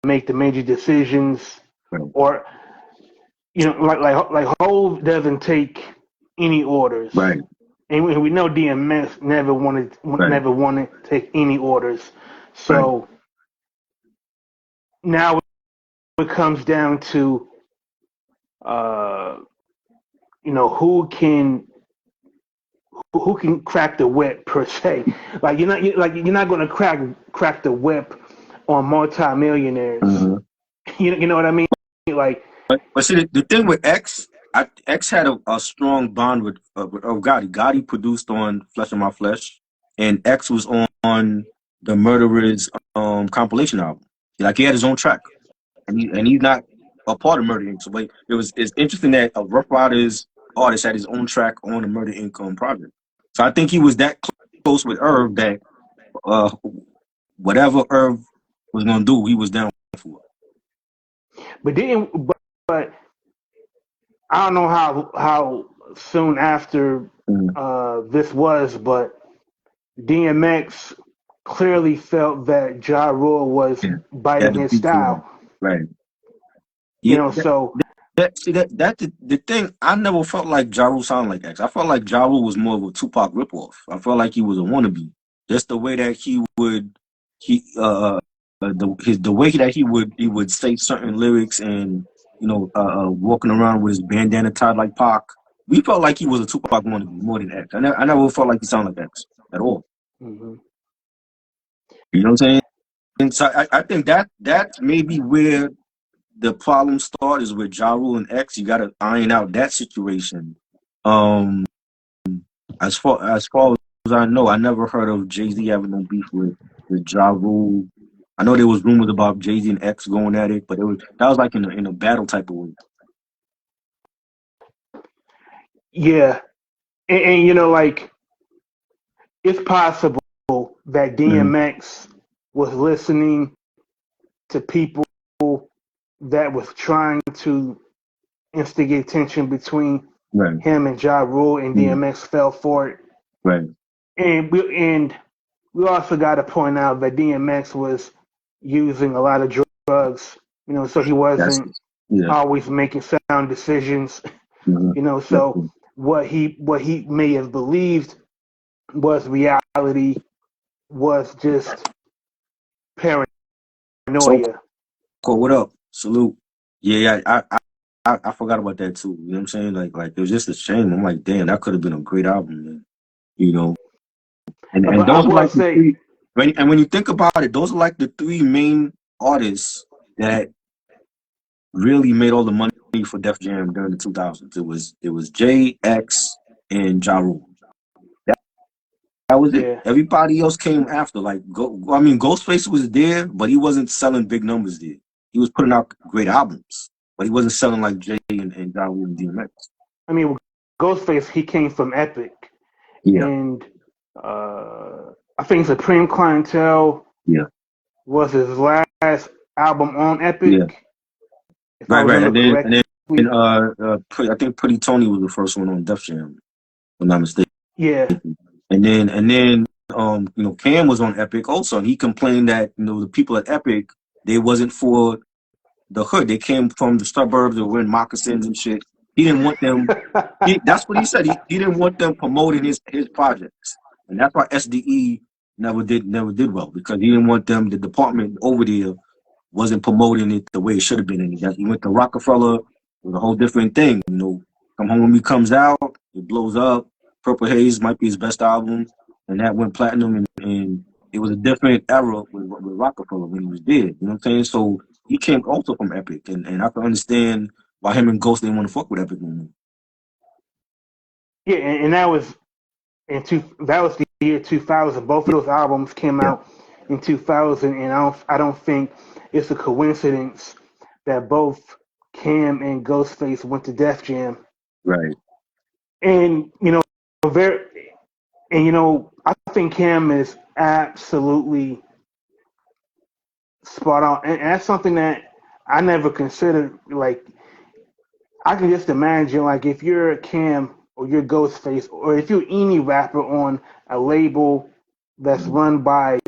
Speaker 2: make the major decisions,
Speaker 1: Right.
Speaker 2: or like Hove doesn't take any orders,
Speaker 1: Right.
Speaker 2: and we know DMX never
Speaker 1: Right.
Speaker 2: wanted to take any orders.
Speaker 1: Right.
Speaker 2: So now it comes down to uh, who can crack the whip per se. Like you're not going to crack the whip on multimillionaires.
Speaker 1: Mm-hmm.
Speaker 2: You know what I mean? Like,
Speaker 1: But see, the thing with X, X had a strong bond with Gotti. Gotti produced on Flesh of My Flesh, and X was on the Murderers compilation album. Like he had his own track, and he's not a part of Murder Inc. So, but it's interesting that a Rough Riders artist had his own track on the Murder Inc. Project. So I think he was that close with Irv that uh, whatever Irv was gonna do, he was down for.
Speaker 2: but I don't know how soon after this was, but DMX clearly felt that Ja Rule was
Speaker 1: Yeah,
Speaker 2: biting his style.
Speaker 1: right.
Speaker 2: Yeah, so
Speaker 1: The thing. I never felt like Ja Rule sounded like X. I felt like Ja Rule was more of a Tupac ripoff. I felt like he was a wannabe. Just the way that the way that he would say certain lyrics and walking around with his bandana tied like Pac. We felt like he was a Tupac wannabe more than X. I never felt like he sounded like X at all.
Speaker 2: mm-hmm.
Speaker 1: You know what I'm saying? And so I think that's maybe where the problem started is with Ja Rule and X. You got to iron out that situation. Um, as far as I know, I never heard of Jay-Z having no beef with Ja Rule. I know there was rumors about Jay-Z and X going at it, but that was like in a battle type of way.
Speaker 2: Yeah, and like it's possible that
Speaker 1: Mm-hmm.
Speaker 2: DMX was listening to people that was trying to instigate tension between
Speaker 1: Right.
Speaker 2: him and Ja Rule, and
Speaker 1: Mm-hmm.
Speaker 2: DMX fell for it.
Speaker 1: Right.
Speaker 2: And we also got to point out that DMX was using a lot of drugs, so he
Speaker 1: That's
Speaker 2: wasn't
Speaker 1: yeah.
Speaker 2: always making sound decisions,
Speaker 1: Mm-hmm.
Speaker 2: So what he may have believed was reality was just paranoia.
Speaker 1: So, cool, what up? Salute. Yeah, I forgot about that too. You know what I'm saying? Like it was just a shame. I'm like, damn, that could have been a great album, man. You know. And
Speaker 2: But I
Speaker 1: those are
Speaker 2: will
Speaker 1: like the
Speaker 2: say,
Speaker 1: three. When you think about it, those are like the three main artists that really made all the money for Def Jam during the 2000s. It was J, X, and Ja Rule. That was it.
Speaker 2: yeah,
Speaker 1: Everybody else came after. I mean, Ghostface was there, but he wasn't selling big numbers there. He was putting out great albums, but he wasn't selling like Jay and Ja Rule and DMX.
Speaker 2: I mean, Ghostface, he came from Epic,
Speaker 1: Yeah,
Speaker 2: and I think Supreme Clientele
Speaker 1: yeah,
Speaker 2: was his last album on
Speaker 1: yeah.
Speaker 2: Epic, if I
Speaker 1: Right.
Speaker 2: remember correctly.
Speaker 1: I think Pretty Tony was the first one on Def Jam, if I'm not mistaken.
Speaker 2: Yeah,
Speaker 1: And then Cam was on Epic also, and he complained that the people at Epic, they wasn't for the hood. They came from the suburbs. They were wearing moccasins and shit. He didn't want them. That's what he said. He didn't want them promoting his projects. and that's why SDE never did well, because he didn't want them. The department over there wasn't promoting it the way it should have been. And he went to Rockefeller, it was a whole different thing. You know, Come Home With Me comes out, it blows up. Purple Haze might be his best album, and that went platinum. And it was a different era with Rockefeller when he was dead. You know what I'm saying? So he came also from Epic, and I can understand why him and Ghost didn't want to fuck with Epic anymore.
Speaker 2: Yeah, and that was that was the year 2000. Both of those albums came
Speaker 1: Yeah,
Speaker 2: out in 2000, and I don't think it's a coincidence that both Cam and Ghostface went to Def Jam.
Speaker 1: right.
Speaker 2: And very, and I think Cam is absolutely spot on, and that's something that I never considered. Like, I can just imagine, like, if you're a Cam or you're Ghostface, or if you're any rapper on a label that's
Speaker 1: Mm-hmm.
Speaker 2: run by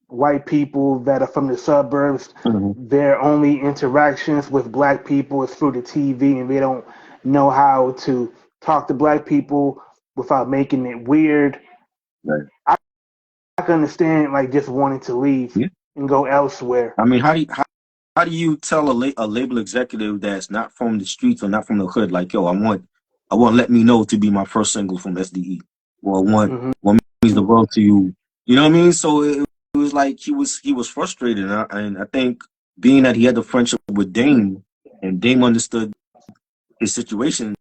Speaker 2: white people that are from the suburbs,
Speaker 1: Mm-hmm.
Speaker 2: their only interactions with black people is through the TV, and they don't know how to talk to black people without making it weird.
Speaker 1: Right.
Speaker 2: I can understand, like, just wanting to leave
Speaker 1: Yeah.
Speaker 2: and go elsewhere.
Speaker 1: I mean, how do you tell a label executive that's not from the streets or not from the hood, like, yo, I want Let Me Know to be my first single from SDE, or
Speaker 2: Hmm.
Speaker 1: what means the world to you? You know what I mean? So it was like he was frustrated, and I think being that he had the friendship with Dame, and Dame understood his situation,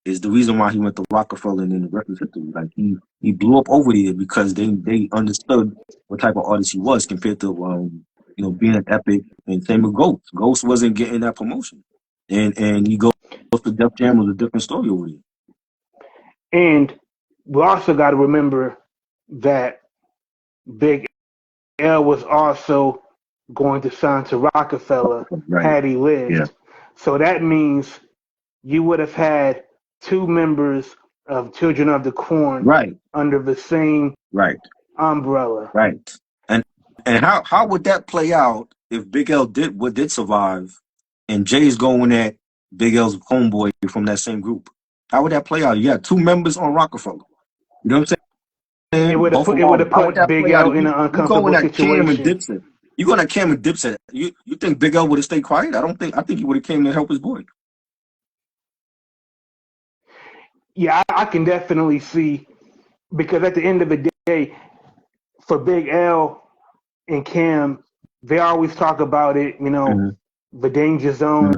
Speaker 1: is the reason why he went to Rockefeller and in the record history. Like, he blew up over there because they understood what type of artist he was compared to being an Epic, and same with Ghost. Ghost wasn't getting that promotion, and he goes to Def Jam was a different story over there.
Speaker 2: And we also got to remember that Big L was also going to sign to Rockefeller
Speaker 1: Right.
Speaker 2: had he
Speaker 1: Yeah.
Speaker 2: lived. So that means you would have had two members of Children of the Corn
Speaker 1: Right.
Speaker 2: under the same
Speaker 1: Right.
Speaker 2: umbrella.
Speaker 1: Right. And how would that play out if Big L did survive, and Jay's going at Big L's homeboy from that same group? How would that play out? You got two members on Rockefeller. You know what I'm saying? Both of
Speaker 2: It would
Speaker 1: them.
Speaker 2: have
Speaker 1: How would
Speaker 2: put
Speaker 1: that
Speaker 2: Big
Speaker 1: play out?
Speaker 2: L
Speaker 1: If
Speaker 2: in an
Speaker 1: you going
Speaker 2: uncomfortable
Speaker 1: at Cam and
Speaker 2: situation.
Speaker 1: Dipset? You going at Cam and Dipset? You think Big L would have stayed quiet? I don't think. I think he would have came to help his boy.
Speaker 2: Yeah, I can definitely see, because at the end of the day, for Big L and Cam, they always talk about it,
Speaker 1: Mm-hmm.
Speaker 2: the danger zone,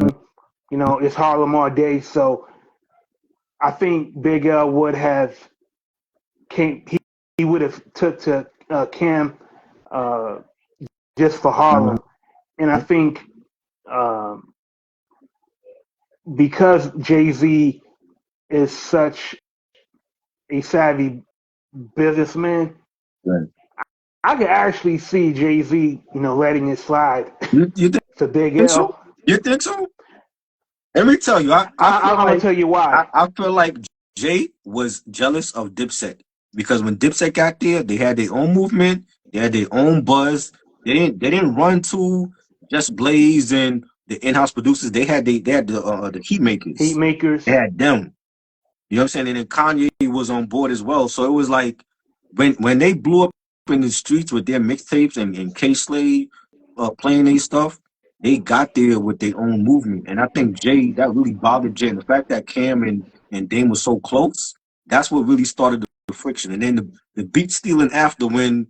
Speaker 1: Mm-hmm.
Speaker 2: it's Harlem all day. So I think Big L would have came. He would have took to Cam uh, just for
Speaker 1: Mm-hmm.
Speaker 2: Harlem, and I think um, because Jay-Z is such a savvy businessman,
Speaker 1: Right.
Speaker 2: I could actually see Jay-Z, letting it slide
Speaker 1: You
Speaker 2: to Big
Speaker 1: think so?
Speaker 2: L.
Speaker 1: You think so? Let me tell you, I feel
Speaker 2: I'm gonna
Speaker 1: like
Speaker 2: tell you why.
Speaker 1: I feel like Jay was jealous of Dipset, because when Dipset got there, they had their own movement, they had their own buzz. They didn't run to just Blaze and the in-house producers. They had the heat
Speaker 2: Heat
Speaker 1: makers. They
Speaker 2: makers.
Speaker 1: had them. You know what I'm saying? And then Kanye was on board as well. So it was like when they blew up in the streets with their mixtapes and K Slade playing their stuff, they got there with their own movement. And I think Jay, that really bothered Jay. And the fact that Cam and Dame was so close, that's what really started the friction. And then the beat stealing after, when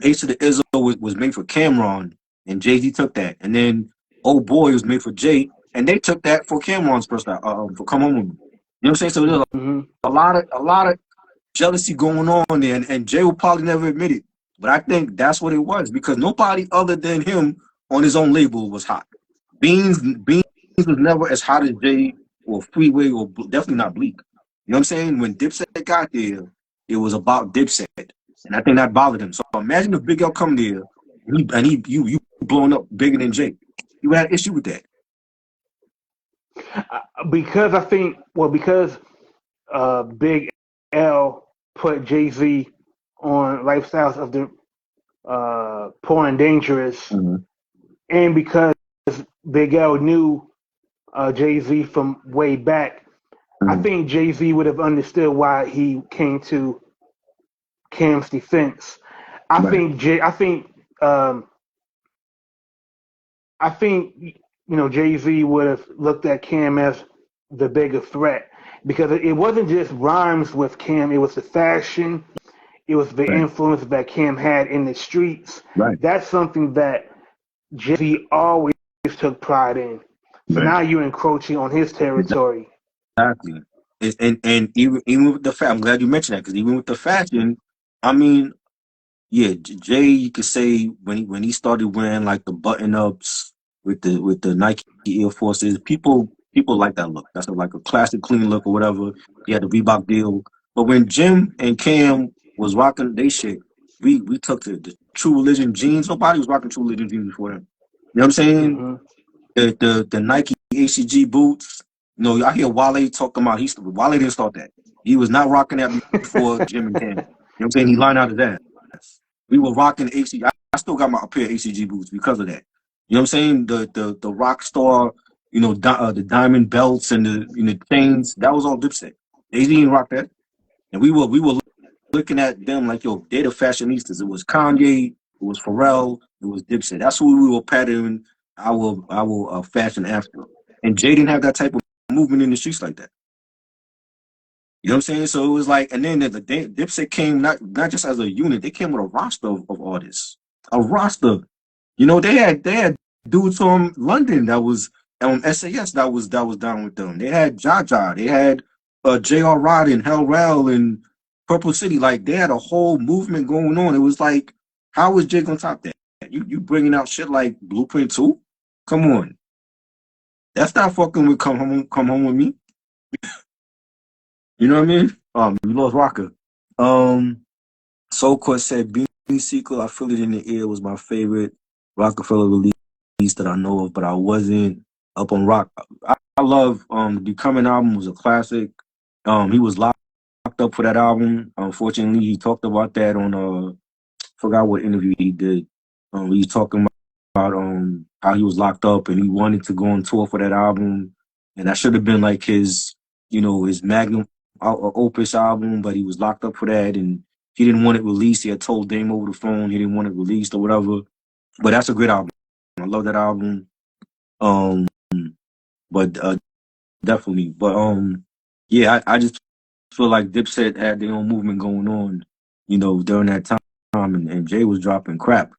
Speaker 1: Ace of the Izzo was made for Cameron, and Jay-Z took that. And then Oh Boy was made for Jay, and they took that for Cameron's first for Come Home With Me. You know what I'm saying? So there's
Speaker 2: Hmm.
Speaker 1: a lot of jealousy going on there, and Jay will probably never admit it. But I think that's what it was, because nobody other than him on his own label was hot. Beans was never as hot as Jay or Freeway, or definitely not Bleak. You know what I'm saying? When Dipset got there, it was about Dipset, and I think that bothered him. So imagine if Big L come there and you blowing up bigger than Jay. You had an issue with that.
Speaker 2: Because I think, well, because Big L put Jay-Z on Lifestyles of the Poor and Dangerous,
Speaker 1: Mm-hmm.
Speaker 2: and because Big L knew Jay-Z from way back, I
Speaker 1: Mm-hmm.
Speaker 2: think Jay-Z would have understood why he came to Cam's defense. I think Jay-Z would have looked at Cam as the bigger threat because it wasn't just rhymes with Cam, it was the fashion, it was the influence that Cam had in the streets. That's something that Jay-Z always took pride in. So now you're encroaching on his territory.
Speaker 1: Exactly. And even with the fashion, I'm glad you mentioned that because even with the fashion, I mean, yeah, Jay, you could say when he started wearing like the button ups with the Nike Air Forces, people like that look. That's like a classic clean look or whatever. He had the Reebok deal, but when Jim and Cam was rocking they shit, we took the True Religion jeans. Nobody was rocking True Religion jeans before them. You know what I'm saying?
Speaker 2: Mm-hmm.
Speaker 1: The Nike ACG boots. You know, I hear Wale talking about Wale didn't start that. He was not rocking that before Jim and Cam. You know what I'm saying? He lined out his ass. We were rocking ACG. I still got my pair of ACG boots because of that. You know what I'm saying? The rock star, you know, the diamond belts and the chains. That was all Dipset. They didn't rock that, and we were looking at them like, yo, they're the fashionistas. It was Kanye, it was Pharrell, it was Dipset. That's who we were patterning our fashion after. And Jay didn't have that type of movement in the streets like that. You know what I'm saying? So it was like, and then the Dipset came not just as a unit, they came with a roster of artists, a roster. You know, they had dudes from London that was on SAS that was down with them. They had Jaja, they had J.R. Rod and Hell Rell and Purple City. Like they had a whole movement going on. It was like, how was Jay gonna top that? You bringing out shit like Blueprint 2? Come on, that's not fucking with come home with me. You know what I mean? You lost Raka. Soul Quest said Beanie Sequel, I Feel It in the Air was my favorite Rockefeller release that I know of, but I wasn't up on rock. I love the Becoming album was a classic. He was locked up for that album. Unfortunately, he talked about that on forgot what interview he did. He was talking about how he was locked up and he wanted to go on tour for that album, and that should have been like his his magnum opus album, but he was locked up for that and he didn't want it released. He had told Dame over the phone he didn't want it released or whatever. But that's a great album. I love that album. Um, but definitely. But yeah, I just feel like Dipset had their own movement going on, during that time, and Jay was dropping crap.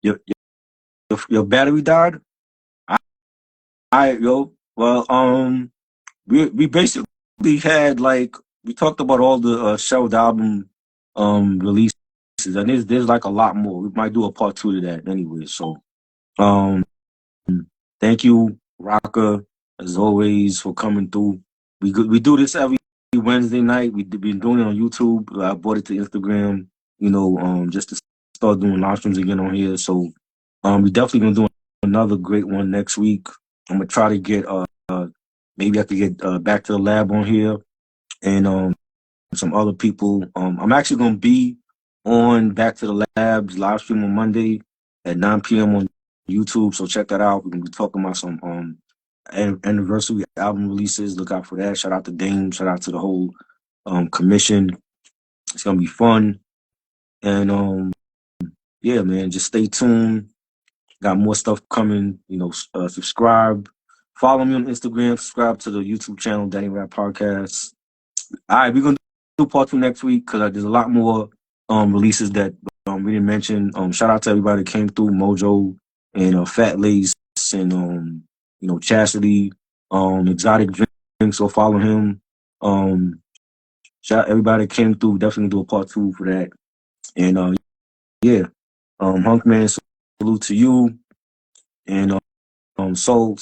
Speaker 1: Your battery died. Well, we basically had like we talked about all the Shelved album releases, and there's like a lot more. We might do a part 2 to that anyway. So um thank you, Raka, as always, for coming through. We do this every Wednesday night. We've been doing it on YouTube. I brought it to Instagram, just to start doing live streams again on here. So we definitely gonna do another great one next week. I'm gonna try to get maybe I could get Back to the Lab on here and some other people. I'm actually gonna be on Back to the Lab's live stream on Monday at 9 p.m. on YouTube, so check that out. We're gonna be talking about some anniversary album releases. Look out for that. Shout out to Dame. Shout out to the whole commission. It's gonna be fun. And yeah, man, just stay tuned. Got more stuff coming. Subscribe. Follow me on Instagram. Subscribe to the YouTube channel, Danny Rap Podcast. All right, we're gonna do part 2 next week because there's a lot more releases that we didn't mention. Shout out to everybody that came through, Mojo and Fat Lace and Chastity, Exotic Drinks. So follow him. Shout out everybody that came through. Definitely do a part 2 for that. And yeah, Hunkman, salute to you. And Soul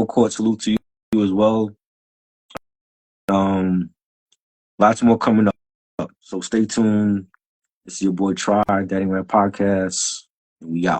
Speaker 1: Court, salute to you as well. Lots more coming up. So stay tuned. It's your boy Try, Daddy Rap Podcast. And we out.